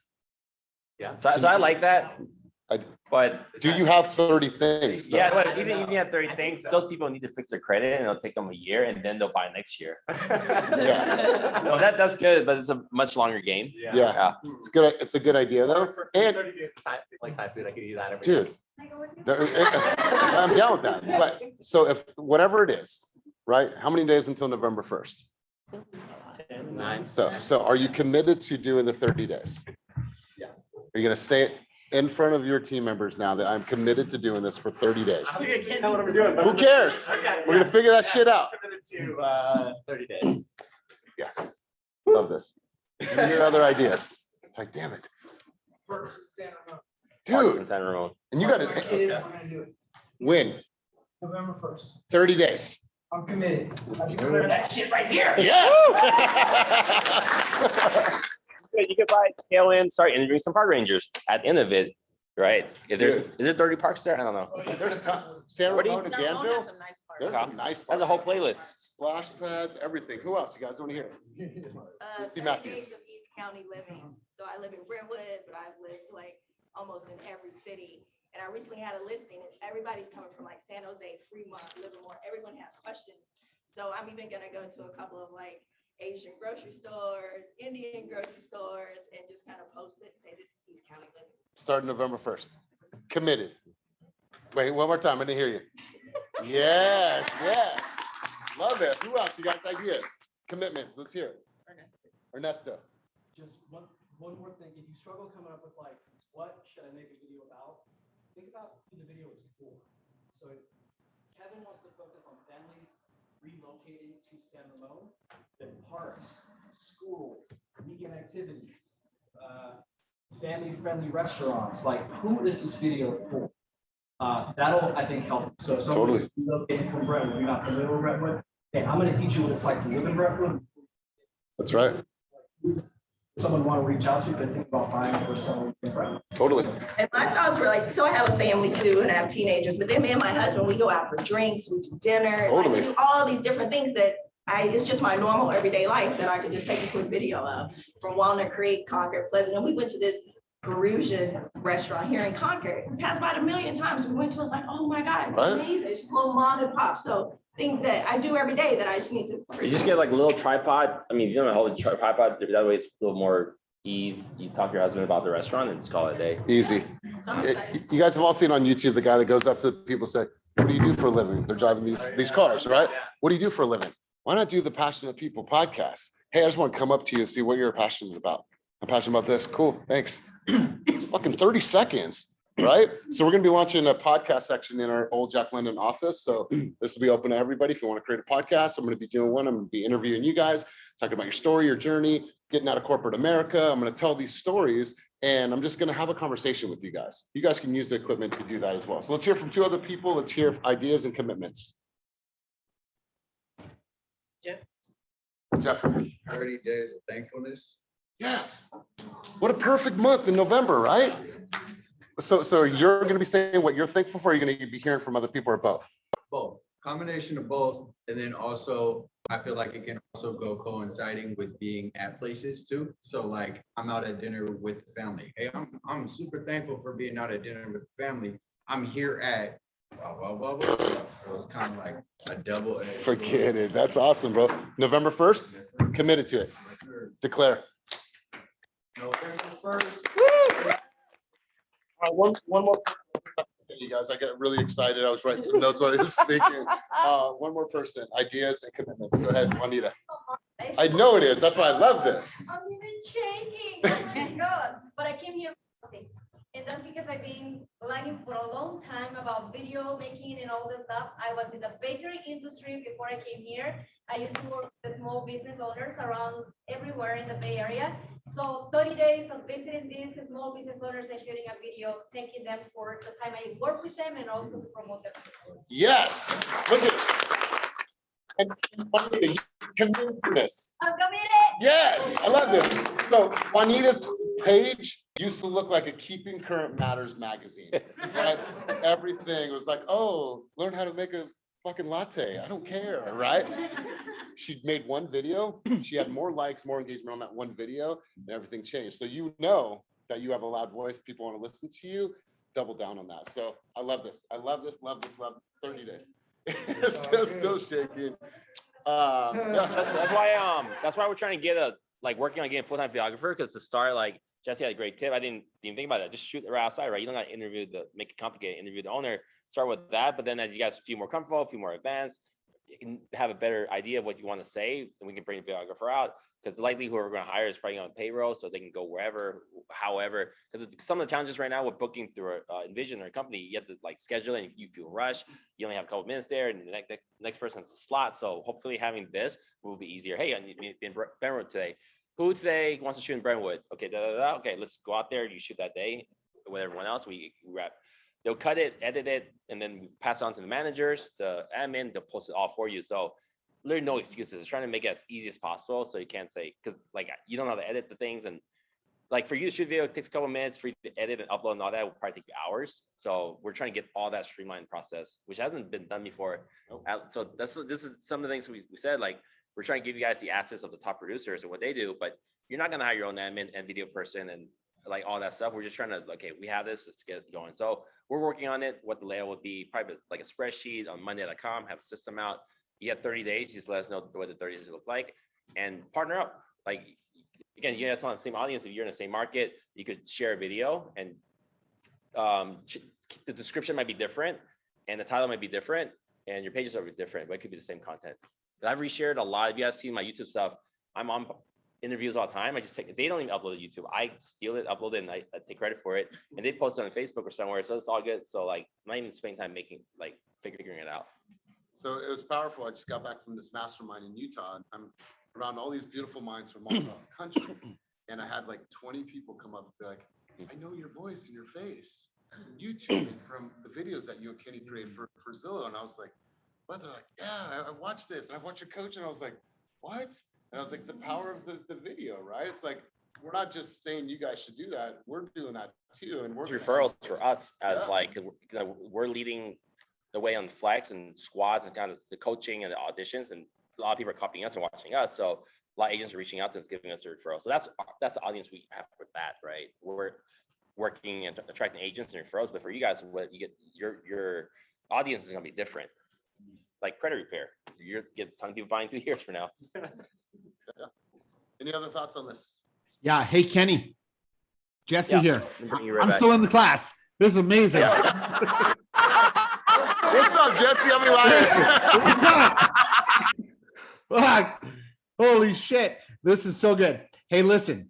Yeah. So I like that. But do you have 30 things? Yeah, but even if you have 30 things, those people need to fix their credit and it'll take them a year and then they'll buy next year. Yeah. No, that's good, but it's a much longer game. Yeah. It's good. It's a good idea though. And 30 days of time, like Thai food, I could eat that every dude, I'm down with that. But so if whatever it is, right? How many days until November 1st? 10, 9. So are you committed to doing the 30 days? Yes. Are you gonna say it in front of your team members now that I'm committed to doing this for 30 days? I can't know what I'm doing. Who cares? We're gonna figure that shit out. Committed to 30 days. Yes. Love this. Any other ideas? It's like, damn it. Dude. Santa Ramon. And you gotta win. November 1st. 30 days. I'm committed. I can clear that shit right here. Yes. You could buy tail end, start interviewing some park rangers at the end of it, right? Is there 30 parks there? I don't know. There's a ton. Santa Ramon and Danville. There's some nice parks. That's a whole playlist. Splash pads, everything. Who else? You guys want to hear? Misty Matthews. Of East County living. So I live in Brentwood, but I've lived like almost in every city. And I recently had a listing and everybody's coming from like San Jose, Fremont, Livermore. Everyone has questions. So I'm even gonna go to a couple of like Asian grocery stores, Indian grocery stores, and just kind of post it and say this is East County living. Starting November 1st. Committed. Wait, one more time. I didn't hear you. Yes, yes. Love it. Who else? You guys ideas? Commitments. Let's hear it. Ernesto. Just one more thing. If you struggle coming up with like, what should I make a video about? Think about who the video is for. So if Kevin wants to focus on families relocating to San Ramon, then parks, schools, weekend activities, family-friendly restaurants, like who is this video for? That'll, I think, help. So if someone relocating from Brentwood, you're not familiar with Brentwood, okay, I'm gonna teach you what it's like to live in Brentwood. That's right. Someone want to reach out to you, but think about buying for someone in Brentwood. Totally. And my thoughts were like, so I have a family too, and I have teenagers, but then me and my husband, we go out for drinks, we do dinner, like, we do all these different things that it's just my normal everyday life that I could just take a quick video of from Walnut Creek, Concord, Pleasant. And we went to this Peruvian restaurant here in Concord. We passed by it a million times. We went to, it's like, oh my God, it's amazing. It's just little mom and pop. So things that I do every day that I just need to. You just get like a little tripod. I mean, you don't hold a tripod. That way it's a little more ease. You talk to your husband about the restaurant and just call it a day. Easy. You guys have all seen on YouTube the guy that goes up to the people and say, what do you do for a living? They're driving these cars, right? What do you do for a living? Why not do the Passionate People podcast? Hey, I just want to come up to you and see what you're passionate about. I'm passionate about this. Cool, thanks. It's fucking 30 seconds, right? So we're gonna be launching a podcast section in our old Jack London office. So this will be open to everybody. If you want to create a podcast, I'm gonna be doing one. I'm gonna be interviewing you guys, talking about your story, your journey, getting out of corporate America. I'm gonna tell these stories and I'm just gonna have a conversation with you guys. You guys can use the equipment to do that as well. So let's hear from two other people. Let's hear ideas and commitments. Jeffrey. 30 days of thankfulness. Yes. What a perfect month in November, right? So you're going to be saying what you're thankful for, or you're going to be hearing from other people, or both? Both. Combination of both. And then also, I feel like it can also go coinciding with being at places too. So like I'm out at dinner with the family. Hey, I'm super thankful for being out at dinner with the family. I'm here at blah, blah, blah, blah, blah. So it's kind of like a double. Forget it. That's awesome, bro. November 1st, committed to it. Declare. November 1st. One more. You guys, I get really excited. I was writing some notes while he was speaking. One more person, ideas and commitments. Go ahead, Juanita. I know it is. That's why I love this. I'm even shaking. Oh my God. But I came here. And that's because I've been learning for a long time about video making and all this stuff. I was in the bakery industry before I came here. I used to work with small business owners around everywhere in the Bay Area. So 30 days of visiting these small business owners and shooting a video, thanking them for the time I work with them and also to promote them. Yes. Look at and Juanita, you committed to this. I'm committed. Yes, I love this. So Juanita's page used to look like a Keeping Current Matters magazine. Right? Everything was like, oh, learn how to make a fucking latte. I don't care, right? She made one video. She had more likes, more engagement on that one video, and everything changed. So you know that you have a loud voice. People want to listen to you. Double down on that. So I love this. I love this. Love this. Love 30 days. Still shaking. That's why we're trying to get working on getting a full-time videographer, because to start, like Jesse had a great tip. I didn't even think about that. Just shoot right outside, right? You don't got to make it complicated, interview the owner, start with that. But then as you guys feel more comfortable, feel more advanced, you can have a better idea of what you want to say, then we can bring the videographer out. Because likely whoever we're going to hire is probably on payroll, so they can go wherever, however. Because some of the challenges right now with booking through Envision or a company, you have to schedule it, and if you feel rushed, you only have a couple minutes there, and the next person has a slot. So hopefully having this will be easier. Hey, I'm in Brentwood today. Who today wants to shoot in Brentwood? Okay, okay, let's go out there. You shoot that day with everyone else. We wrap. They'll cut it, edit it, and then pass it on to the managers, the admin. They'll post it all for you. So literally no excuses. It's trying to make it as easy as possible, so you can't say, because you don't know how to edit the things, and for you to shoot video, it takes a couple of minutes for you to edit and upload and all that will probably take you hours. So we're trying to get all that streamlined process, which hasn't been done before. So this is some of the things we said, we're trying to give you guys the access of the top producers and what they do, but you're not gonna hire your own admin and video person and all that stuff. We're just trying to okay, we have this, let's get it going. So we're working on it. What the layout would be, probably like a spreadsheet on Monday.com, have a system out. You have 30 days, just let us know what the 30 days look like and partner up. Again, you guys on the same audience. If you're in the same market, you could share a video, and the description might be different and the title might be different and your pages are different, but it could be the same content. I've reshared a lot. If you guys see my YouTube stuff, I'm on interviews all the time. I just they don't even upload it to YouTube. I steal it, upload it, and I take credit for it. And they post it on Facebook or somewhere. So it's all good. So I'm not even spending time figuring it out. So it was powerful. I just got back from this mastermind in Utah, and I'm around all these beautiful minds from all around the country. And I had 20 people come up and be like, I know your voice and your face. YouTube from the videos that you and Kenny created for Zillow. And I was like, what? They're like, yeah, I watched this and I watched your coach. And I was like, what? And I was like, the power of the video, right? It's we're not just saying you guys should do that. We're doing that too. And we're referrals for us as we're leading the way on flex and squads and kind of the coaching and the auditions, and a lot of people are copying us and watching us. So a lot of agents are reaching out to us, giving us a referral. So that's the audience we have for that, right? We're working and attracting agents and referrals, but for you guys, what you get, your audience is going to be different. Like credit repair, you get a ton of people buying 2 years from now. Any other thoughts on this? Yeah. Hey, Kenny, Jesse here. I'm back. still in the class. This is amazing. What's up, Jesse? I'll be lying. Holy shit. This is so good. Hey, listen,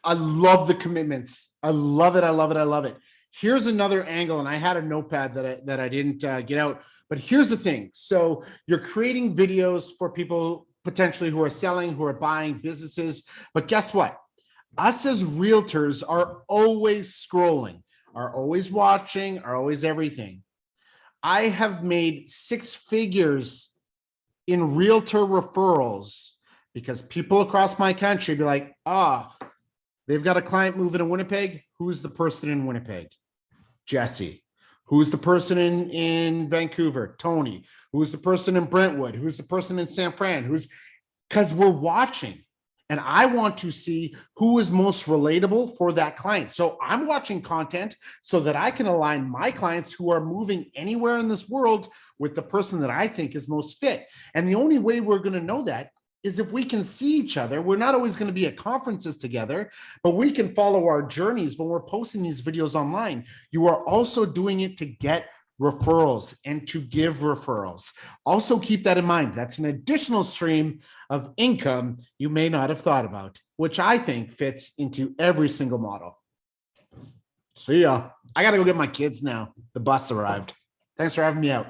I love the commitments. I love it. I love it. I love it. Here's another angle, and I had a notepad that I didn't get out, but here's the thing. So you're creating videos for people potentially who are selling, who are buying businesses, but guess what? Us as realtors are always scrolling, are always watching, are always everything. I have made 6 figures in realtor referrals, because people across my country be like, they've got a client moving to Winnipeg. Who's the person in Winnipeg? Jesse. Who's the person in Vancouver? Tony. Who's the person in Brentwood? Who's the person in San Fran? Because we're watching. And I want to see who is most relatable for that client. So I'm watching content so that I can align my clients who are moving anywhere in this world with the person that I think is most fit. And the only way we're going to know that is if we can see each other. We're not always going to be at conferences together, but we can follow our journeys when we're posting these videos online. You are also doing it to get referrals and to give referrals. Also keep that in mind. That's an additional stream of income you may not have thought about, which I think fits into every single model. See ya. I got to go get my kids now. The bus arrived. Thanks for having me out.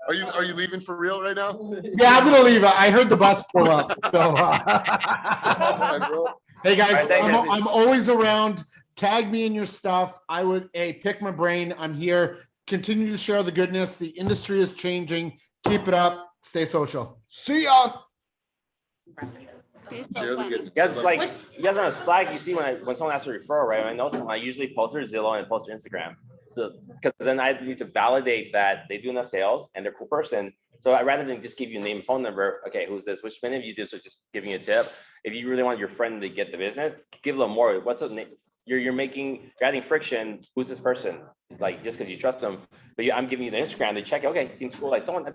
Are you leaving for real right now? Yeah, I'm gonna leave. I heard the bus pull up. So hey guys, I'm always around. Tag me in your stuff. I would pick my brain. I'm here. Continue to share the goodness. The industry is changing. Keep it up. Stay social. See ya. Share the goodness. You guys are on Slack. You see when someone asks for a referral, right? I know I usually post their Zillow and post their Instagram. So because then I need to validate that they do enough sales and they're a cool person. So I rather than just give you a name and phone number, okay, who's this? Which many of you do, so just giving you a tip. If you really want your friend to get the business, give a little more. What's the name? You're adding friction. Who's this person? Like just because you trust them. But I'm giving you the Instagram to check. Okay, seems cool. Like someone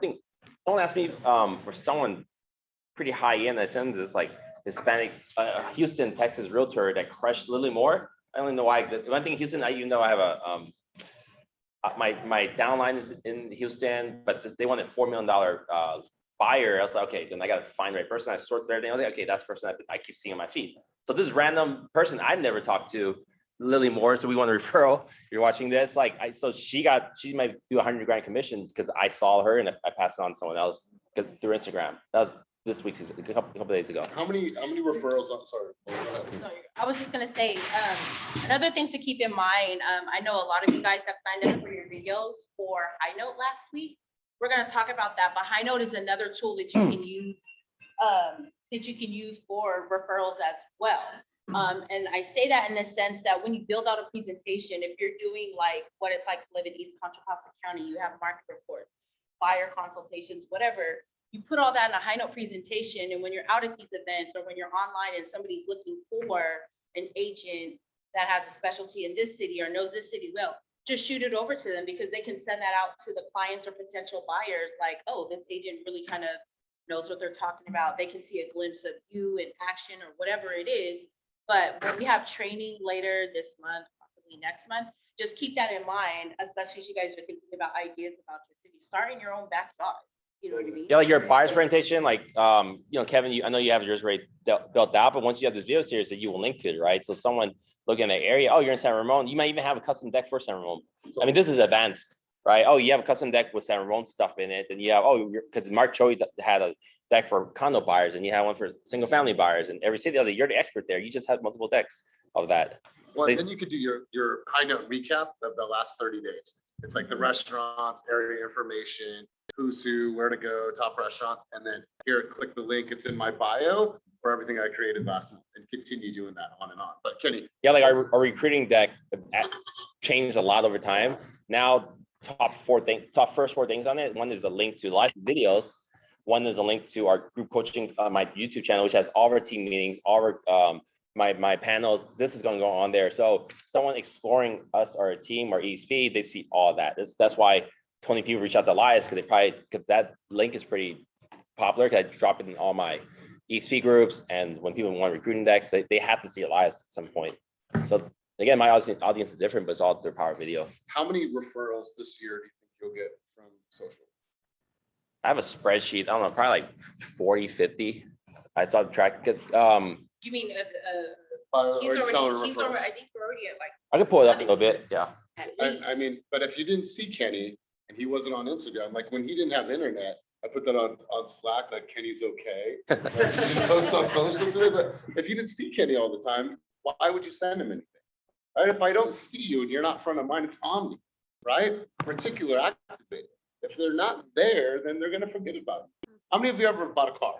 asked me for someone pretty high end. I sent this like Hispanic Houston, Texas realtor that crushed Lily Moore. I don't know why. The one thing in Houston, I have a my downline is in Houston, but they wanted $4 million buyer. I was like, okay, then I got to find the right person. I sort through everything. I was like, okay, that's the person I keep seeing on my feed. So this random person I've never talked to, Lily Moore. So we want a referral. You're watching this, she might do $100,000 commission because I saw her and I passed it on to someone else through Instagram. That was this week's a couple days ago. How many referrals? Sorry. I was just gonna say, another thing to keep in mind, I know a lot of you guys have signed up for your videos for High Note last week. We're gonna talk about that, but High Note is another tool that you can use for referrals as well. And I say that in the sense that when you build out a presentation, if you're doing like what it's like to live in East Contra Costa County, you have market reports, buyer consultations, whatever. You put all that in a High Note presentation, and when you're out at these events or when you're online and somebody's looking for an agent that has a specialty in this city or knows this city well, just shoot it over to them because they can send that out to the clients or potential buyers like, oh, this agent really kind of knows what they're talking about. They can see a glimpse of you in action or whatever it is. But when we have training later this month, possibly next month, just keep that in mind, especially as you guys are thinking about ideas about your city. Start in your own backyard. You know what I mean? Yeah, like your buyer's presentation, Kevin, I know you have yours already built out, but once you have this video series that you will link to it, right? So someone looking in the area, oh, you're in San Ramon, you might even have a custom deck for San Ramon. I mean, this is advanced, right? Oh, you have a custom deck with San Ramon stuff in it, and you have, because Mark Choi had a deck for condo buyers, and you have one for single family buyers, and every city, you're the expert there. You just have multiple decks of that. Well, then you could do your High Note recap of the last 30 days. It's like the restaurants, area information, who's who, where to go, top restaurants, and then here, click the link. It's in my bio for everything I created last month, and continue doing that on and on. But Kenny, yeah, like our recruiting deck changed a lot over time. Now, top first four things on it. One is a link to live videos. One is a link to our group coaching, my YouTube channel, which has all of our team meetings, all of our my panels. This is going to go on there. So someone exploring us or a team or ESP, they see all that. That's why 20 people reach out to Elias, because that link is pretty popular. Because I drop it in all my ESP groups, and when people want recruiting decks, they have to see Elias at some point. So again, my audience is different, but it's all through Power Video. How many referrals this year do you think you'll get from social? I have a spreadsheet. I don't know, probably like 40, 50. I saw the track. You mean he's already, I think we're already at like. I can pull it up a little bit. Yeah. I mean, but if you didn't see Kenny and he wasn't on Instagram, like when he didn't have internet, I put that on Slack, like Kenny's okay. Like, he didn't post on social today, but if you didn't see Kenny all the time, why would you send him anything? Right? If I don't see you and you're not front of mind, it's on me. right? Particular activate. If they're not there, then they're gonna forget about it. How many of you ever bought a car?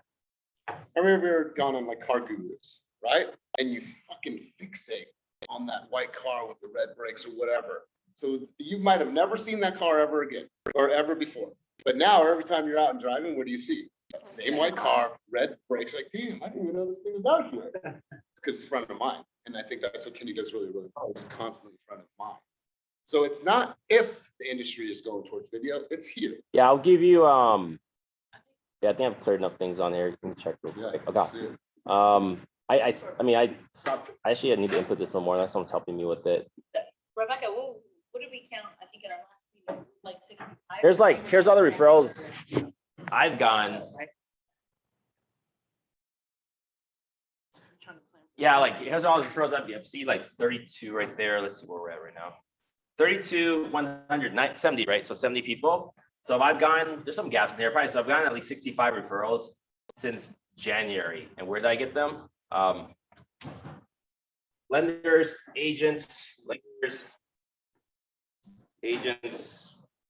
How many of you ever gone on like car gurus, right? And you fucking fixate on that white car with the red brakes or whatever. So you might have never seen that car ever again or ever before. But now every time you're out and driving, what do you see? That same white car, red brakes, like, damn, I didn't even know this thing was out here. Because it's front of mind. And I think that's what Kenny does really, really well. It's constantly front of mind. So it's not if the industry is going towards video, it's here. Yeah, I'll give you, yeah, I think I've cleared enough things on here. You can check real quick. Okay. I mean, I stopped, actually, I need to input this a little more. Unless someone's helping me with it. Rebecca, what did we count? I think at our last meeting, like 65. Here's all the referrals I've gotten. Yeah, like here's all the referrals I've seen, like 32 right there. Let's see where we're at right now. 32, 100, 70, right? So 70 people. So I've gotten, there's some gaps in there, probably. So I've gotten at least 65 referrals since January. And where did I get them? Lenders, agents,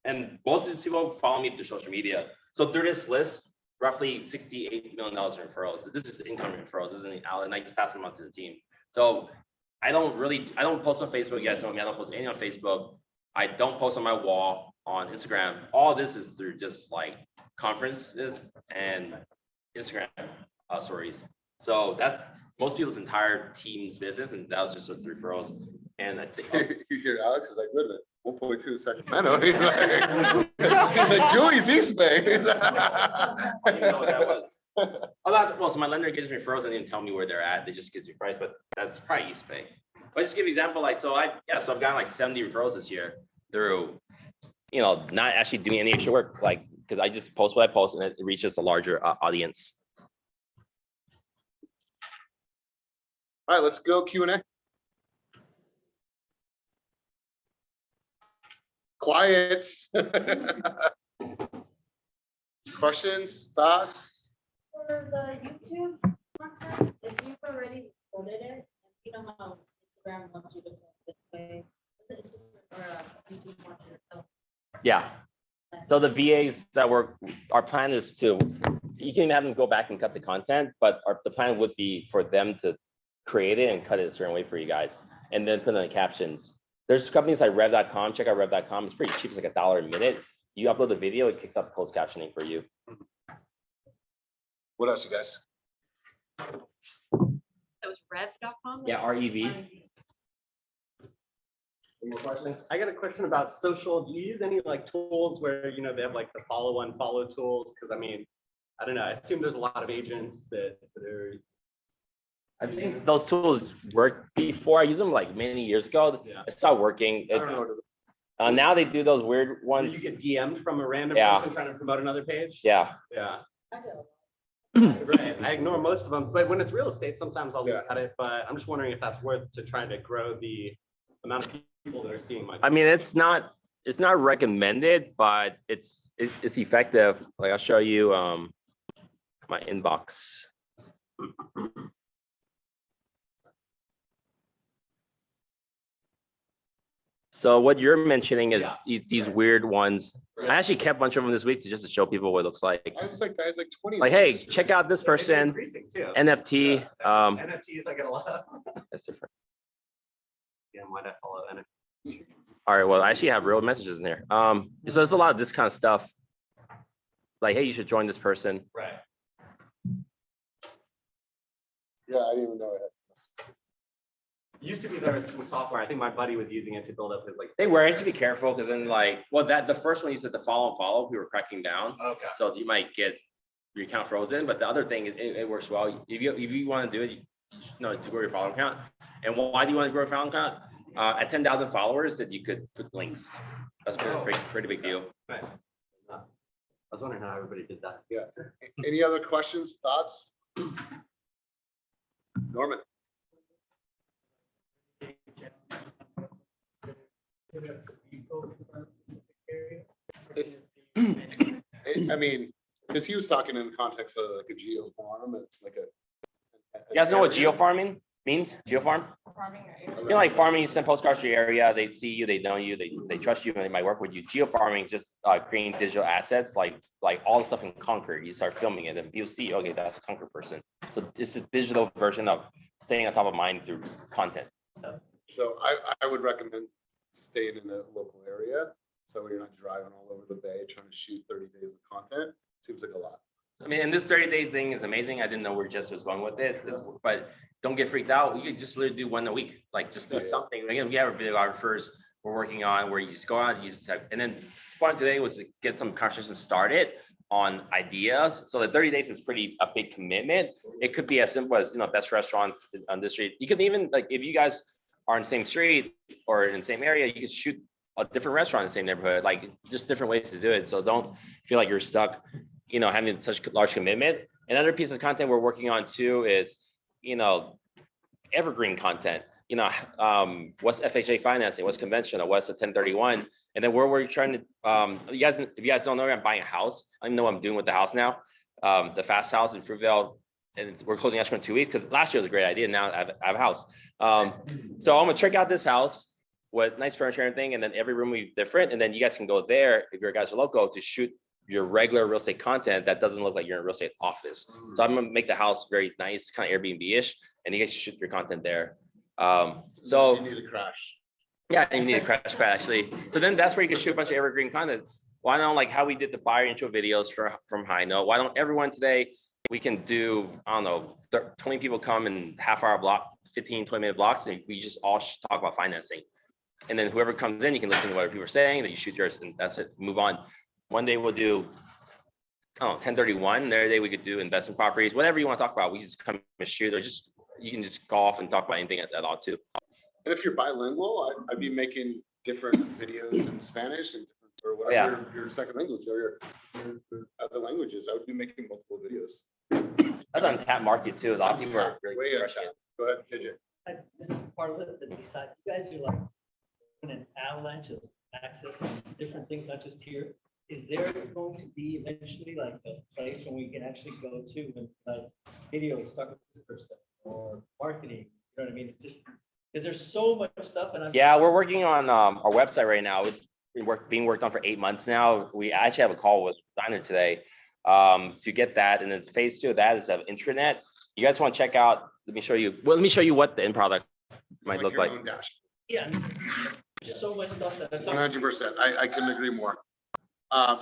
and most of these people follow me through social media. So through this list, roughly $68 million in referrals. This is incoming referrals. This isn't out, and I just pass them on to the team. So I don't post on Facebook. You guys know me. I don't post anything on Facebook. I don't post on my wall on Instagram. All this is through just like conferences and Instagram stories. So that's most people's entire team's business, and that was just with referrals. And I think you hear Alex is like, wait a minute. 1.2 Sacramento. He's like Julie's East Bay. I didn't know what that was. Well, so my lender gives me referrals and didn't tell me where they're at. They just gives me price, but that's probably East Bay. But just give you an example, like, so I've gotten like 70 referrals this year through, not actually doing any extra work, like, because I just post what I post and it reaches a larger audience. All right, let's go Q&A. Quiet. Questions, thoughts? For the YouTube content, if you've already recorded it, you know how Instagram wants you to post this way, YouTube wants you to post. Yeah. So the VAs that our plan is to, you can have them go back and cut the content, but the plan would be for them to create it and cut it a certain way for you guys, and then put in the captions. There's companies like rev.com. Check out rev.com. It's pretty cheap. It's like $1 a minute. You upload the video, it kicks out the closed captioning for you. What else, you guys? That was rev.com? Yeah, REV. Any more questions? I got a question about social. Do you use any like tools where they have like the follow unfollow tools? Because I mean, I don't know. I assume there's a lot of agents that are. I've seen those tools work before. I used them like many years ago. Yeah. It stopped working. I don't know what it is. Now they do those weird Where ones. you get DM'd from a random Yeah. person trying to promote another page. Yeah. Yeah. Right. I ignore most of them, but when it's real estate, sometimes I'll look at it. But I'm just wondering if that's worth to try to grow the amount of people that are seeing my. I mean, it's not recommended, but it's effective. Like I'll show you my inbox. So what you're mentioning is these weird ones. I actually kept a bunch of them this week just to show people what it looks like. I was like, I had like 20. Like, hey, check out this person. NFT. NFTs, I get a lot. That's different. Yeah, why'd I follow NFT? All right. Well, I actually have real messages in there. So there's a lot of this kind of stuff. Like, hey, you should join this person. Right. Yeah, I didn't even know I had. Used to be there was some software. I think my buddy was using it to build up his like. They were. You should be careful because then the first one you said the follow, we were cracking down. Okay. So you might get your account frozen. But the other thing, it works well. If you want to do it, to grow your follower count. And why do you want to grow your follower count? At 10,000 followers, that you could put links. That's a pretty big deal. Nice. I was wondering how everybody did that. Yeah. Any other questions, thoughts? Norman. It's, I mean, because he was talking in the context of like a geo farm. It's like a. You guys know what geo farming? Means geofarm? Farming or You know, like farming, you send postcards to your area, they see you, they know you, they trust you, and they might work with you. Geofarming is just creating digital assets, like all the stuff in Concord. You start filming it, and people see, okay, that's a Concord person. So it's a digital version of staying on top of mind through content. So I would recommend staying in a local area, so you're not driving all over the bay trying to shoot 30 days of content. Seems like a lot. I mean, and this 30-day thing is amazing. I didn't know where Jess was going with it, but don't get freaked out. You could just literally do one a week, like just do something. Again, we have videographers we're working on where you just go out, you just have, and then the point today was to get some conversations started on ideas. So the 30 days is a big commitment. It could be as simple as, best restaurant on this street. You could even, like, if you guys are in the same street or in the same area, you could shoot a different restaurant in the same neighborhood, like just different ways to do it. So don't feel like you're stuck, having such large commitment. Another piece of content we're working on too is, evergreen content. What's FHA financing? What's conventional? What's a 1031? And then where we're trying to, if you guys don't know, I'm buying a house. I don't know what I'm doing with the house now. The Fast House in Fruitvale, and we're closing escrow in 2 weeks because last year was a great idea. Now I have a house. So I'm gonna check out this house with nice furniture and everything, and then every room will be different. And then you guys can go there if you guys are local to shoot your regular real estate content that doesn't look like you're in a real estate office. So I'm gonna make the house very nice, kind of Airbnb-ish, and you guys shoot your content there. So you need a crash. Yeah, you need a crash pad actually. So then that's where you can shoot a bunch of evergreen content. Why don't, like how we did the buyer intro videos from High Note? Why don't everyone today, we can do, I don't know, 20 people come in half-hour block, 15, 20-minute blocks, and we just all talk about financing. And then whoever comes in, you can listen to what people are saying, that you shoot yours, and that's it, move on. One day we'll do, I don't know, 1031. Another day we could do investment properties, whatever you want to talk about. We just come and shoot, or just, you can just call off and talk about anything at all too. And if you're bilingual, I'd be making different videos in Spanish and or whatever your second language or your other languages. I would be making multiple videos. That's on tap market too. A lot of people are really way on tap. Go ahead, KJ. This is part of it, the side. You guys are like in an avalanche of access and different things, not just here. Is there going to be eventually like a place where we can actually go to and like videos start with this person or marketing? You know what I mean? It's just because there's so much stuff, and yeah, we're working on our website right now. It's being worked on for 8 months now. We actually have a call with the designer today to get that, and then phase 2 of that is an intranet. You guys want to check out? Let me show you. Well, let me show you what the end product might look like. yeah, I mean, there's so much stuff that 100%. I couldn't agree more.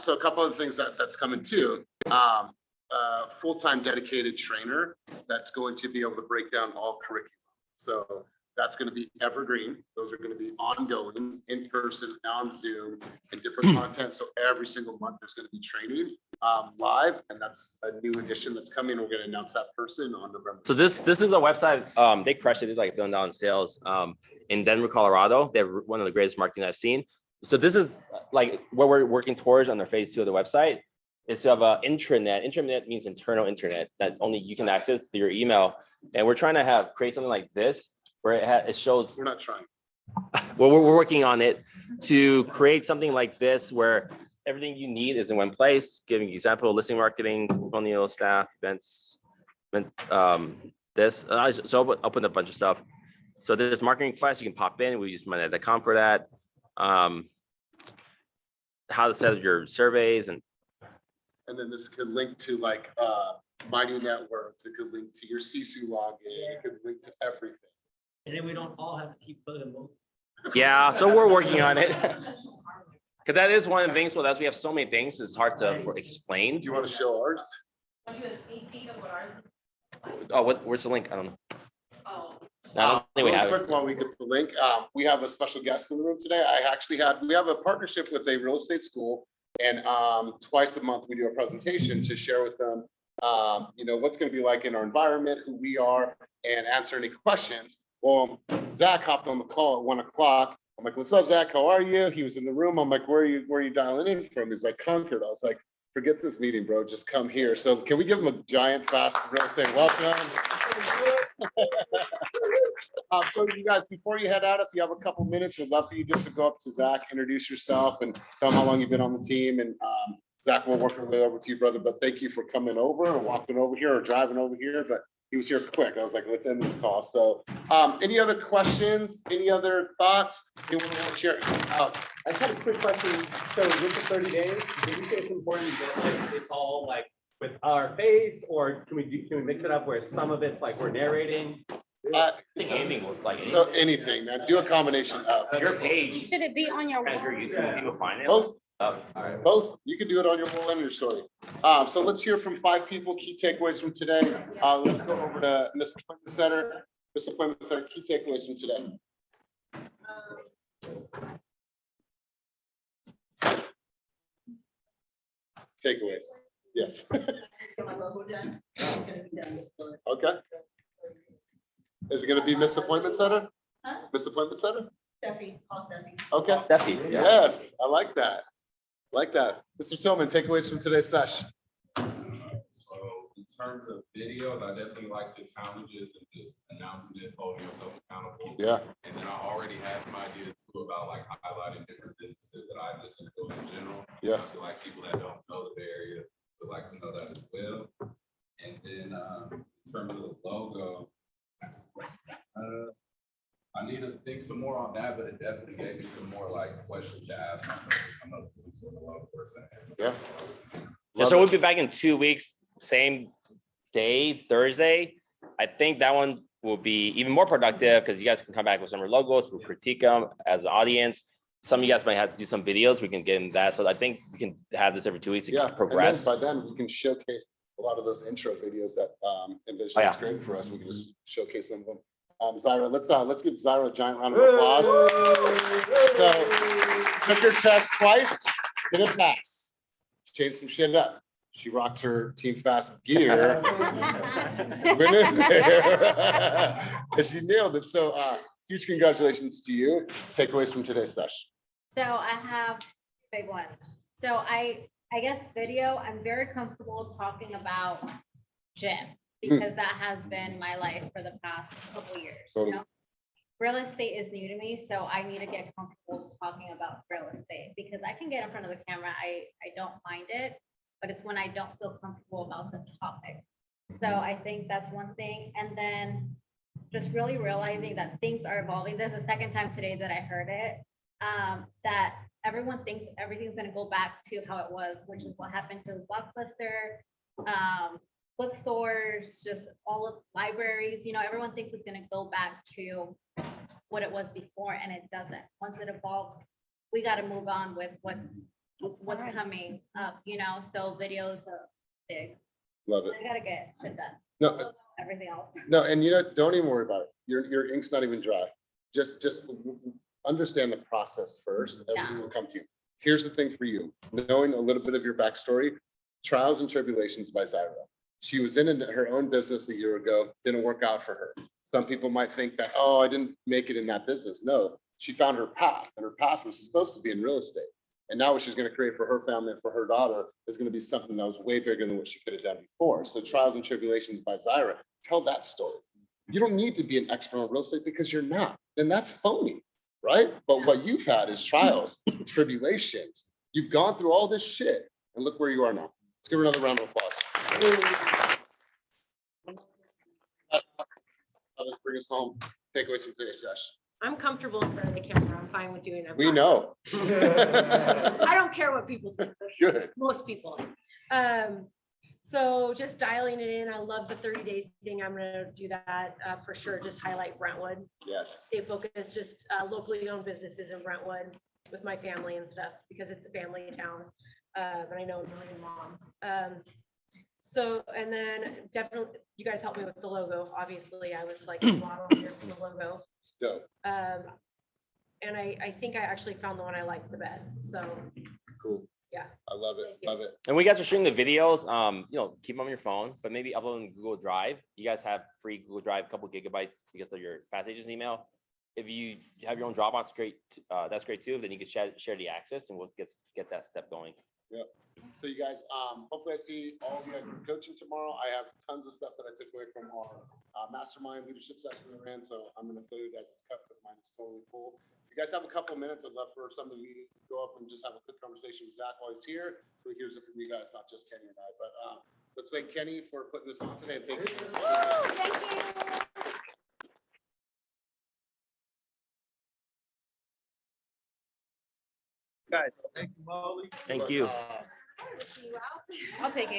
So a couple of things that's coming too. Full-time dedicated trainer that's going to be able to break down all curriculum. So that's going to be evergreen. Those are going to be ongoing, in person, on Zoom, and different content. So every single month there's going to be training live, and that's a new addition that's coming. We're going to announce that person on November. So this is a website. They crushed it. They like $1 billion in sales in Denver, Colorado. They're one of the greatest marketing I've seen. So this is like what we're working towards on their phase 2 of the website. Is to have an intranet. Intranet means internal internet that only you can access through your email. And we're trying to create something like this where it shows. We're not trying. Well, we're working on it to create something like this where everything you need is in one place. Giving you example, listing marketing, testimonial, staff, events, this. So open a bunch of stuff. So there's marketing class you can pop in. We use money.com for that. How to set up your surveys, and then this could link to like Mighty Networks. It could link to your Sisu login. It could link to everything. And then we don't all have to keep putting them. Yeah, so we're working on it. Because that is one of the things. Well, as we have so many things, it's hard to explain. Do you want to show ours? Oh, where's the link? I don't know. No, I don't think we Real have quick it. while we get the link, we have a special guest in the room today. We have a partnership with a real estate school, and twice a month we do a presentation to share with them, what's going to be like in our environment, who we are, and answer any questions. Well, Zach hopped on the call at 1 o'clock. I'm like, "What's up, Zach? How are you?" He was in the room. I'm like, "Where are you dialing in from?" He's like, "Concord." I was like, "Forget this meeting, bro. Just come here." So can we give him a giant, fast real estate welcome? So you guys, before you head out, if you have a couple minutes, we'd love for you just to go up to Zach, introduce yourself, and tell him how long you've been on the team. And Zach will work our way over to you, brother. But thank you for coming over and walking over here or driving over here. But he was here quick. I was like, let's end this call. So, any other questions? Any other thoughts? Anyone want to share? I just had a quick question. So with the 30 days, did you say it's important that like it's all like with our face, or can we mix it up where some of it's like we're narrating? I think anything looks like So anything, man. Do a combination of your page. Should it be on your As your wall? YouTube, people find it. both. All right. Both. You can do it on your wall and your story. So let's hear from 5 people. Key takeaways from today. Let's go over to Mr. Appointment Center. Mr. Appointment Center, key takeaways from today. Takeaways. Yes. Okay. Is it going to be Miss Appointment Center? Huh? Miss Appointment Center? Steffi, call Steffi. Okay. Steffi, yeah. Yes, I like that. Like that. Mr. Tillman, takeaways from today's session. So in terms of videos, I definitely like the challenges and just announcing it, holding yourself accountable. Yeah. And then I already had some ideas too about like highlighting different businesses that I listen to in general. Yes. I feel like people that don't know the Bay Area would like to know that as well. And then in terms of the logo, I need to think some more on that, but it definitely gave me some more like questions to ask. Come up with some sort of logo or something. Yeah. Yeah, so we'll be back in 2 weeks, same day, Thursday. I think that one will be even more productive because you guys can come back with some of your logos, we'll critique them as an audience. Some of you guys might have to do some videos, we can get in that. So I think we can have this every 2 weeks to Yeah. progress. And then by then we can showcase a lot of those intro videos that Envision is great for us. We can just showcase some of them. Zyra, let's give Zyra a giant round of applause. So took her test twice, did a pass. Changed some shit up. She rocked her Team Fast gear. Went in there. And she nailed it. So huge congratulations to you. Takeaways from today's session. So I have big ones. So I guess video, I'm very comfortable talking about gym because that has been my life for the past couple years. You know? Real estate is new to me, so I need to get comfortable talking about real estate because I can get in front of the camera. I don't mind it, but it's when I don't feel comfortable about the topic. So I think that's one thing. And then just really realizing that things are evolving. There's a second time today that I heard it, that everyone thinks everything's going to go back to how it was, which is what happened to Blockbuster, bookstores, just all of libraries. You know, everyone thinks it's going to go back to what it was before, and it doesn't. Once it evolves, we got to move on with what's coming up. You know, so videos are big. Love it. I gotta get shit done. No, everything else. no, and you know, don't even worry about it. Your ink's not even dry. Just understand the process first. Everything will come to you. Here's the thing for you, knowing a little bit of your backstory, Trials and Tribulations by Zyra. She was in her own business a year ago, didn't work out for her. Some people might think that, oh, I didn't make it in that business. No, she found her path, and her path was supposed to be in real estate. And now what she's going to create for her family and for her daughter is going to be something that was way bigger than what she could have done before. So Trials and Tribulations by Zyra, tell that story. You don't need to be an expert on real estate because you're not. Then that's phony, right? But what you've had is trials, tribulations. You've gone through all this shit, and look where you are now. Let's give her another round of applause. Let's bring us home. Takeaways from today's session. I'm comfortable in front of the camera. I'm fine with doing it. We know. I don't care what people think. Good. Most people. So just dialing it in. I love the 30 days thing. I'm going to do that for sure. Just highlight Brentwood. Yes. Stay focused, just locally owned businesses in Brentwood with my family and stuff because it's a family town. And I know a million moms. So, and then definitely you guys helped me with the logo. Obviously I was like a lot on here for the logo. It's dope. And I think I actually found the one I liked the best. So cool. Yeah. I love it. Love it. And we guys are shooting the videos, you know, keep them on your phone, but maybe upload them to Google Drive. You guys have free Google Drive, a couple gigabytes because of your fast agents email. If you have your own Dropbox, great. That's great too. Then you can share the access and we'll get that step going. Yep. So you guys, hopefully I see all of you at group coaching tomorrow. I have tons of stuff that I took away from our mastermind leadership session we ran. So I'm going to fill you guys' cup because mine is totally full. If you guys have a couple of minutes, I'd love for somebody to go up and just have a quick conversation with Zach while he's here. So he hears it from you guys, not just Kenny and I. But Let's thank Kenny for putting this on today. Thank you. Thank you. Guys. Thank you, Molly. Thank you. I'll take it.